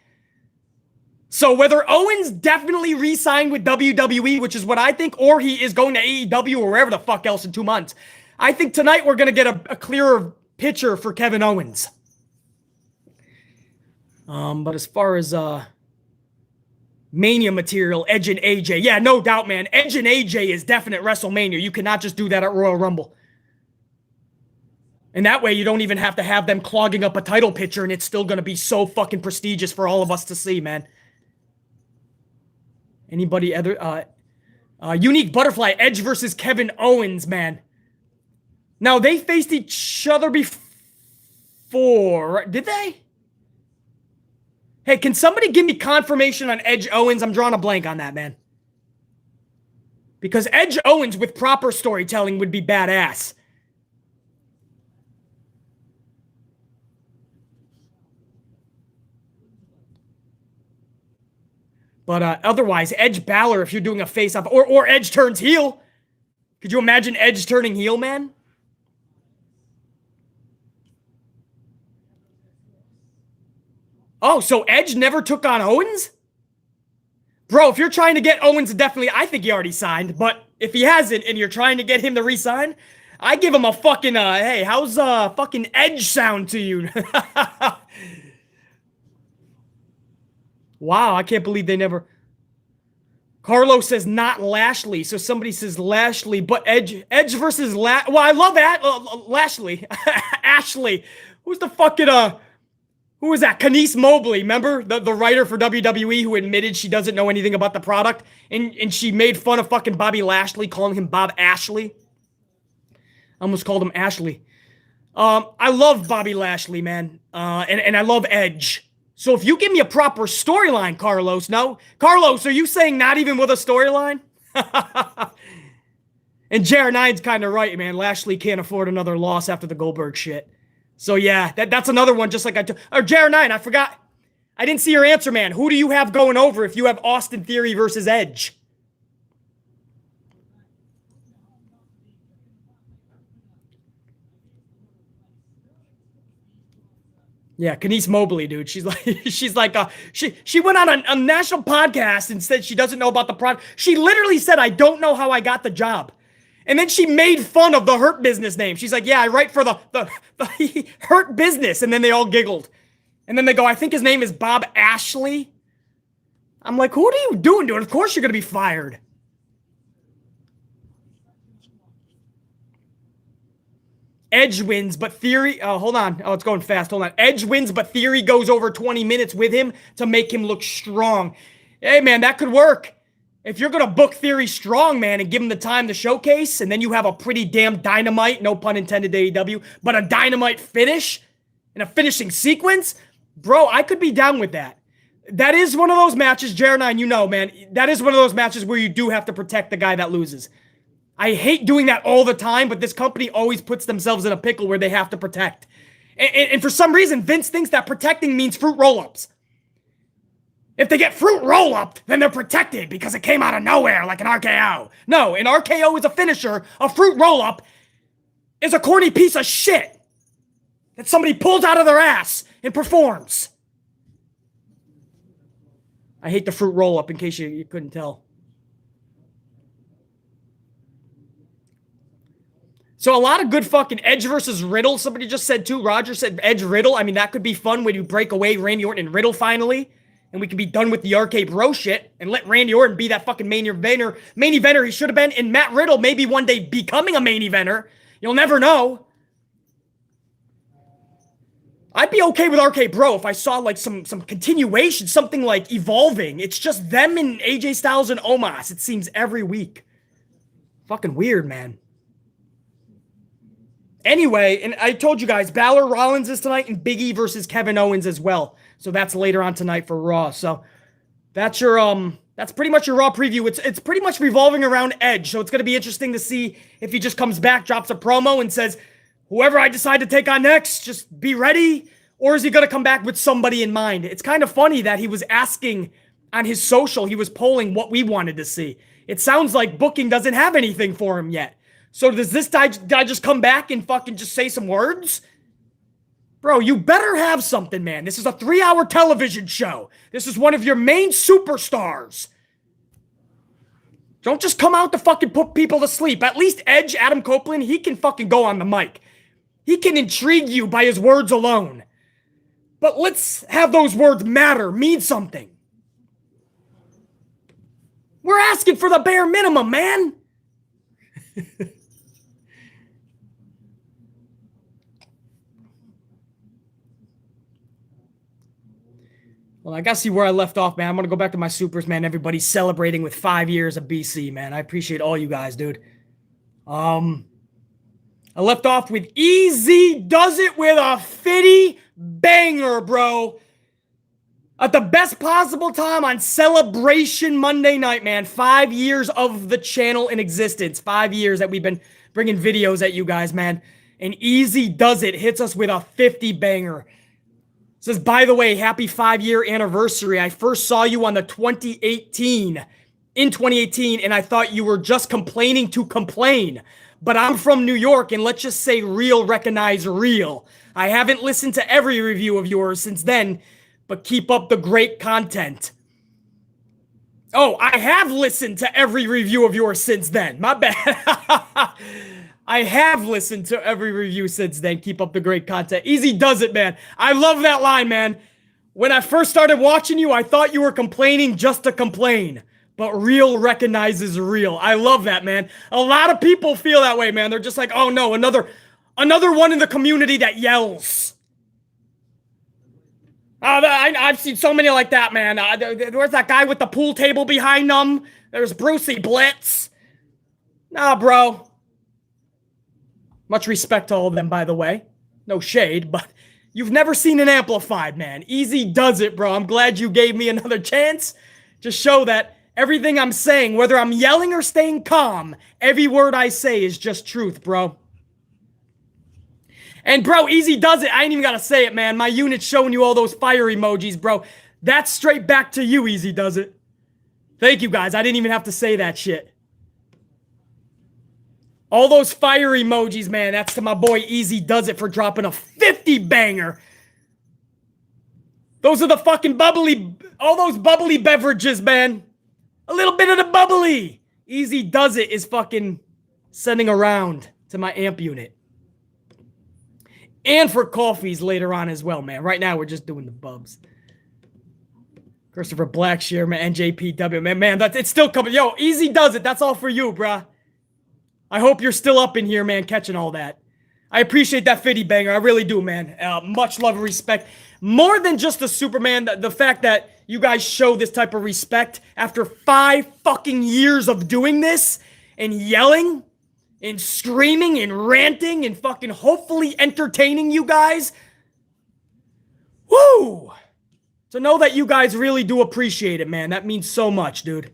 So whether Owens definitely re-signed with WWE, which is what I think, or he is going to AEW or wherever the fuck else in 2 months, I think tonight we're going to get a clearer picture for Kevin Owens. But as far as... Mania material, Edge and AJ. Yeah, no doubt, man. Edge and AJ is definite WrestleMania. You cannot just do that at Royal Rumble. And that way, you don't even have to have them clogging up a title picture, and it's still going to be so fucking prestigious for all of us to see, man. Anybody other? Unique Butterfly, Edge versus Kevin Owens, man. Now, they faced each other before, right? Did they? Hey, can somebody give me confirmation on Edge Owens? I'm drawing a blank on that, man. Because Edge Owens with proper storytelling would be badass. But otherwise, Edge Balor, if you're doing a face-off, or Edge turns heel. Could you imagine Edge turning heel, man? Oh, so Edge never took on Owens? Bro, if you're trying to get Owens, definitely, I think he already signed. But if he hasn't and you're trying to get him to re-sign, I give him a fucking, hey, how's fucking Edge sound to you? Wow, I can't believe they never... Carlos says not Lashley. So somebody says Lashley, but Edge versus Well, I love that. Lashley. Ashley. Who's the fucking, who was that? Kenice Mobley, remember? The writer for WWE who admitted she doesn't know anything about the product. And she made fun of fucking Bobby Lashley, calling him Bob Ashley. I almost called him Ashley. I love Bobby Lashley, man. And I love Edge. So if you give me a proper storyline, Carlos, no? Carlos, are you saying not even with a storyline? And JR9's kind of right, man. Lashley can't afford another loss after the Goldberg shit. So yeah, that's another one just like or JR9, I forgot. I didn't see your answer, man. Who do you have going over if you have Austin Theory versus Edge? Yeah, Kenise Mobley, dude. She's like, she went on a national podcast and said she doesn't know about the product. She literally said, I don't know how I got the job. And then she made fun of the Hurt Business name. She's like, yeah, I write for the Hurt Business. And then they all giggled. And then they go, I think his name is Bob Ashley. I'm like, what are you doing, dude? Of course you're going to be fired. Edge wins, but Theory... Oh, hold on. Oh, it's going fast. Hold on. Edge wins, but Theory goes over 20 minutes with him to make him look strong. Hey, man, that could work. If you're going to book Theory strong, man, and give him the time to showcase, and then you have a pretty damn dynamite, no pun intended to AEW, but a dynamite finish and a finishing sequence, bro, I could be down with that. That is one of those matches, Jer9, you know, man, that is one of those matches where you do have to protect the guy that loses. I hate doing that all the time, but this company always puts themselves in a pickle where they have to protect. And for some reason, Vince thinks that protecting means fruit roll-ups. If they get fruit roll-up, then they're protected because it came out of nowhere like an RKO. No, an RKO is a finisher. A fruit roll-up is a corny piece of shit that somebody pulls out of their ass and performs. I hate the fruit roll-up in case you couldn't tell. So a lot of good fucking Edge versus Riddle. Somebody just said too. Roger said Edge Riddle. I mean, that could be fun when you break away Randy Orton and Riddle finally. And we can be done with the RK Bro shit and let Randy Orton be that fucking main eventer he should have been. And Matt Riddle maybe one day becoming a main eventer. You'll never know. I'd be okay with RK Bro if I saw like some continuation, something like evolving. It's just them and AJ Styles and Omos. It seems every week. Fucking weird, man. Anyway, and I told you guys, Balor Rollins is tonight and Big E versus Kevin Owens as well. So that's later on tonight for Raw. So that's your that's pretty much your Raw preview. It's pretty much revolving around Edge. So it's going to be interesting to see if he just comes back, drops a promo and says, whoever I decide to take on next, just be ready. Or is he going to come back with somebody in mind? It's kind of funny that he was asking on his social, he was polling what we wanted to see. It sounds like booking doesn't have anything for him yet. So does this guy just come back and fucking just say some words? Bro, you better have something, man. This is a 3-hour television show. This is one of your main superstars. Don't just come out to fucking put people to sleep. At least Edge, Adam Copeland, he can fucking go on the mic. He can intrigue you by his words alone. But let's have those words matter, mean something. We're asking for the bare minimum, man. Well, I gotta see where I left off, man. I'm gonna go back to my supers, man. Everybody's celebrating with 5 years of BC, man. I appreciate all you guys, dude. I left off with Easy does it with a fitty banger, bro. At the best possible time on Celebration Monday night, man. 5 years of the channel in existence. 5 years that we've been bringing videos at you guys, man. And Easy does it hits us with a 50 banger. Says, by the way, happy 5-year anniversary. I first saw you on the 2018, and I thought you were just complaining to complain. But I'm from New York, and let's just say real recognize real. I haven't listened to every review of yours since then, but keep up the great content. Oh, I have listened to every review of yours since then. My bad. I have listened to every review since then. Keep up the great content. Easy does it, man. I love that line, man. When I first started watching you, I thought you were complaining just to complain. But real recognizes real. I love that, man. A lot of people feel that way, man. They're just like, oh no, another one in the community that yells. I've seen so many like that, man. Where's that guy with the pool table behind them? There's Brucey Blitz. Nah, bro. Much respect to all of them, by the way. No shade, but you've never seen an Amplified, man. Easy does it, bro. I'm glad you gave me another chance to show that everything I'm saying, whether I'm yelling or staying calm, every word I say is just truth, bro. And, bro, Easy does it. I ain't even got to say it, man. My unit's showing you all those fire emojis, bro. That's straight back to you, Easy does it. Thank you, guys. I didn't even have to say that shit. All those fire emojis, man, that's to my boy Easy does it for dropping a 50 banger. Those are the fucking bubbly, all those bubbly beverages, man. A little bit of the bubbly. Easy Does It is fucking sending around to my amp unit. And for coffees later on as well, man. Right now, we're just doing the bubs. Christopher Blackshear, man, NJPW, man, that's, it's still coming. Yo, Easy Does It. That's all for you, bruh. I hope you're still up in here, man, catching all that. I appreciate that 50 banger. I really do, man. Much love and respect. More than just the Superman, the fact that you guys show this type of respect after 5 fucking years of doing this and yelling and screaming and ranting and fucking hopefully entertaining you guys. Woo! To know that you guys really do appreciate it, man. That means so much, dude.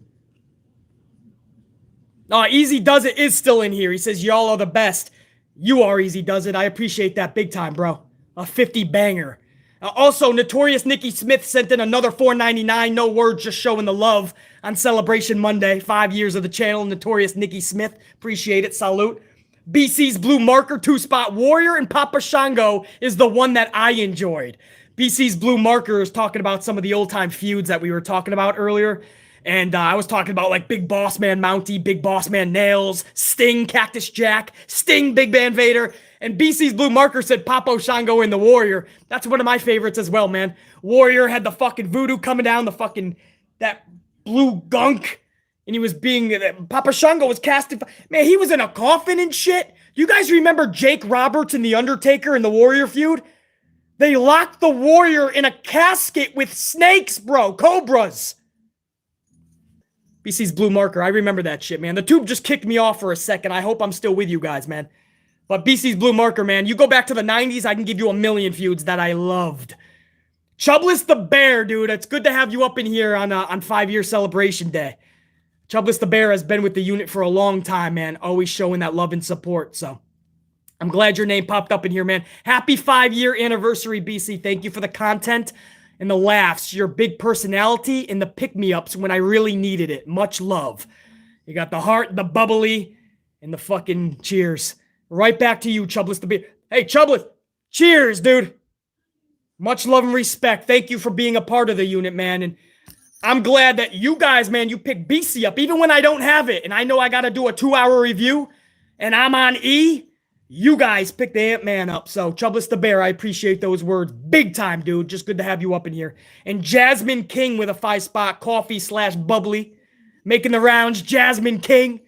Easy Does It is still in here. He says, y'all are the best. You are Easy Does It. I appreciate that big time, bro. A 50 banger. Also, Notorious Nikki Smith sent in another $4.99. No words, just showing the love on Celebration Monday. 5 years of the channel. Notorious Nikki Smith. Appreciate it. Salute. BC's Blue Marker, 2-Spot Warrior, and Papa Shango is the one that I enjoyed. BC's Blue Marker is talking about some of the old-time feuds that we were talking about earlier. And I was talking about like Big Boss Man Mountie, Big Boss Man Nails, Sting, Cactus Jack, Sting, Big Man Vader. And BC's Blue Marker said Papo Shango and the Warrior. That's one of my favorites as well, man. Warrior had the fucking voodoo coming down, the fucking, that blue gunk. And he was being, Papa Shango was casting, man, he was in a coffin and shit. You guys remember Jake Roberts and The Undertaker in the Warrior feud? They locked the Warrior in a casket with snakes, bro, cobras. BC's Blue Marker, I remember that shit, man. The tube just kicked me off for a second. I hope I'm still with you guys, man. But BC's Blue Marker, man, you go back to the 90s, I can give you a million feuds that I loved. Chubless the Bear, dude. It's good to have you up in here on 5-year celebration day. Chubless the Bear has been with the unit for a long time, man. Always showing that love and support. So I'm glad your name popped up in here, man. Happy 5-year anniversary, BC. Thank you for the content and the laughs, your big personality, and the pick-me-ups when I really needed it. Much love. You got the heart, the bubbly, and the fucking cheers. Right back to you, Chubless the Bear. Hey, Chubless, cheers, dude. Much love and respect. Thank you for being a part of the unit, man. And I'm glad that you guys, man, you picked BC up, even when I don't have it. And I know I got to do a 2-hour review, and I'm on E. You guys picked the Ant-Man up. So, Chubless the Bear, I appreciate those words. Big time, dude. Just good to have you up in here. And Jasmine King with a 5-spot coffee/bubbly. Making the rounds, Jasmine King.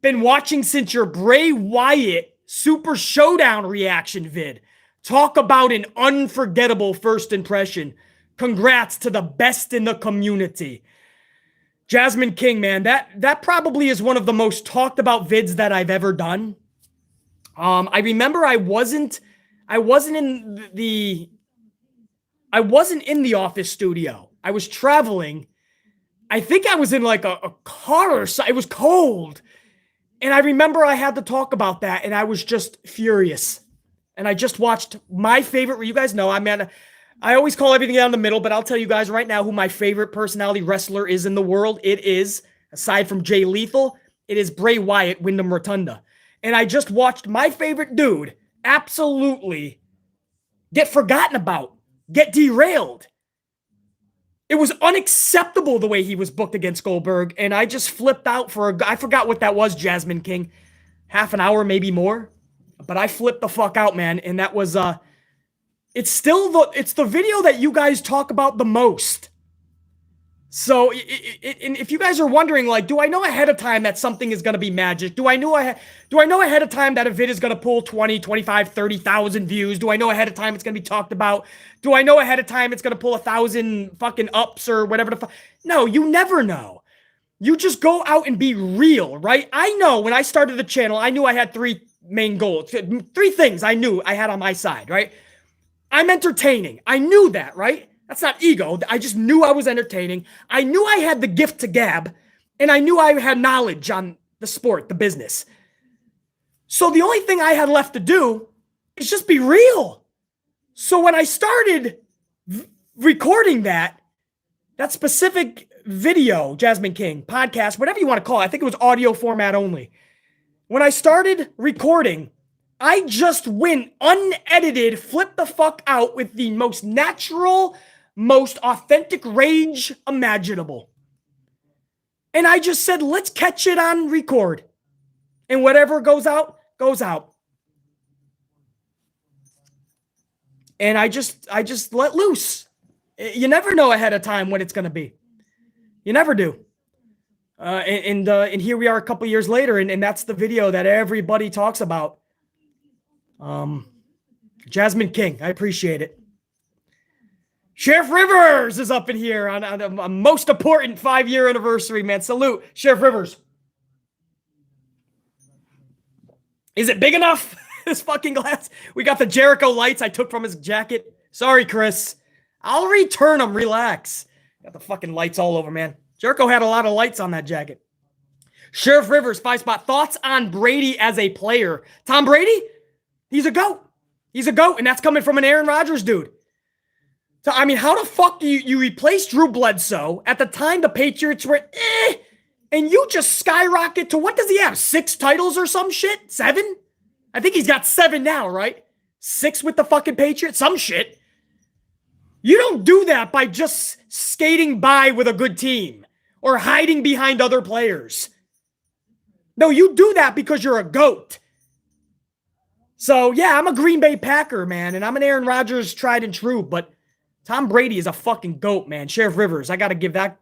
Been watching since your Bray Wyatt Super Showdown reaction vid. Talk about an unforgettable first impression. Congrats to the best in the community. Jasmine King, man, that probably is one of the most talked about vids that I've ever done. I remember I wasn't in the office studio. I was traveling. I think I was in like a car or so. It was cold. And I remember I had to talk about that, and I was just furious. And I just watched my favorite, you guys know, I always call everything down the middle, but I'll tell you guys right now who my favorite personality wrestler is in the world. It is, aside from Jay Lethal, it is Bray Wyatt, Windham Rotunda. And I just watched my favorite dude absolutely get forgotten about, get derailed. It was unacceptable the way he was booked against Goldberg, and I just flipped out I forgot what that was, Jasmine King. Half an hour, maybe more. But I flipped the fuck out, man, and that was, it's the video that you guys talk about the most. So, if you guys are wondering, like, do I know ahead of time that something is going to be magic? Do I know ahead of time that a vid is going to pull 20, 25, 30,000 views? Do I know ahead of time it's going to be talked about? Do I know ahead of time it's going to pull 1,000 fucking ups or whatever the fuck? No, you never know. You just go out and be real, right? I know when I started the channel, I knew I had 3 main goals. 3 things I knew I had on my side, right? I'm entertaining. I knew that, right? That's not ego. I just knew I was entertaining. I knew I had the gift to gab, and I knew I had knowledge on the sport, the business. So the only thing I had left to do is just be real. So when I started recording that specific video, Jasmine King, podcast, whatever you want to call it, I think it was audio format only. When I started recording, I just went unedited, flipped the fuck out with the most natural, most authentic rage imaginable. And I just said, let's catch it on record. And whatever goes out, goes out. And I just let loose. You never know ahead of time what it's going to be. You never do. And here we are a couple years later, and that's the video that everybody talks about. Jasmine King, I appreciate it. Sheriff Rivers is up in here on a most important 5-year anniversary, man. Salute, Sheriff Rivers. Is it big enough? This fucking glass. We got the Jericho lights I took from his jacket. Sorry, Chris. I'll return them. Relax. Got the fucking lights all over, man. Jericho had a lot of lights on that jacket. Sheriff Rivers, 5-spot. Thoughts on Brady as a player? Tom Brady? He's a GOAT. He's a GOAT, and that's coming from an Aaron Rodgers dude. So, I mean, how the fuck do you replace Drew Bledsoe at the time the Patriots were and you just skyrocket to, what does he have, 6 titles or some shit? 7? I think he's got 7 now, right? 6 with the fucking Patriots? Some shit. You don't do that by just skating by with a good team or hiding behind other players. No, you do that because you're a GOAT. So, yeah, I'm a Green Bay Packer, man, and I'm an Aaron Rodgers tried and true, but Tom Brady is a fucking GOAT, man. Sheriff Rivers, I got to give that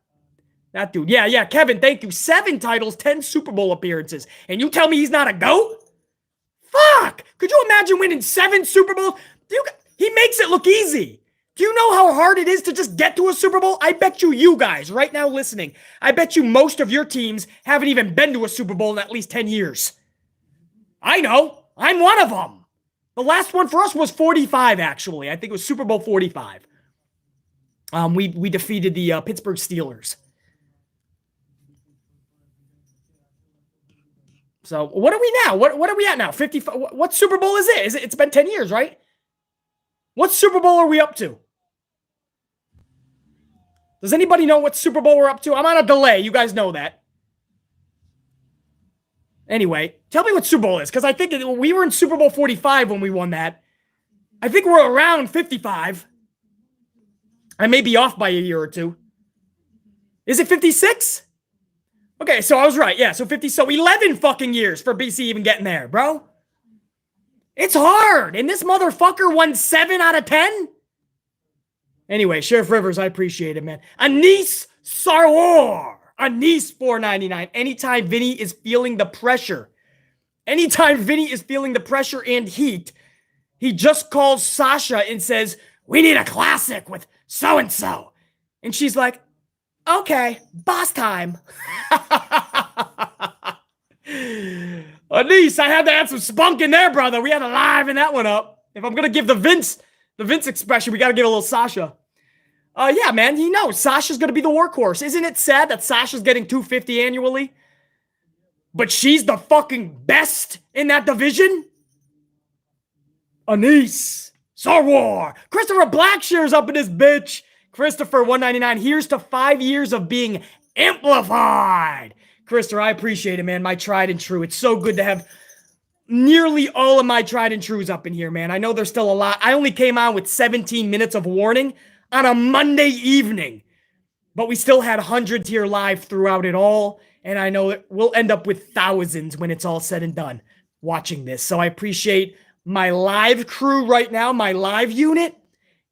dude. Yeah, Kevin, thank you. 7 titles, 10 Super Bowl appearances. And you tell me he's not a GOAT? Fuck! Could you imagine winning 7 Super Bowls? He makes it look easy. Do you know how hard it is to just get to a Super Bowl? I bet you guys right now listening, I bet you most of your teams haven't even been to a Super Bowl in at least 10 years. I know. I'm one of them. The last one for us was 45, actually. I think it was Super Bowl 45. We defeated the Pittsburgh Steelers. So what are we now? What are we at now? 55. What Super Bowl is it? It's been 10 years, right? What Super Bowl are we up to? Does anybody know what Super Bowl we're up to? I'm on a delay. You guys know that. Anyway, tell me what Super Bowl is, because I think we were in Super Bowl 45 when we won that. I think we're around 55. I may be off by a year or two. Is it 56? Okay, so I was right. Yeah, so 50. So 11 fucking years for BC even getting there, bro. It's hard. And this motherfucker won 7 out of 10? Anyway, Sheriff Rivers, I appreciate it, man. Anis Sarwar. Anis $4.99. Anytime Vinny is feeling the pressure. Anytime Vinny is feeling the pressure and heat, he just calls Sasha and says, we need a classic with so-and-so. And she's like, okay, boss time. Anis, I had to add some spunk in there, brother. We had to liven that one up. If I'm going to give the Vince expression, we got to give a little Sasha. Yeah, man, he knows Sasha's going to be the workhorse. Isn't it sad that Sasha's getting $250 annually? But she's the fucking best in that division? Anis Sarwar. Christopher Blackshear's up in this bitch. Christopher, $1.99. Here's to 5 years of being amplified. Christopher, I appreciate it, man. My tried and true. It's so good to have nearly all of my tried and trues up in here, man. I know there's still a lot. I only came on with 17 minutes of warning on a Monday evening, but we still had hundreds here live throughout it all, and I know we'll end up with thousands when it's all said and done watching this. So I appreciate my live crew right now, my live unit,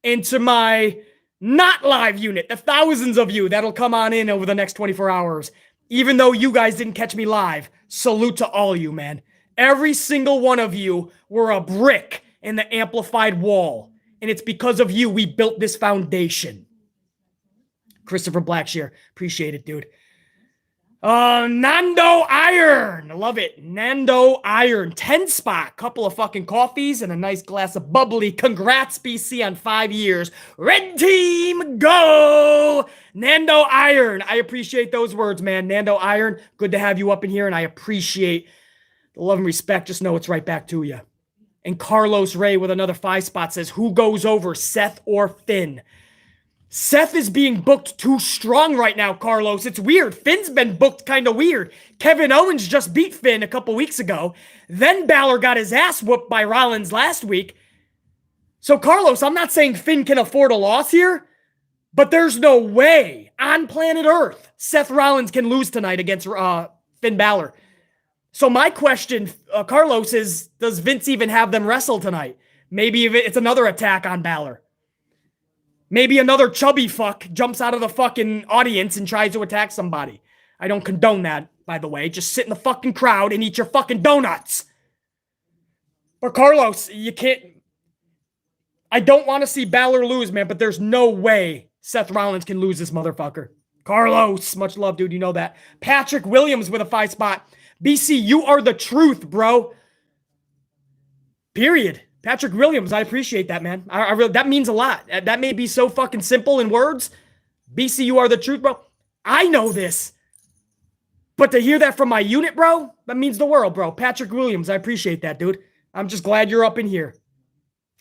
and to my not live unit, the thousands of you that'll come on in over the next 24 hours. Even though you guys didn't catch me live, salute to all you, man. Every single one of you were a brick in the amplified wall. And it's because of you we built this foundation. Christopher Blackshear, appreciate it, dude. Nando Iron, love it. Nando Iron, 10 spot, couple of fucking coffees and a nice glass of bubbly. Congrats, BC, on 5 years. Red team, go! Nando Iron, I appreciate those words, man. Nando Iron, good to have you up in here, and I appreciate the love and respect. Just know it's right back to you. And Carlos Ray with another 5 spot says, who goes over, Seth or Finn? Seth is being booked too strong right now, Carlos. It's weird. Finn's been booked kind of weird. Kevin Owens just beat Finn a couple weeks ago. Then Balor got his ass whooped by Rollins last week. So, Carlos, I'm not saying Finn can afford a loss here, But there's no way on planet Earth Seth Rollins can lose tonight against Finn Balor. So my question, Carlos, is does Vince even have them wrestle tonight? Maybe it's another attack on Balor. Maybe another chubby fuck jumps out of the fucking audience and tries to attack somebody. I don't condone that, by the way. Just sit in the fucking crowd and eat your fucking donuts. But Carlos, you can't... I don't want to see Balor lose, man, but there's no way Seth Rollins can lose this motherfucker. Carlos, much love, dude. You know that. Patrick Williams with a 5 spot. BC, you are the truth, bro. Period. Patrick Williams, I appreciate that, man. I really, that means a lot. That may be so fucking simple in words. BC, you are the truth, bro. I know this. But to hear that from my unit, bro, that means the world, bro. Patrick Williams, I appreciate that, dude. I'm just glad you're up in here.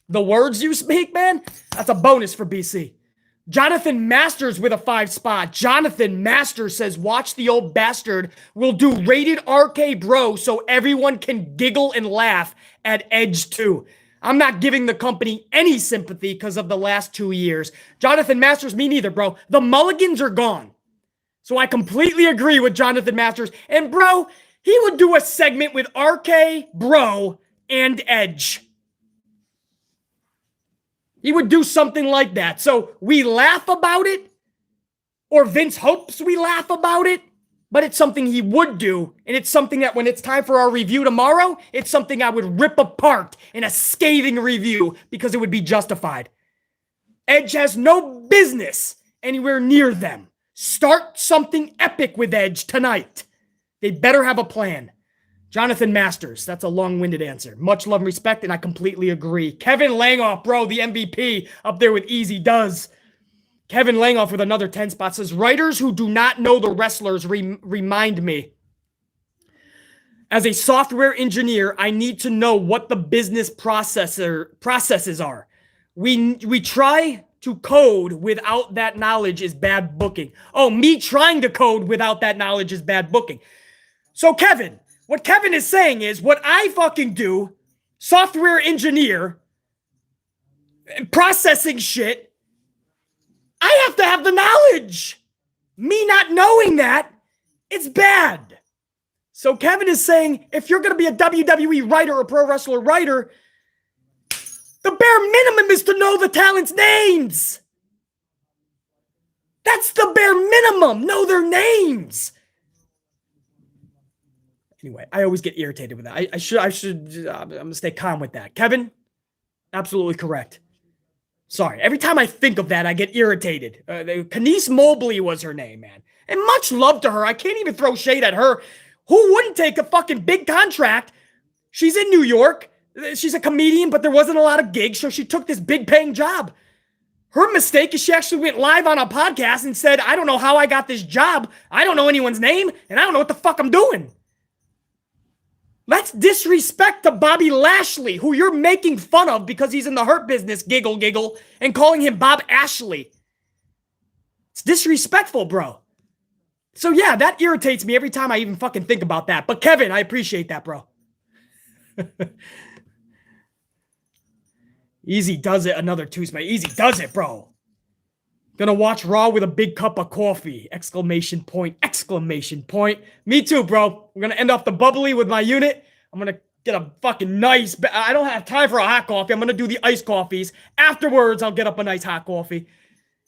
The words you speak, man, that's a bonus for BC. Jonathan Masters with a 5 spot. Jonathan Masters says, watch the old bastard. We'll do rated RK bro so everyone can giggle and laugh at Edge 2. I'm not giving the company any sympathy because of the last 2 years. Jonathan Masters, me neither, bro. The mulligans are gone. So I completely agree with Jonathan Masters. And bro, he would do a segment with RK, bro, and Edge. He would do something like that. So we laugh about it, or Vince hopes we laugh about it, but it's something he would do, and it's something that when it's time for our review tomorrow, it's something I would rip apart in a scathing review because it would be justified. Edge has no business anywhere near them. Start something epic with Edge tonight. They better have a plan. Jonathan Masters, that's a long-winded answer. Much love and respect, and I completely agree. Kevin Langoff, bro, the MVP, up there with Easy Does. Kevin Langoff with another 10 spot says, writers who do not know the wrestlers remind me. As a software engineer, I need to know what the business processes are. We try to code without that knowledge is bad booking. Oh, me trying to code without that knowledge is bad booking. So Kevin, what Kevin is saying is what I fucking do, software engineer, processing shit, I have to have the knowledge. Me not knowing that, it's bad. So Kevin is saying if you're going to be a WWE writer or pro wrestler writer, the bare minimum is to know the talent's names. That's the bare minimum. Know their names. Anyway, I always get irritated with that. I'm going to stay calm with that. Kevin, absolutely correct. Sorry. Every time I think of that, I get irritated. Kenise Mobley was her name, man. And much love to her. I can't even throw shade at her. Who wouldn't take a fucking big contract? She's in New York. She's a comedian, but there wasn't a lot of gigs, so she took this big paying job. Her mistake is she actually went live on a podcast and said, I don't know how I got this job. I don't know anyone's name, and I don't know what the fuck I'm doing. Let's disrespect to Bobby Lashley, who you're making fun of because he's in the Hurt Business, giggle, giggle, and calling him Bob Ashley. It's disrespectful, bro. So yeah, that irritates me every time I even fucking think about that. But Kevin, I appreciate that, bro. Easy does it, another Tuesday. Easy does it, bro. Gonna watch Raw with a big cup of coffee. Exclamation point, exclamation point. Me too, bro. We're gonna end off the bubbly with my unit. I'm gonna get a fucking nice, I don't have time for a hot coffee. I'm gonna do the iced coffees. Afterwards, I'll get up a nice hot coffee.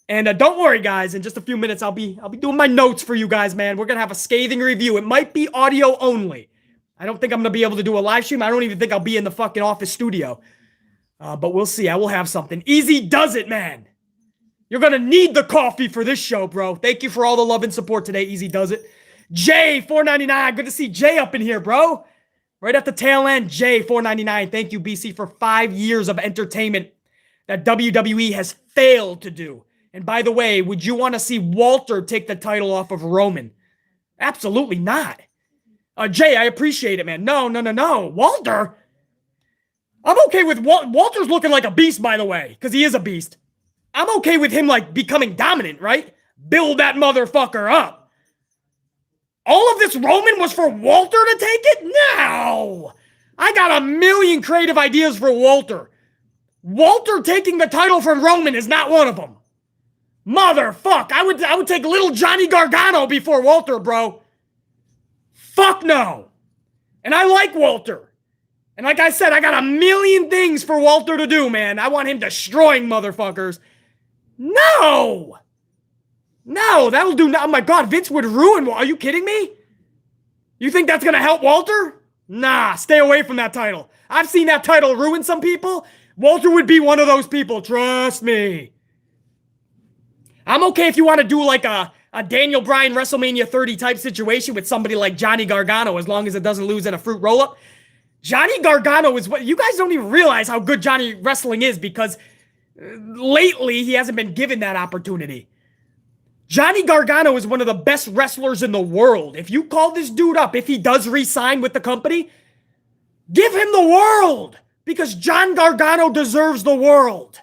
And don't worry, guys. In just a few minutes, I'll be doing my notes for you guys, man. We're gonna have a scathing review. It might be audio only. I don't think I'm gonna be able to do a live stream. I don't even think I'll be in the fucking office studio. But we'll see. I will have something. Easy does it, man. You're going to need the coffee for this show, bro. Thank you for all the love and support today. Easy does it. Jay, $4.99. Good to see Jay up in here, bro. Right at the tail end, Jay, $4.99. Thank you, BC, for 5 years of entertainment that WWE has failed to do. And by the way, would you want to see Walter take the title off of Roman? Absolutely not. Jay, I appreciate it, man. No. Walter? I'm okay with Walter's looking like a beast, by the way, because he is a beast. I'm okay with him, like, becoming dominant, right? Build that motherfucker up. All of this Roman was for Walter to take it? No! I got a million creative ideas for Walter. Walter taking the title from Roman is not one of them. Motherfuck. I would take little Johnny Gargano before Walter, bro. Fuck no. And I like Walter. And like I said, I got a million things for Walter to do, man. I want him destroying motherfuckers. No. No, that'll do not. Oh my God, Vince would ruin. Are you kidding me? You think that's going to help Walter? Nah, stay away from that title. I've seen that title ruin some people. Walter would be one of those people. Trust me. I'm okay if you want to do like a Daniel Bryan WrestleMania 30 type situation with somebody like Johnny Gargano, as long as it doesn't lose in a fruit roll-up. Johnny Gargano is what you guys don't even realize how good Johnny wrestling is, because lately he hasn't been given that opportunity. Johnny Gargano is one of the best wrestlers in the world. If you call this dude up, if he does re-sign with the company, give him the world, because John Gargano deserves the world.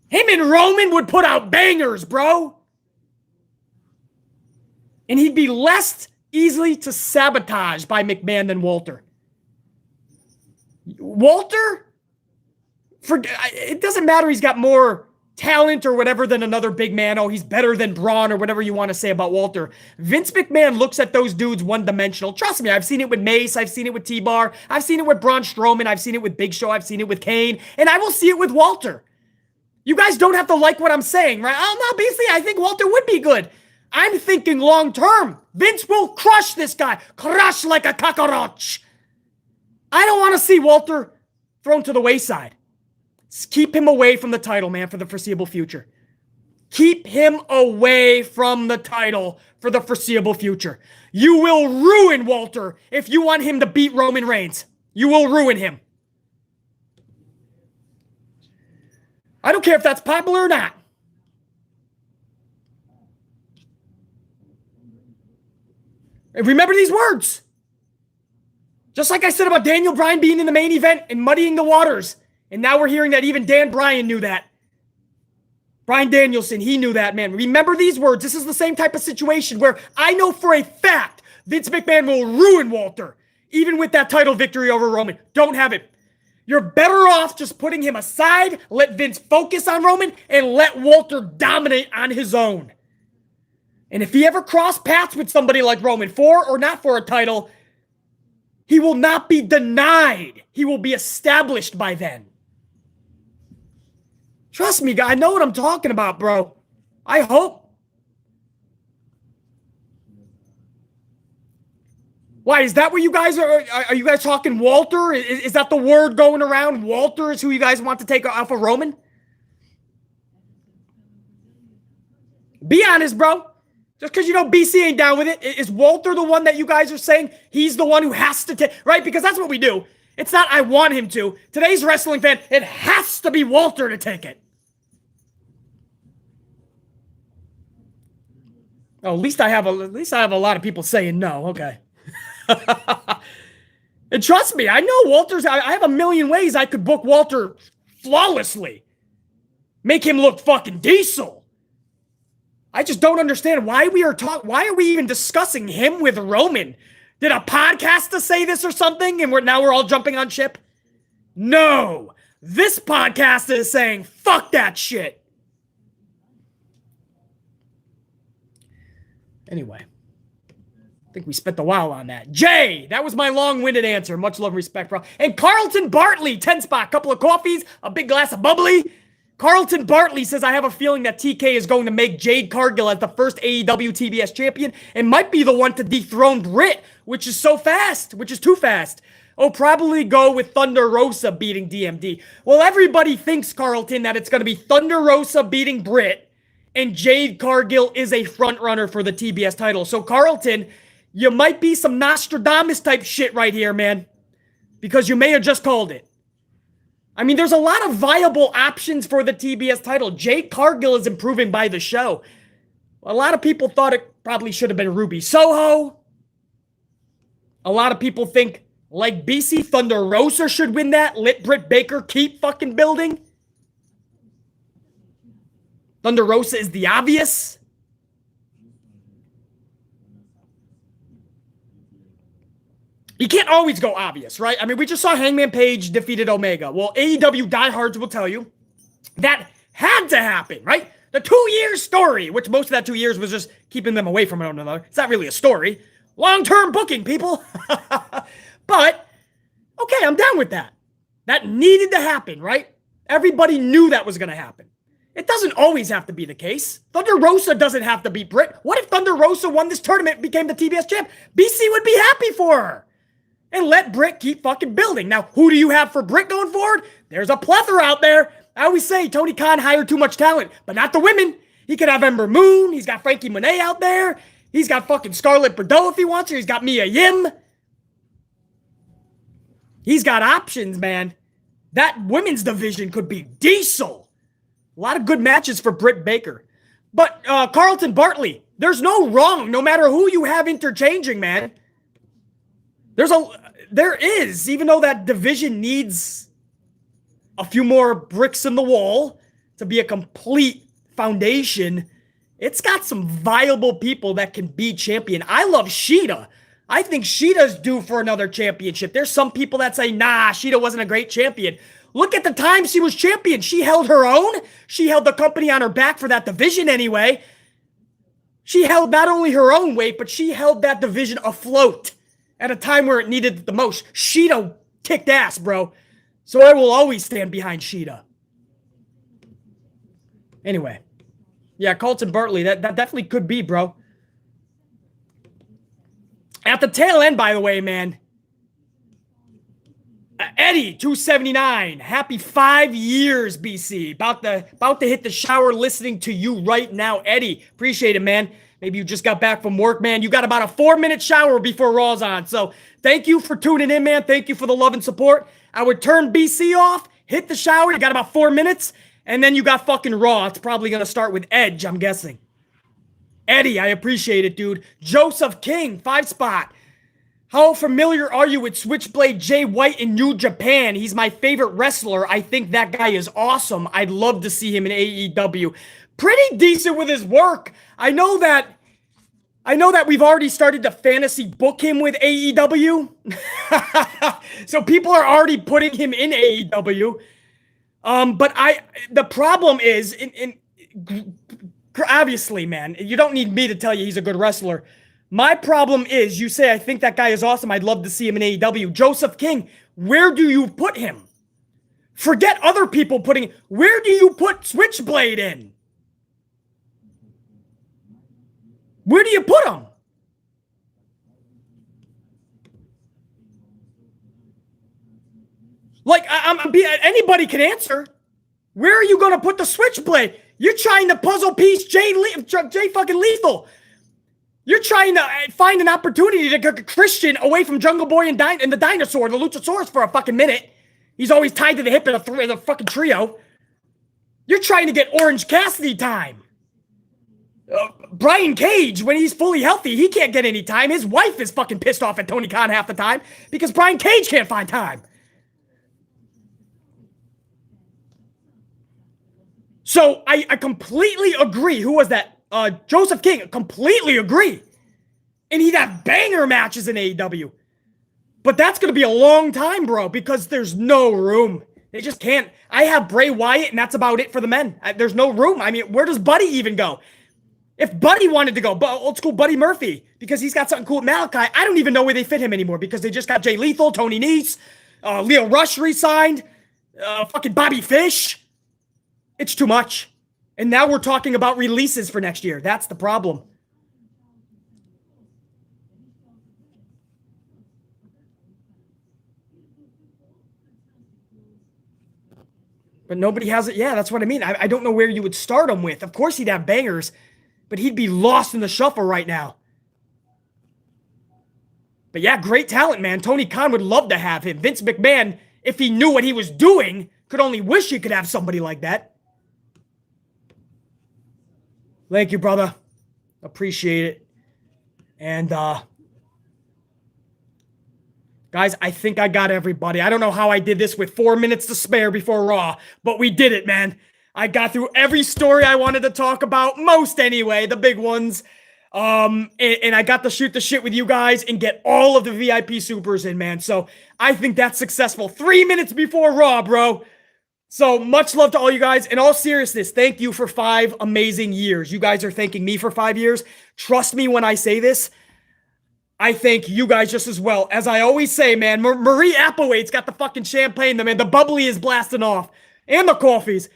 Him and Roman would put out bangers, bro. And he'd be less easily to sabotage by McMahon than Walter. Walter, it doesn't matter he's got more talent or whatever than another big man. Oh, he's better than Braun or whatever you want to say about Walter. Vince McMahon looks at those dudes one-dimensional. Trust me, I've seen it with Mace. I've seen it with T-Bar. I've seen it with Braun Strowman. I've seen it with Big Show. I've seen it with Kane. And I will see it with Walter. You guys don't have to like what I'm saying, right? Oh, no, basically, I think Walter would be good. I'm thinking long-term. Vince will crush this guy. Crush like a cockroach. I don't want to see Walter thrown to the wayside. Keep him away from the title, man, for the foreseeable future. Keep him away from the title for the foreseeable future. You will ruin Walter if you want him to beat Roman Reigns. You will ruin him. I don't care if that's popular or not. And remember these words. Just like I said about Daniel Bryan being in the main event and muddying the waters. And now we're hearing that even Dan Bryan knew that. Bryan Danielson, he knew that, man. Remember these words. This is the same type of situation where I know for a fact Vince McMahon will ruin Walter, even with that title victory over Roman. Don't have it. You're better off just putting him aside, let Vince focus on Roman, and let Walter dominate on his own. And if he ever cross paths with somebody like Roman, for or not for a title, he will not be denied. He will be established by then. Trust me, guy. I know what I'm talking about, bro. I hope. Why, is that what you guys are? Are you guys talking Walter? Is that the word going around? Walter is who you guys want to take off of Roman? Be honest, bro. Just because you know BC ain't down with it. Is Walter the one that you guys are saying he's the one who has to take, right? Because that's what we do. It's not I want him to. Today's wrestling fan, it has to be Walter to take it. Oh, at least I have a lot of people saying no. Okay. And trust me, I know Walter's. I have a million ways I could book Walter flawlessly. Make him look fucking diesel. I just don't understand why why are we even discussing him with Roman? Did a podcast to say this or something and now we're all jumping on ship? No. This podcast is saying fuck that shit. Anyway, I think we spent a while on that. Jay, that was my long-winded answer. Much love and respect, bro. And Carlton Bartley, 10 spot, couple of coffees, a big glass of bubbly. Carlton Bartley says, I have a feeling that TK is going to make Jade Cargill as the first AEW TBS champion and might be the one to dethrone Britt, which is too fast. Oh, probably go with Thunder Rosa beating DMD. Well, everybody thinks, Carlton, that it's going to be Thunder Rosa beating Britt and Jade Cargill is a front runner for the TBS title. So, Carlton, you might be some Nostradamus type shit right here, man, because you may have just called it. I mean, there's a lot of viable options for the TBS title. Jade Cargill is improving by the show. A lot of people thought it probably should have been Ruby Soho. A lot of people think, like BC, Thunder Rosa should win that. Let Britt Baker keep fucking building. Thunder Rosa is the obvious. You can't always go obvious, right? I mean, we just saw Hangman Page defeated Omega. Well, AEW diehards will tell you that had to happen, right? The 2-year story, which most of that 2 years was just keeping them away from one another. It's not really a story. Long-term booking, people. But, okay, I'm down with that. That needed to happen, right? Everybody knew that was going to happen. It doesn't always have to be the case. Thunder Rosa doesn't have to beat Britt. What if Thunder Rosa won this tournament and became the TBS champ? BC would be happy for her. And let Britt keep fucking building. Now, who do you have for Britt going forward? There's a plethora out there. I always say Tony Khan hired too much talent, but not the women. He could have Ember Moon. He's got Frankie Monet out there. He's got fucking Scarlett Bordeaux if he wants her. He's got Mia Yim. He's got options, man. That women's division could be diesel. A lot of good matches for Britt Baker. But Carlton Bartley, there's no wrong, no matter who you have interchanging, man. There is, even though that division needs a few more bricks in the wall to be a complete foundation, it's got some viable people that can be champion. I love Shida. I think Shida's due for another championship. There's some people that say, nah, Shida wasn't a great champion. Look at the time she was champion. She held her own. She held the company on her back for that division anyway. She held not only her own weight, but she held that division afloat at a time where it needed it the most. Shida kicked ass, bro. So I will always stand behind Shida. Anyway. Yeah, Colton Bartley, that definitely could be, bro. At the tail end, by the way, man. Eddie, 279. Happy 5 years, BC. About to hit the shower listening to you right now, Eddie. Appreciate it, man. Maybe you just got back from work, man. You got about a 4-minute shower before Raw's on. So thank you for tuning in, man. Thank you for the love and support. I would turn BC off, hit the shower. You got about 4 minutes, and then you got fucking Raw. It's probably going to start with Edge, I'm guessing. Eddie, I appreciate it, dude. Joseph King, 5 spot. How familiar are you with Switchblade Jay White in New Japan? He's my favorite wrestler. I think that guy is awesome. I'd love to see him in AEW. Pretty decent with his work. I know that we've already started to fantasy book him with AEW. So people are already putting him in AEW. But the problem is, obviously, man, you don't need me to tell you he's a good wrestler. My problem is, you say, I think that guy is awesome. I'd love to see him in AEW. Joseph King, where do you put him? Forget other people putting, where do you put Switchblade in? Where do you put him? Like, anybody can answer. Where are you going to put the Switchblade? You're trying to puzzle piece Jay fucking Lethal. You're trying to find an opportunity to get Christian away from Jungle Boy and the Dinosaur, the Luchasaurus, for a fucking minute. He's always tied to the hip in a fucking trio. You're trying to get Orange Cassidy time. Brian Cage, when he's fully healthy, he can't get any time. His wife is fucking pissed off at Tony Khan half the time because Brian Cage can't find time. So I completely agree. Who was that? Joseph King. Completely agree. And he'd have banger matches in AEW. But that's going to be a long time, bro, because there's no room. They just can't. I have Bray Wyatt, and that's about it for the men. There's no room. I mean, where does Buddy even go? If Buddy wanted to go, old school Buddy Murphy, because he's got something cool with Malachi, I don't even know where they fit him anymore because they just got Jay Lethal, Tony Nese, Leo Rush re-signed, fucking Bobby Fish. It's too much. And now we're talking about releases for next year. That's the problem. But nobody has it. Yeah, that's what I mean. I don't know where you would start him with. Of course he'd have bangers, but he'd be lost in the shuffle right now. But yeah, great talent, man. Tony Khan would love to have him. Vince McMahon, if he knew what he was doing, could only wish he could have somebody like that. Thank you, brother. Appreciate it. And, guys, I think I got everybody. I don't know how I did this with 4 minutes to spare before Raw, but we did it, man. I got through every story I wanted to talk about, most anyway, the big ones. And I got to shoot the shit with you guys and get all of the VIP supers in, man. So I think that's successful. 3 minutes before Raw, bro. So much love to all you guys. In all seriousness, thank you for 5 amazing years. You guys are thanking me for 5 years. Trust me when I say this. I thank you guys just as well. As I always say, man, Marie Applewaite's got the fucking champagne. The bubbly is blasting off. And the coffees.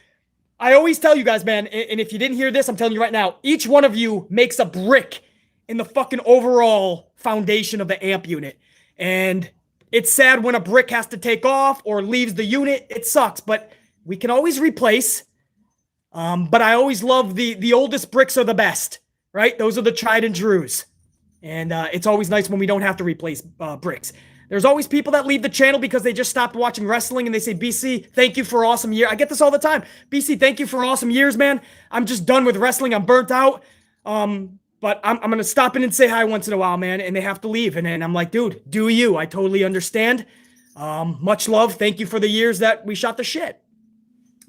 I always tell you guys, man, and if you didn't hear this, I'm telling you right now, each one of you makes a brick in the fucking overall foundation of the amp unit. And it's sad when a brick has to take off or leaves the unit. It sucks, but we can always replace. But I always love the oldest bricks are the best, right? Those are the tried and trues. And it's always nice when we don't have to replace bricks. There's always people that leave the channel because they just stopped watching wrestling and they say, BC, thank you for awesome year. I get this all the time. BC, thank you for awesome years, man. I'm just done with wrestling. I'm burnt out. But I'm going to stop in and say hi once in a while, man. And they have to leave. And I'm like, dude, do you? I totally understand. Much love. Thank you for the years that we shot the shit.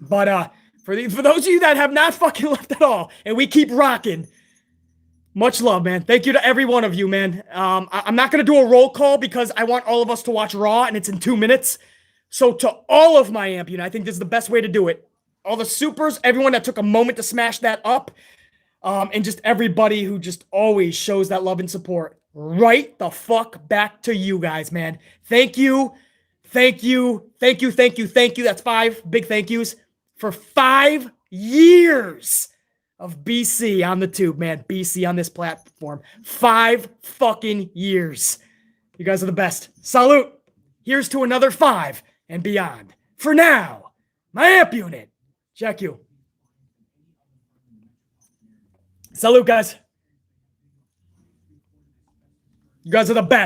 But for those of you that have not fucking left at all and we keep rocking, much love, man. Thank you to every one of you, man. I'm not going to do a roll call because I want all of us to watch Raw, and it's in 2 minutes. So to all of my amp unit, I think this is the best way to do it. All the supers, everyone that took a moment to smash that up, and just everybody who just always shows that love and support. Right the fuck back to you guys, man. Thank you. Thank you. Thank you. Thank you. Thank you. That's 5 big thank yous for 5 years of BC on the tube, man. BC on this platform. 5 fucking years. You guys are the best. Salute. Here's to another 5 and beyond. For now, my amp unit. Check you. Salute, guys. You guys are the best.